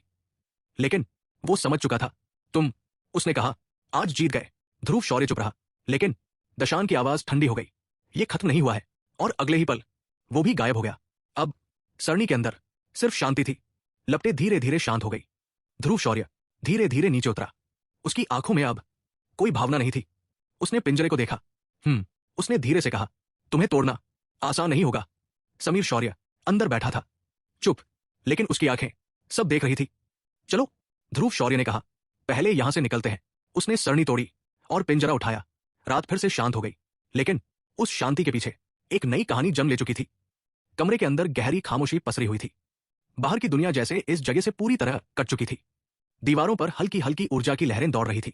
लेकिन वो समझ चुका था। तुम, उसने कहा, आज जीत गए। ध्रुव शौर्य चुप रहा, लेकिन दशान की आवाज ठंडी हो गई। ये खत्म नहीं हुआ है। और अगले ही पल वो भी गायब हो गया। अब सरणी के अंदर सिर्फ शांति थी। लपटें धीरे धीरे शांत हो गई। ध्रुव शौर्य धीरे धीरे नीचे उतरा। उसकी आंखों में अब कोई भावना नहीं थी। उसने पिंजरे को देखा। उसने धीरे से कहा, तुम्हें तोड़ना आसान नहीं होगा। समीर शौर्य अंदर बैठा था, चुप, लेकिन उसकी आंखें सब देख रही थी। चलो, ध्रुव शौर्य ने कहा, पहले यहां से निकलते हैं। उसने सरणी तोड़ी और पिंजरा उठाया। रात फिर से शांत हो गई, लेकिन उस शांति के पीछे एक नई कहानी जन्म ले चुकी थी। कमरे के अंदर गहरी खामोशी पसरी हुई थी। बाहर की दुनिया जैसे इस जगह से पूरी तरह कट चुकी थी। दीवारों पर हल्की हल्की ऊर्जा की लहरें दौड़ रही थी,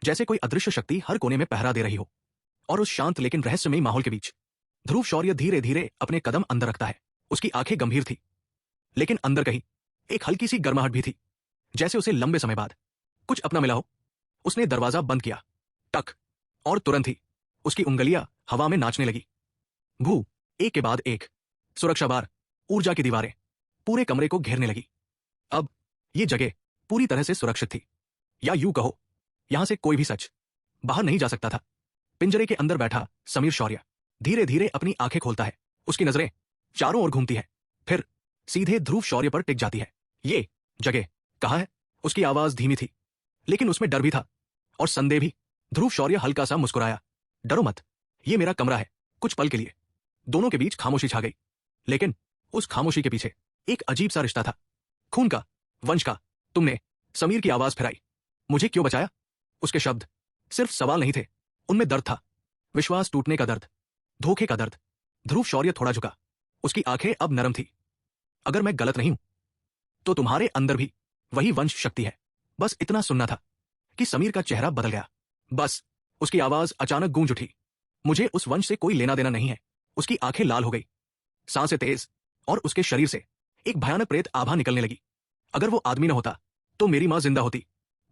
जैसे कोई अदृश्य शक्ति हर कोने में पहरा दे रही हो। और उस शांत लेकिन रहस्यमयी माहौल के बीच ध्रुव शौर्य धीरे धीरे अपने कदम अंदर रखता है। उसकी आंखें गंभीर थी, लेकिन अंदर कहीं एक हल्की सी गर्माहट भी थी, जैसे उसे लंबे समय बाद कुछ अपना मिला हो। उसने दरवाजा बंद किया, टक, और तुरंत ही उसकी उंगलियां हवा में नाचने लगी। भू, एक के बाद एक सुरक्षा बार, ऊर्जा की दीवारें पूरे कमरे को घेरने लगी। अब ये जगह पूरी तरह से सुरक्षित थी, या यूं कहो, यहां से कोई भी सच बाहर नहीं जा सकता था। पिंजरे के अंदर बैठा समीर शौर्य धीरे धीरे अपनी आंखें खोलता है। उसकी नजरें चारों ओर घूमती है, फिर सीधे ध्रुव शौर्य पर टिक जाती है। ये जगह कहाँ है? उसकी आवाज धीमी थी, लेकिन उसमें डर भी था और संदेह भी। ध्रुव शौर्य हल्का सा मुस्कुराया, डरो मत, ये मेरा कमरा है। कुछ पल के लिए दोनों के बीच खामोशी छा गई, लेकिन उस खामोशी के पीछे एक अजीब सा रिश्ता था, खून का, वंश का। तुमने, समीर की आवाज फिराई, मुझे क्यों बचाया? उसके शब्द सिर्फ सवाल नहीं थे, उनमें दर्द था, विश्वास टूटने का दर्द, धोखे का दर्द। ध्रुव शौर्य थोड़ा झुका, उसकी आंखें अब नरम थी। अगर मैं गलत नहीं हूं, तो तुम्हारे अंदर भी वही वंश शक्ति है। बस इतना सुनना था कि समीर का चेहरा बदल गया। बस, उसकी आवाज अचानक गूंज उठी, मुझे उस वंश से कोई लेना देना नहीं है। उसकी आंखें लाल हो गई, सांसें तेज, और उसके शरीर से एक भयानक प्रेत आभा निकलने लगी। अगर वो आदमी न होता तो मेरी मां जिंदा होती।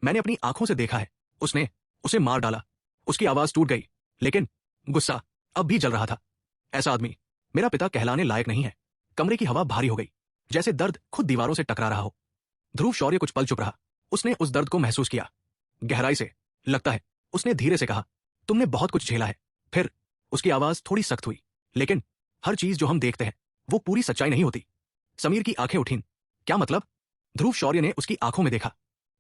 मैंने अपनी आंखों से देखा है, उसने उसे मार डाला। उसकी आवाज टूट गई, लेकिन गुस्सा अब भी जल रहा था। ऐसा आदमी मेरा पिता कहलाने लायक नहीं है। कमरे की हवा भारी हो गई, जैसे दर्द खुद दीवारों से टकरा रहा हो। ध्रुव शौर्य कुछ पल चुप रहा। उसने उस दर्द को महसूस किया, गहराई से, लगता है। उसने धीरे से कहा, तुमने बहुत कुछ झेला है। फिर उसकी आवाज थोड़ी सख्त हुई, लेकिन हर चीज जो हम देखते हैं वो पूरी सच्चाई नहीं होती। समीर की आंखें उठीं। क्या मतलब? ध्रुव शौर्य ने उसकी आंखों में देखा।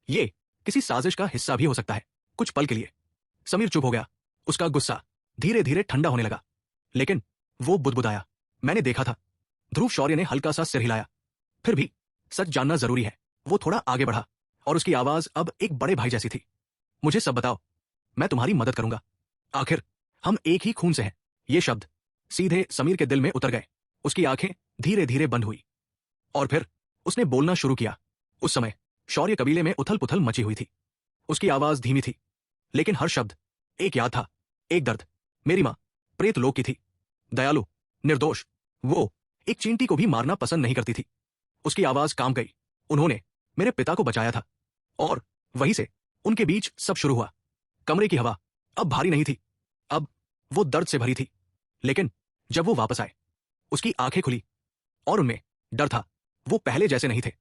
ये किसी साजिश का हिस्सा भी हो सकता है। कुछ पल के लिए समीर चुप हो गया। उसका गुस्सा धीरे धीरे ठंडा होने लगा, लेकिन वो बुदबुदाया, मैंने देखा था। ध्रुव शौर्य ने हल्का सा सिर हिलाया। फिर भी सच जानना जरूरी है। वो थोड़ा आगे बढ़ा, और उसकी आवाज अब एक बड़े भाई जैसी थी। मुझे सब बताओ, मैं तुम्हारी मदद करूंगा। आखिर हम एक ही खून से हैं। ये शब्द सीधे समीर के दिल में उतर गए। उसकी आंखें धीरे धीरे बंद हुई, और फिर उसने बोलना शुरू किया। उस समय शौर्य कबीले में उथल पुथल मची हुई थी। उसकी आवाज धीमी थी, लेकिन हर शब्द एक याद था, एक दर्द। मेरी मां प्रेत लोक की थी, दयालु, निर्दोष। वो एक चींटी को भी मारना पसंद नहीं करती थी। उसकी आवाज काम गई। उन्होंने मेरे पिता को बचाया था, और वहीं से उनके बीच सब शुरू हुआ। कमरे की हवा अब भारी नहीं थी, अब वो दर्द से भरी थी। लेकिन जब वो वापस आए, उसकी आंखें खुली, और उनमें डर था। वो पहले जैसे नहीं थे।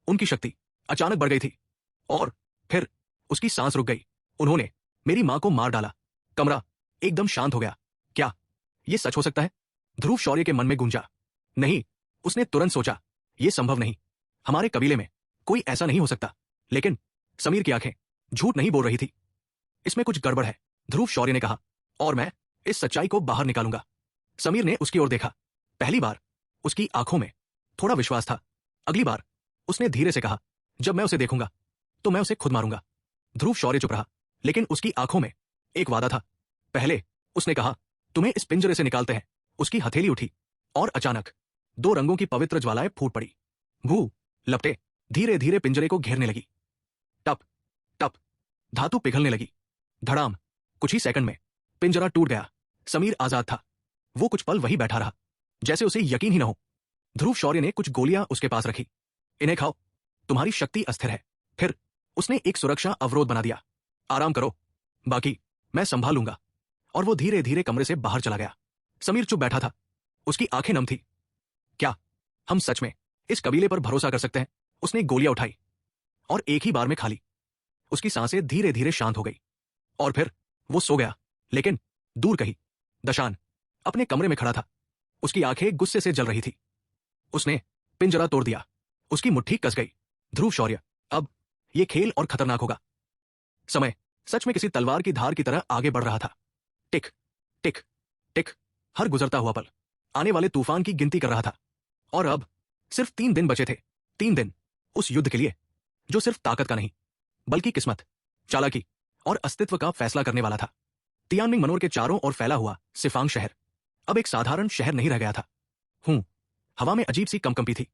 उनकी शक्ति अचानक बढ़ गई थी, और फिर उसकी सांस रुक गई। उन्होंने मेरी मां को मार डाला। कमरा एकदम शांत हो गया। क्या ये सच हो सकता है? ध्रुव शौर्य के मन में गूंजा। नहीं, उसने तुरंत सोचा, यह संभव नहीं। हमारे कबीले में कोई ऐसा नहीं हो सकता। लेकिन समीर की आंखें झूठ नहीं बोल रही थी। इसमें कुछ गड़बड़ है, ध्रुव शौर्य ने कहा, और मैं इस सच्चाई को बाहर निकालूंगा। समीर ने उसकी ओर देखा। पहली बार उसकी आंखों में थोड़ा विश्वास था। अगली बार उसने धीरे से कहा, जब मैं उसे देखूंगा तो मैं उसे खुद मारूंगा। ध्रुव शौर्य चुप रहा, लेकिन उसकी आंखों में एक वादा था। पहले उसने कहा, तुम्हें इस पिंजरे से निकालते हैं। उसकी हथेली उठी, और अचानक दो रंगों की पवित्र ज्वालाएं फूट पड़ी। भू, लपटें धीरे धीरे पिंजरे को घेरने लगी। टप टप, धातु पिघलने लगी। धड़ाम, कुछ ही सेकंड में पिंजरा टूट गया। समीर आजाद था। वो कुछ पल वही बैठा रहा, जैसे उसे यकीन ही न हो। ध्रुव शौर्य ने कुछ गोलियां उसके पास रखी। इन्हें खाओ, तुम्हारी शक्ति अस्थिर है। फिर उसने एक सुरक्षा अवरोध बना दिया। आराम करो, बाकी मैं संभाल लूंगा। और वो धीरे धीरे कमरे से बाहर चला गया। समीर चुप बैठा था, उसकी आंखें नम थी। क्या हम सच में इस कबीले पर भरोसा कर सकते हैं। उसने गोलियां उठाई और एक ही बार में खा ली। उसकी सांसें धीरे धीरे शांत हो गई और फिर वो सो गया। लेकिन दूर कहीं दशान अपने कमरे में खड़ा था। उसकी आंखें गुस्से से जल रही थी। उसने पिंजरा तोड़ दिया। उसकी मुट्ठी कस गई। ध्रुव शौर्य, अब ये खेल और खतरनाक होगा। समय सच में किसी तलवार की धार की तरह आगे बढ़ रहा था। टिक टिक टिक, हर गुजरता हुआ पल आने वाले तूफान की गिनती कर रहा था। और अब सिर्फ 3 दिन बचे थे। 3 दिन उस युद्ध के लिए जो सिर्फ ताकत का नहीं बल्कि किस्मत, चालाकी और अस्तित्व का फैसला करने वाला था। तियानमिंग मनोर के चारों ओर फैला हुआ सिफांग शहर अब एक साधारण शहर नहीं रह गया था। हवा में अजीब सी कंपकंपी थी।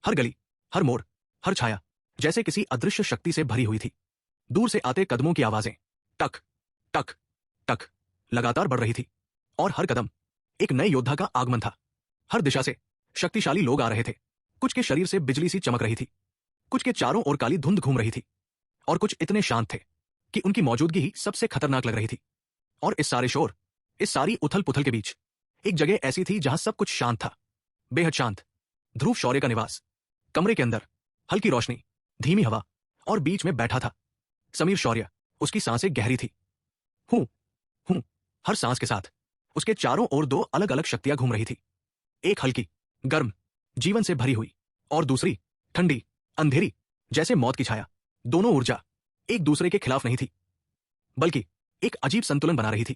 हर गली, हर मोड़, हर छाया जैसे किसी अदृश्य शक्ति से भरी हुई थी। दूर से आते कदमों की आवाजें टक टक टक लगातार बढ़ रही थी और हर कदम एक नए योद्धा का आगमन था। हर दिशा से शक्तिशाली लोग आ रहे थे। कुछ के शरीर से बिजली सी चमक रही थी, कुछ के चारों ओर काली धुंध घूम रही थी और कुछ इतने शांत थे कि उनकी मौजूदगी ही सबसे खतरनाक लग रही थी। और इस सारे शोर, इस सारी उथल पुथल के बीच एक जगह ऐसी थी जहां सब कुछ शांत था, बेहद शांत। ध्रुव शौर्य का निवास। कमरे के अंदर हल्की रोशनी, धीमी हवा और बीच में बैठा था समीर शौर्य। उसकी सांसें गहरी थी। हूं हूं, हर सांस के साथ उसके चारों ओर 2 अलग अलग शक्तियां घूम रही थी। एक हल्की, गर्म, जीवन से भरी हुई और दूसरी ठंडी, अंधेरी, जैसे मौत की छाया। दोनों ऊर्जा एक दूसरे के खिलाफ नहीं थी बल्कि एक अजीब संतुलन बना रही थी,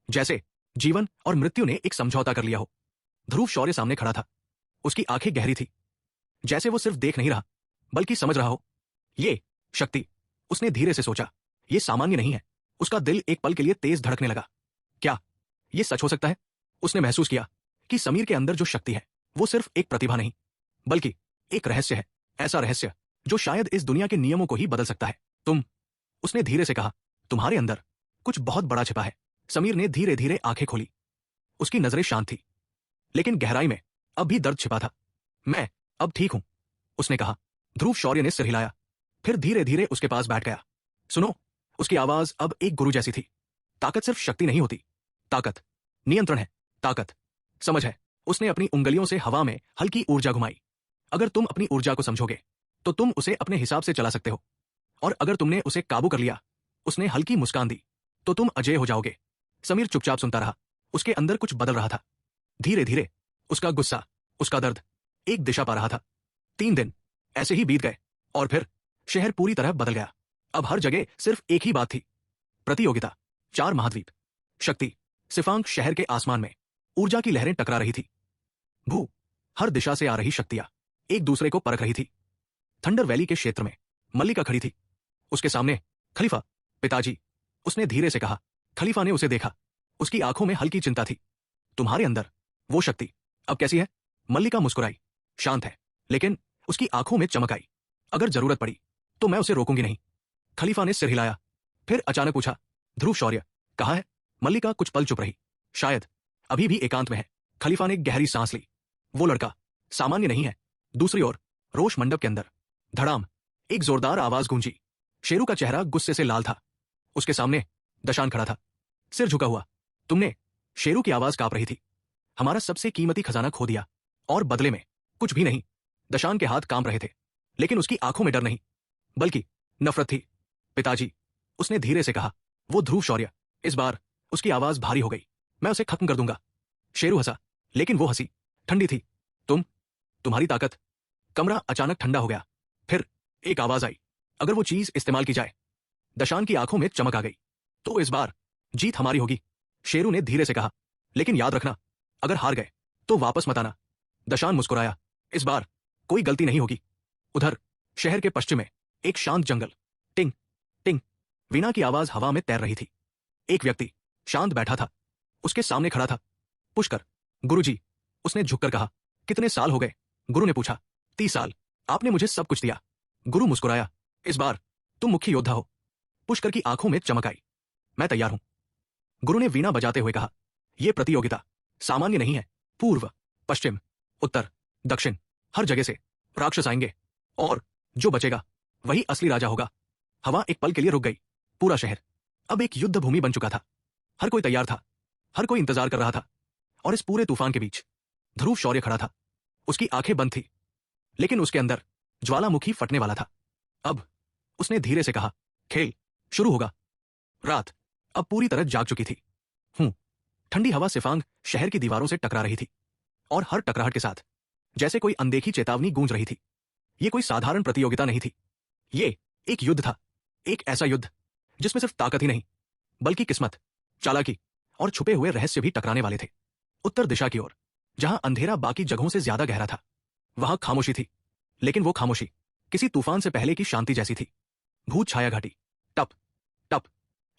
जैसे जीवन और मृत्यु ने एक समझौता कर लिया हो। ध्रुव शौर्य सामने खड़ा था। उसकी आंखें गहरी थी, जैसे वो सिर्फ देख नहीं रहा बल्कि समझ रहा हो। ये शक्ति, उसने धीरे से सोचा, ये सामान्य नहीं है। उसका दिल एक पल के लिए तेज धड़कने लगा। क्या ये सच हो सकता है? उसने महसूस किया कि समीर के अंदर जो शक्ति है वो सिर्फ एक प्रतिभा नहीं बल्कि एक रहस्य है। ऐसा रहस्य जो शायद इस दुनिया के नियमों को ही बदल सकता है। उसने धीरे से कहा, तुम्हारे अंदर कुछ बहुत बड़ा छिपा है। समीर ने धीरे धीरे आंखें खोली। उसकी नजरें शांत थी लेकिन गहराई में अब भी दर्द छिपा था। मैं अब ठीक हूं, उसने कहा। ध्रुव शौर्य ने सिर हिलाया, फिर धीरे धीरे उसके पास बैठ गया। सुनो, उसकी आवाज अब एक गुरु जैसी थी। ताकत सिर्फ शक्ति नहीं होती, ताकत नियंत्रण है, ताकत समझ है। उसने अपनी उंगलियों से हवा में हल्की ऊर्जा घुमाई। अगर तुम अपनी ऊर्जा को समझोगे तो तुम उसे अपने हिसाब से चला सकते हो, और अगर तुमने उसे काबू कर लिया, उसने हल्की मुस्कान दी, तो तुम अजय हो जाओगे। समीर चुपचाप सुनता रहा। उसके अंदर कुछ बदल रहा था। धीरे धीरे उसका गुस्सा, उसका दर्द एक दिशा पा रहा था। 3 दिन ऐसे ही बीत गए और फिर शहर पूरी तरह बदल गया। अब हर जगह सिर्फ एक ही बात थी, प्रतियोगिता। 4 महाद्वीप, शक्ति, सिफांग शहर के आसमान में ऊर्जा की लहरें टकरा रही थी। हर दिशा से आ रही शक्तियां एक दूसरे को परख रही थी। थंडर वैली के क्षेत्र में मल्लिका खड़ी थी। उसके सामने खलीफा, पिताजी। उसने धीरे से कहा। खलीफा ने उसे देखा। उसकी आंखों में हल्की चिंता थी। तुम्हारे अंदर वो शक्ति अब कैसी है? मल्लिका मुस्कुराई। शांत है, लेकिन उसकी आंखों में चमक आई। अगर जरूरत पड़ी तो मैं उसे रोकूंगी नहीं। खलीफा ने सिर हिलाया, फिर अचानक पूछा, ध्रुव शौर्य कहाँ है? मल्लिका कुछ पल चुप रही। शायद अभी भी एकांत में है। खलीफा ने गहरी सांस ली। वो लड़का सामान्य नहीं है। दूसरी ओर रोष मंडप के अंदर धड़ाम, एक जोरदार आवाज गूंजी। शेरू का चेहरा गुस्से से लाल था। उसके सामने दशान खड़ा था, सिर झुका हुआ। तुमने, शेरू की आवाज कांप रही थी, हमारा सबसे कीमती खजाना खो दिया और बदले में कुछ भी नहीं। दशान के हाथ कांप रहे थे, लेकिन उसकी आंखों में डर नहीं बल्कि नफरत थी। पिताजी, उसने धीरे से कहा। वो ध्रुव शौर्य। इस बार उसकी आवाज भारी हो गई। मैं उसे खत्म कर दूंगा। शेरू हंसा, लेकिन वो हंसी ठंडी थी। तुम्हारी ताकत। कमरा अचानक ठंडा हो गया। फिर एक आवाज आई, अगर वो चीज इस्तेमाल की जाए। दशान की आंखों में चमक आ गई। तो इस बार जीत हमारी होगी, शेरू ने धीरे से कहा। लेकिन याद रखना, अगर हार गए तो वापस मत आना। दशान मुस्कुराया। इस बार कोई गलती नहीं होगी। उधर शहर के पश्चिम में एक शांत जंगल। टिंग टिंग, वीणा की आवाज हवा में तैर रही थी। एक व्यक्ति शांत बैठा था। उसके सामने खड़ा था पुष्कर। गुरुजी, उसने झुककर कहा। कितने साल हो गए? गुरु ने पूछा। 30 साल। आपने मुझे सब कुछ दिया। गुरु मुस्कुराया। इस बार तुम मुख्य योद्धा हो। पुष्कर की आंखों में चमक आई। मैं तैयार हूं। गुरु ने वीणा बजाते हुए कहा। यह प्रतियोगिता सामान्य नहीं है। पूर्व, पश्चिम, उत्तर, दक्षिण, हर जगह से राक्षस आएंगे और जो बचेगा वही असली राजा होगा। हवा एक पल के लिए रुक गई। पूरा शहर अब एक युद्ध भूमि बन चुका था। हर कोई तैयार था, हर कोई इंतजार कर रहा था। और इस पूरे तूफान के बीच ध्रुव शौर्य खड़ा था। उसकी आंखें बंद थी, लेकिन उसके अंदर ज्वालामुखी फटने वाला था। अब उसने धीरे से कहा, खेल शुरू होगा। रात अब पूरी तरह जाग चुकी थी। ठंडी हवा सिफांग शहर की दीवारों से टकरा रही थी और हर टकराहट के साथ जैसे कोई अनदेखी चेतावनी गूंज रही थी। ये कोई साधारण प्रतियोगिता नहीं थी, ये एक युद्ध था। एक ऐसा युद्ध जिसमें सिर्फ ताकत ही नहीं बल्कि किस्मत, चालाकी और छुपे हुए रहस्य भी टकराने वाले थे। उत्तर दिशा की ओर, जहां अंधेरा बाकी जगहों से ज्यादा गहरा था, वहां खामोशी थी, लेकिन वो खामोशी किसी तूफान से पहले की शांति जैसी थी। भूत छाया घाटी, टप टप,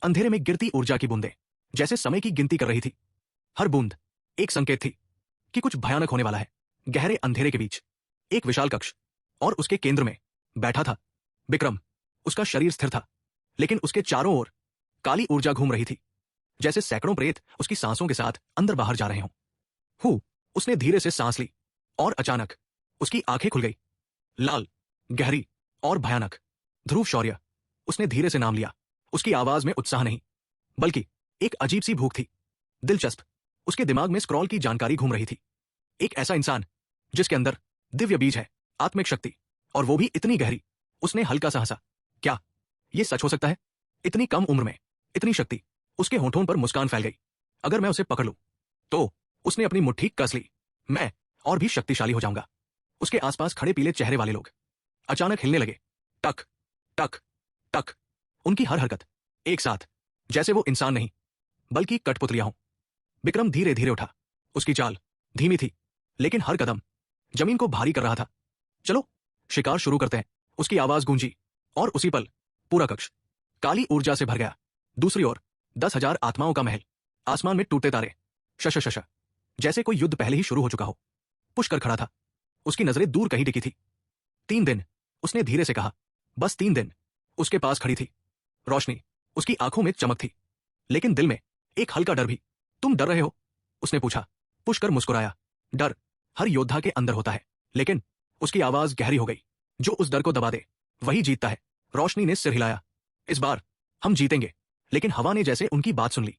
अंधेरे में गिरती ऊर्जा की बूंदें जैसे समय की गिनती कर रही थी। हर बूंद एक संकेत थी कि कुछ भयानक होने वाला है। गहरे अंधेरे के बीच एक विशाल कक्ष, और उसके केंद्र में बैठा था विक्रम। उसका शरीर स्थिर था, लेकिन उसके चारों ओर काली ऊर्जा घूम रही थी, जैसे सैकड़ों प्रेत उसकी सांसों के साथ अंदर बाहर जा रहे हों। उसने धीरे से सांस ली और अचानक उसकी आंखें खुल गई, लाल, गहरी और भयानक। ध्रुव शौर्य, उसने धीरे से नाम लिया। उसकी आवाज में उत्साह नहीं, बल्कि एक अजीब सी भूख थी। दिलचस्प, उसके दिमाग में स्क्रॉल की जानकारी घूम रही थी। एक ऐसा इंसान जिसके अंदर दिव्य बीज है, आत्मिक शक्ति, और वो भी इतनी गहरी। उसने हल्का सा हंसा। क्या ये सच हो सकता है? इतनी कम उम्र में इतनी शक्ति। उसके होठों पर मुस्कान फैल गई। अगर मैं उसे पकड़ लूं तो। उसने अपनी मुट्ठी कस ली। मैं और भी शक्तिशाली हो जाऊंगा। उसके आसपास खड़े पीले चेहरे वाले लोग अचानक हिलने लगे, टक टक टक। उनकी हर हरकत एक साथ, जैसे वो इंसान नहीं बल्कि कठपुतलियां हों। विक्रम धीरे धीरे उठा। उसकी चाल धीमी थी, लेकिन हर कदम जमीन को भारी कर रहा था। चलो शिकार शुरू करते हैं, उसकी आवाज गूंजी, और उसी पल पूरा कक्ष काली ऊर्जा से भर गया। दूसरी ओर 10,000 आत्माओं का महल, आसमान में टूटते तारे, शश शश, जैसे कोई युद्ध पहले ही शुरू हो चुका हो। पुष्कर खड़ा था, उसकी नजरें दूर कहीं टिकी थी। 3 दिन, उसने धीरे से कहा, बस 3 दिन। उसके पास खड़ी थी रोशनी, उसकी आंखों में चमक थी, लेकिन दिल में एक हल्का डर भी। तुम डर रहे हो? उसने पूछा। पुष्कर मुस्कुराया। डर हर योद्धा के अंदर होता है, लेकिन उसकी आवाज गहरी हो गई। जो उस डर को दबा दे वही जीतता है। रोशनी ने सिर हिलाया। इस बार हम जीतेंगे। लेकिन हवा ने जैसे उनकी बात सुन ली।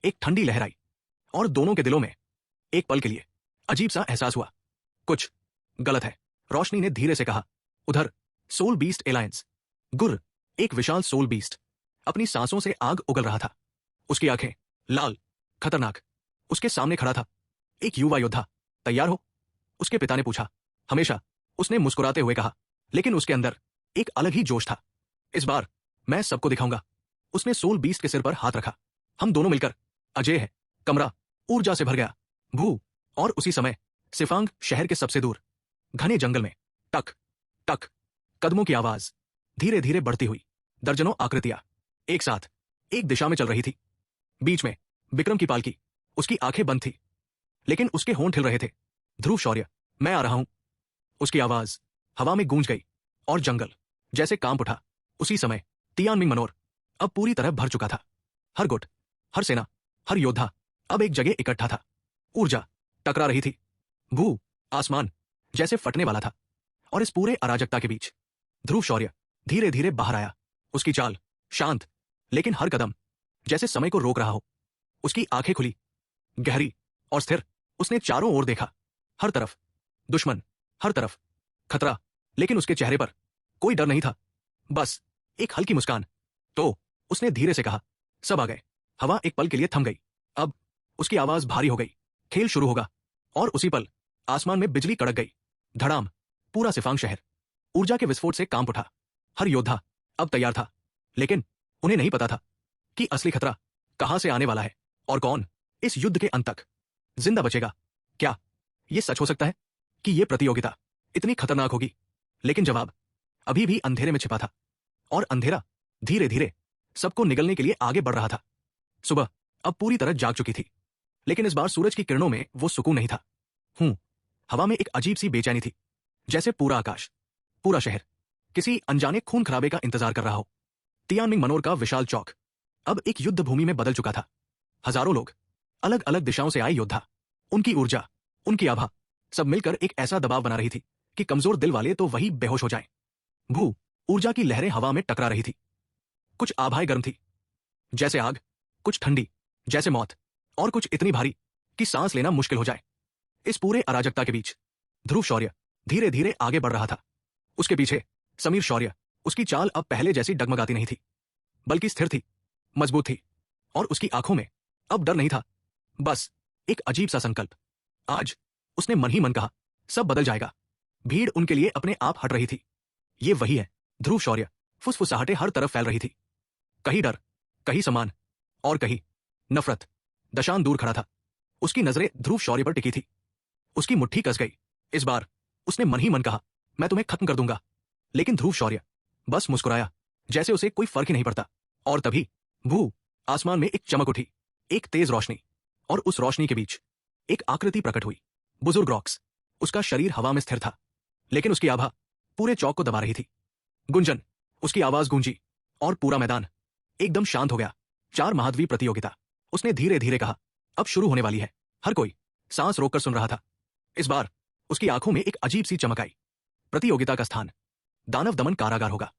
एक ठंडी लहर आई, और दोनों के दिलों में एक पल के लिए अजीब सा एहसास हुआ, कुछ गलत है। रोशनी ने धीरे से कहा, उधर सोल बीस्ट एलायंस। गुर, एक विशाल सोल बीस्ट, अपनी सांसों से आग उगल रहा था। उसकी आंखें लाल, खतरनाक। उसके सामने खड़ा था एक युवा योद्धा। तैयार हो? उसके पिता ने पूछा। हमेशा, उसने मुस्कुराते हुए कहा, लेकिन उसके अंदर एक अलग ही जोश था। इस बार मैं सबको दिखाऊंगा। उसने सोल बीस्ट के सिर पर हाथ रखा। हम दोनों मिलकर अजय है। कमरा ऊर्जा से भर गया। भू, और उसी समय सिफांग शहर के सबसे दूर घने जंगल में टक टक, कदमों की आवाज धीरे धीरे बढ़ती हुई। दर्जनों आकृतियां एक साथ एक दिशा में चल रही थी। बीच में विक्रम की पालकी। उसकी आंखें बंद थी, लेकिन उसके होंठ हिल रहे थे। ध्रुव शौर्य, मैं आ रहा हूं। उसकी आवाज हवा में गूंज गई, और जंगल जैसे कांप उठा। उसी समय तियानमिंग मनोर अब पूरी तरह भर चुका था। हर गुट, हर सेना, हर योद्धा अब एक जगह इकट्ठा था। ऊर्जा टकरा रही थी। भू, आसमान जैसे फटने वाला था। और इस पूरे अराजकता के बीच ध्रुव शौर्य धीरे धीरे बाहर आया। उसकी चाल शांत, लेकिन हर कदम जैसे समय को रोक रहा हो। उसकी आंखें खुली, गहरी और स्थिर। उसने चारों ओर देखा। हर तरफ दुश्मन, हर तरफ खतरा, लेकिन उसके चेहरे पर कोई डर नहीं था, बस एक हल्की मुस्कान। तो उसने धीरे से कहा, सब आ गए। हवा एक पल के लिए थम गई। अब उसकी आवाज भारी हो गई। खेल शुरू होगा। और उसी पल आसमान में बिजली कड़क गई। धड़ाम, पूरा सिफांग शहर ऊर्जा के विस्फोट से कांप उठा। हर योद्धा अब तैयार था, लेकिन उन्हें नहीं पता था कि असली खतरा कहां से आने वाला है, और कौन इस युद्ध के अंत तक जिंदा बचेगा। क्या यह सच हो सकता है कि यह प्रतियोगिता इतनी खतरनाक होगी? लेकिन जवाब अभी भी अंधेरे में छिपा था, और अंधेरा धीरे धीरे सबको निगलने के लिए आगे बढ़ रहा था। सुबह अब पूरी तरह जाग चुकी थी, लेकिन इस बार सूरज की किरणों में वो सुकून नहीं था। हवा में एक अजीब सी बेचैनी थी, जैसे पूरा आकाश, पूरा शहर किसी अनजाने खून खराबे का इंतजार कर रहा हो। तियानमिंग मनोर का विशाल चौक अब एक युद्ध भूमि में बदल चुका था। हजारों लोग, अलग अलग दिशाओं से आए योद्धा, उनकी ऊर्जा, उनकी आभा, सब मिलकर एक ऐसा दबाव बना रही थी कि कमजोर दिल वाले तो वही बेहोश हो जाएं। भू, ऊर्जा की लहरें हवा में टकरा रही थी। कुछ आभाएं गर्म थी जैसे आग, कुछ ठंडी जैसे मौत, और कुछ इतनी भारी कि सांस लेना मुश्किल हो जाए। इस पूरे अराजकता के बीच ध्रुव शौर्य धीरे धीरे आगे बढ़ रहा था। उसके पीछे समीर शौर्य। उसकी चाल अब पहले जैसी डगमगाती नहीं थी, बल्कि स्थिर थी, मजबूत थी, और उसकी आंखों में अब डर नहीं था, बस एक अजीब सा संकल्प। आज उसने मन ही मन कहा, सब बदल जाएगा। भीड़ उनके लिए अपने आप हट रही थी। ये वही है ध्रुव शौर्य। फुसफुसाहटें हर तरफ फैल रही थी, कहीं डर, कहीं सम्मान, और कहीं नफरत। दशान दूर खड़ा था, उसकी नजरें ध्रुव शौर्य पर टिकी थी। उसकी मुट्ठी कस गई। इस बार उसने मन ही मन कहा, मैं तुम्हें खत्म कर दूंगा। लेकिन ध्रुव शौर्य बस मुस्कुराया, जैसे उसे कोई फर्क ही नहीं पड़ता। और तभी भू आसमान में एक चमक उठी, एक तेज रोशनी, और उस रोशनी के बीच एक आकृति प्रकट हुई। बुजुर्ग रॉक्स। उसका शरीर हवा में स्थिर था, लेकिन उसकी आभा पूरे चौक को दबा रही थी। गुंजन। उसकी आवाज गूंजी, और पूरा मैदान एकदम शांत हो गया। 4 महाद्वीप प्रतियोगिता। उसने धीरे धीरे कहा, अब शुरू होने वाली है। हर कोई सांस रोककर सुन रहा था। इस बार उसकी आंखों में एक अजीब सी चमक आई। प्रतियोगिता का स्थान दानव दमन कारागार होगा।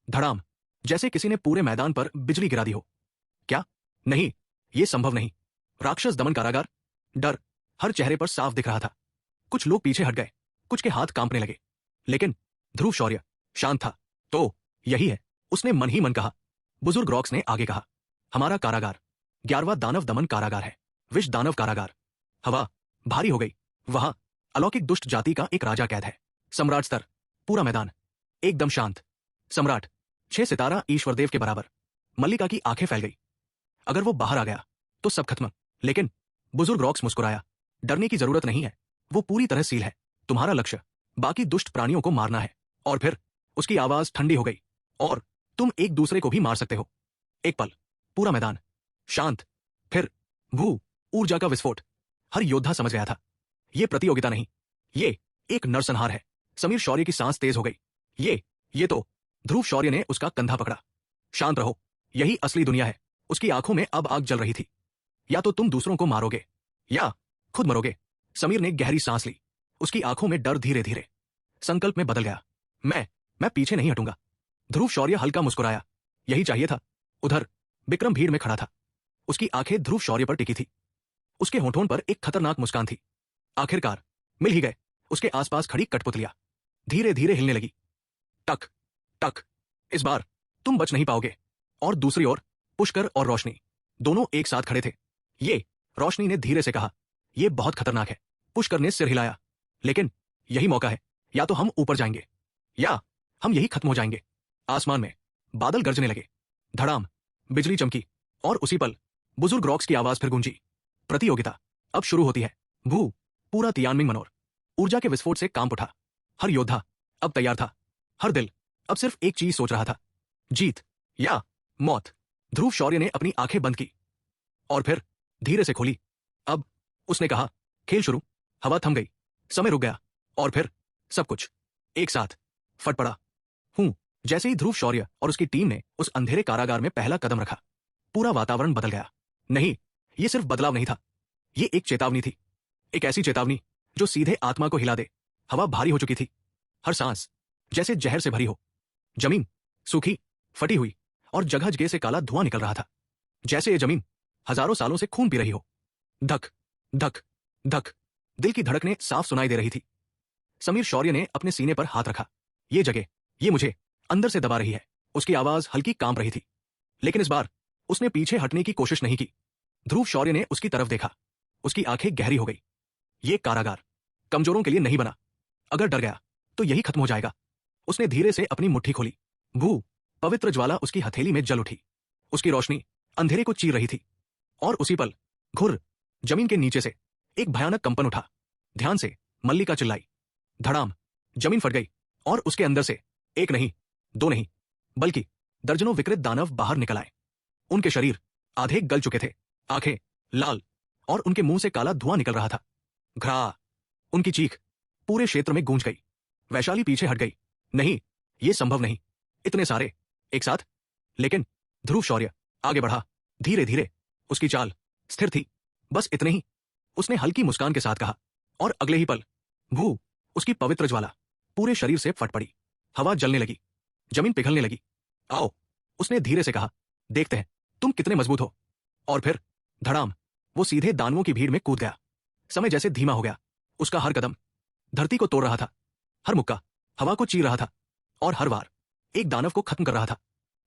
धड़ाम, जैसे किसी ने पूरे मैदान पर बिजली गिरा दी हो। क्या? नहीं, यह संभव नहीं। राक्षस दमन कारागार। डर हर चेहरे पर साफ दिख रहा था। कुछ लोग पीछे हट गए, कुछ के हाथ कांपने लगे, लेकिन ध्रुव शौर्य शांत था। तो यही है, उसने मन ही मन कहा। बुजुर्ग रॉक्स ने आगे कहा, हमारा कारागार 11वां दानव दमन कारागार है, विष दानव कारागार। हवा भारी हो गई। वहां अलौकिक दुष्ट जाति का एक राजा कैद है। सम्राट स्तर। पूरा मैदान एकदम शांत। सम्राट 6 सितारा ईश्वरदेव के बराबर। मल्लिका की आंखें फैल गई। अगर वो बाहर आ गया तो सब खत्म। लेकिन बुजुर्ग रॉक्स मुस्कुराया, डरने की जरूरत नहीं है, वो पूरी तरह सील है। तुम्हारा लक्ष्य बाकी दुष्ट प्राणियों को मारना है। और फिर उसकी आवाज ठंडी हो गई, और तुम एक दूसरे को भी मार सकते हो। एक पल पूरा मैदान शांत। फिर भू ऊर्जा का विस्फोट। हर योद्धा समझ गया था, यह प्रतियोगिता नहीं, ये एक नरसंहार है। समीर शौर्य की सांस तेज हो गई। ये तो ध्रुव शौर्य ने उसका कंधा पकड़ा। शांत रहो, यही असली दुनिया है। उसकी आंखों में अब आग जल रही थी। या तो तुम दूसरों को मारोगे या खुद मरोगे। समीर ने गहरी सांस ली। उसकी आंखों में डर धीरे धीरे संकल्प में बदल गया। मैं पीछे नहीं हटूंगा। ध्रुव शौर्य हल्का मुस्कुराया। यही चाहिए था। उधर विक्रम भीड़ में खड़ा था। उसकी आंखें ध्रुव शौर्य पर टिकी थी। उसके होठों पर एक खतरनाक मुस्कान थी। आखिरकार मिल ही गए। उसके आसपास खड़ी कठपुतलियां धीरे धीरे हिलने लगी। टक टक। इस बार तुम बच नहीं पाओगे। और दूसरी ओर पुष्कर और रोशनी दोनों एक साथ खड़े थे। ये रोशनी ने धीरे से कहा, यह बहुत खतरनाक है। पुष्कर ने सिर हिलाया। लेकिन यही मौका है, या तो हम ऊपर जाएंगे या हम यही खत्म हो जाएंगे। आसमान में बादल गरजने लगे। धड़ाम, बिजली चमकी, और उसी पल बुजुर्ग रॉक्स की आवाज फिर गूंजी, प्रतियोगिता अब शुरू होती है। भू पूरा तियानमिंग मनोर ऊर्जा के विस्फोट से कांप उठा। हर योद्धा अब तैयार था। हर दिल अब सिर्फ एक चीज सोच रहा था, जीत या मौत। ध्रुव शौर्य ने अपनी आंखें बंद की और फिर धीरे से खोली। अब उसने कहा, खेल शुरू। हवा थम गई, समय रुक गया, और फिर सब कुछ एक साथ फट पड़ा। जैसे ही ध्रुव शौर्य और उसकी टीम ने उस अंधेरे कारागार में पहला कदम रखा, पूरा वातावरण बदल गया। नहीं, यह सिर्फ बदलाव नहीं था, यह एक चेतावनी थी। एक ऐसी चेतावनी जो सीधे आत्मा को हिला दे। हवा भारी हो चुकी थी, हर सांस जैसे जहर से भरी हो। जमीन सूखी, फटी हुई, और जगह जगह से काला धुआं निकल रहा था, जैसे ये जमीन हजारों सालों से खून पी रही हो। धक धक धक। दिल की धड़कनें साफ सुनाई दे रही थी। समीर शौर्य ने अपने सीने पर हाथ रखा। ये जगह, ये मुझे अंदर से दबा रही है। उसकी आवाज हल्की कांप रही थी, लेकिन इस बार उसने पीछे हटने की कोशिश नहीं की। ध्रुव शौर्य ने उसकी तरफ देखा। उसकी आंखें गहरी हो गई। ये कारागार कमजोरों के लिए नहीं बना। अगर डर गया तो यही खत्म हो जाएगा। उसने धीरे से अपनी मुट्ठी खोली। भू पवित्र ज्वाला उसकी हथेली में जल उठी। उसकी रोशनी अंधेरे को चीर रही थी, और उसी पल घुर जमीन के नीचे से एक भयानक कंपन उठा। ध्यान से मल्लिका चिल्लाई। धड़ाम, जमीन फट गई, और उसके अंदर से एक नहीं, दो नहीं, बल्कि दर्जनों विकृत दानव बाहर निकल आए। उनके शरीर आधे गल चुके थे, आंखें लाल, और उनके मुंह से काला धुआं निकल रहा था। घ्रा। उनकी चीख पूरे क्षेत्र में गूंज गई। वैशाली पीछे हट गई। नहीं, यह संभव नहीं, इतने सारे एक साथ। लेकिन ध्रुव शौर्य आगे बढ़ा, धीरे धीरे। उसकी चाल स्थिर थी। बस इतने ही, उसने हल्की मुस्कान के साथ कहा, और अगले ही पल भू उसकी पवित्र ज्वाला पूरे शरीर से फट पड़ी। हवा जलने लगी, जमीन पिघलने लगी। आओ, उसने धीरे से कहा, देखते हैं तुम कितने मजबूत हो। और फिर धड़ाम, वो सीधे दानवों की भीड़ में कूद गया। समय जैसे धीमा हो गया। उसका हर कदम धरती को तोड़ रहा था। हर मुक्का हवा को चीर रहा था और हर वार एक दानव को खत्म कर रहा था।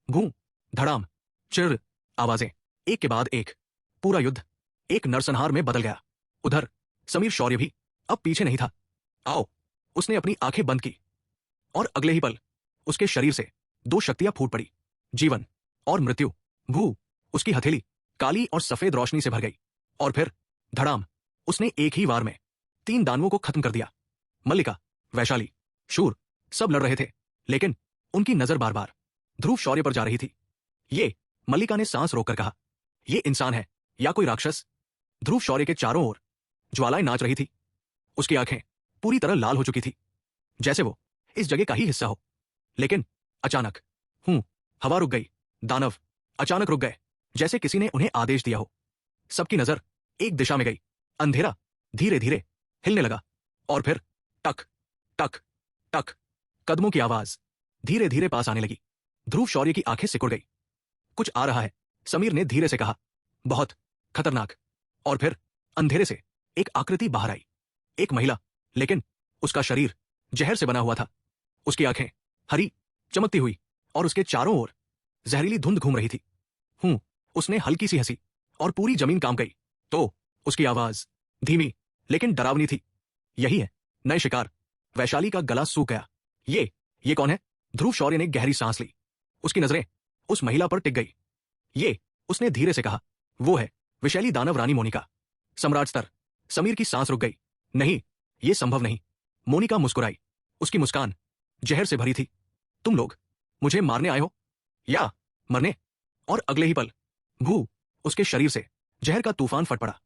गूं, धड़ाम, चिर, आवाजें, एक के बाद एक। पूरा युद्ध एक नरसंहार में बदल गया। उधर समीर शौर्य भी अब पीछे नहीं था। आओ, उसने अपनी आंखें बंद की और अगले ही पल उसके शरीर से दो शक्तियां फूट पड़ी, जीवन और मृत्यु। भू, उसकी हथेली काली और सफेद रोशनी से भर गई और फिर धड़ाम, उसने एक ही वार में 3 दानवों को खत्म कर दिया। मल्लिका, वैशाली, शूर सब लड़ रहे थे, लेकिन उनकी नजर बार बार ध्रुव शौर्य पर जा रही थी। ये, मल्लिका ने सांस रोककर कहा, ये इंसान है या कोई राक्षस? ध्रुव शौर्य के चारों ओर ज्वालाएं नाच रही थी। उसकी आंखें पूरी तरह लाल हो चुकी थी, जैसे वो इस जगह का ही हिस्सा हो। लेकिन अचानक हवा रुक गई। दानव अचानक रुक गए, जैसे किसी ने उन्हें आदेश दिया हो। सबकी नजर एक दिशा में गई। अंधेरा धीरे धीरे हिलने लगा और फिर टक टक टक कदमों की आवाज धीरे धीरे पास आने लगी। ध्रुव शौर्य की आंखें सिकुड़ गई। कुछ आ रहा है, समीर ने धीरे से कहा, बहुत खतरनाक। और फिर अंधेरे से एक आकृति बाहर आई। एक महिला, लेकिन उसका शरीर जहर से बना हुआ था। उसकी आंखें हरी चमकती हुई और उसके चारों ओर जहरीली धुंध घूम रही थी। उसने हल्की सी हंसी और पूरी जमीन कांप गई। तो उसकी आवाज धीमी लेकिन डरावनी थी। यही है नए शिकार। वैशाली का गला सूख गया। ये कौन है? ध्रुव शौर्य ने गहरी सांस ली। उसकी नजरें उस महिला पर टिक गई। ये, उसने धीरे से कहा, वो है विशैली दानव रानी मोनिका। सम्राट स्तर। समीर की सांस रुक गई। नहीं, ये संभव नहीं। मोनिका मुस्कुराई। उसकी मुस्कान जहर से भरी थी। तुम लोग मुझे मारने आए हो या मरने? और अगले ही पल भू, उसके शरीर से जहर का तूफान फट पड़ा।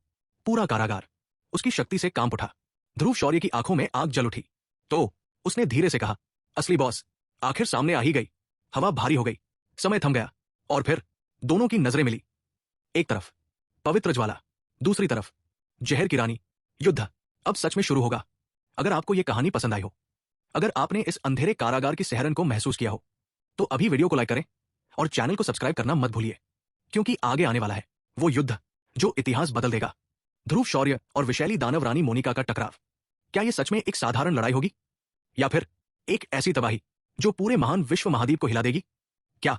पूरा कारागार उसकी शक्ति से कांप उठा। ध्रुव शौर्य की आंखों में आग जल उठी। तो उसने धीरे से कहा, असली बॉस आखिर सामने आ ही गई। हवा भारी हो गई, समय थम गया और फिर दोनों की नजरें मिली। एक तरफ पवित्र ज्वाला, दूसरी तरफ जहर की रानी। युद्ध अब सच में शुरू होगा। अगर आपको यह कहानी पसंद आई हो, अगर आपने इस अंधेरे कारागार की सहरन को महसूस किया हो, तो अभी वीडियो को लाइक करें और चैनल को सब्सक्राइब करना मत भूलिए, क्योंकि आगे आने वाला है वो युद्ध जो इतिहास बदल देगा। ध्रुव शौर्य और विशैली दानव रानी मोनिका का टकराव। क्या यह सच में एक साधारण लड़ाई होगी या फिर एक ऐसी तबाही जो पूरे महान विश्व महाद्वीप को हिला देगी? क्या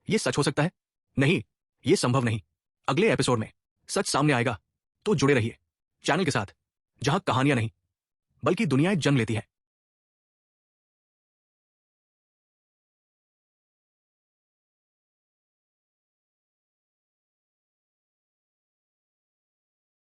यह सच हो सकता है? नहीं, यह संभव नहीं। अगले एपिसोड में सच सामने आएगा, तो जुड़े रहिए चैनल के साथ, जहां कहानियां नहीं बल्कि दुनियाएं जन्म लेती है।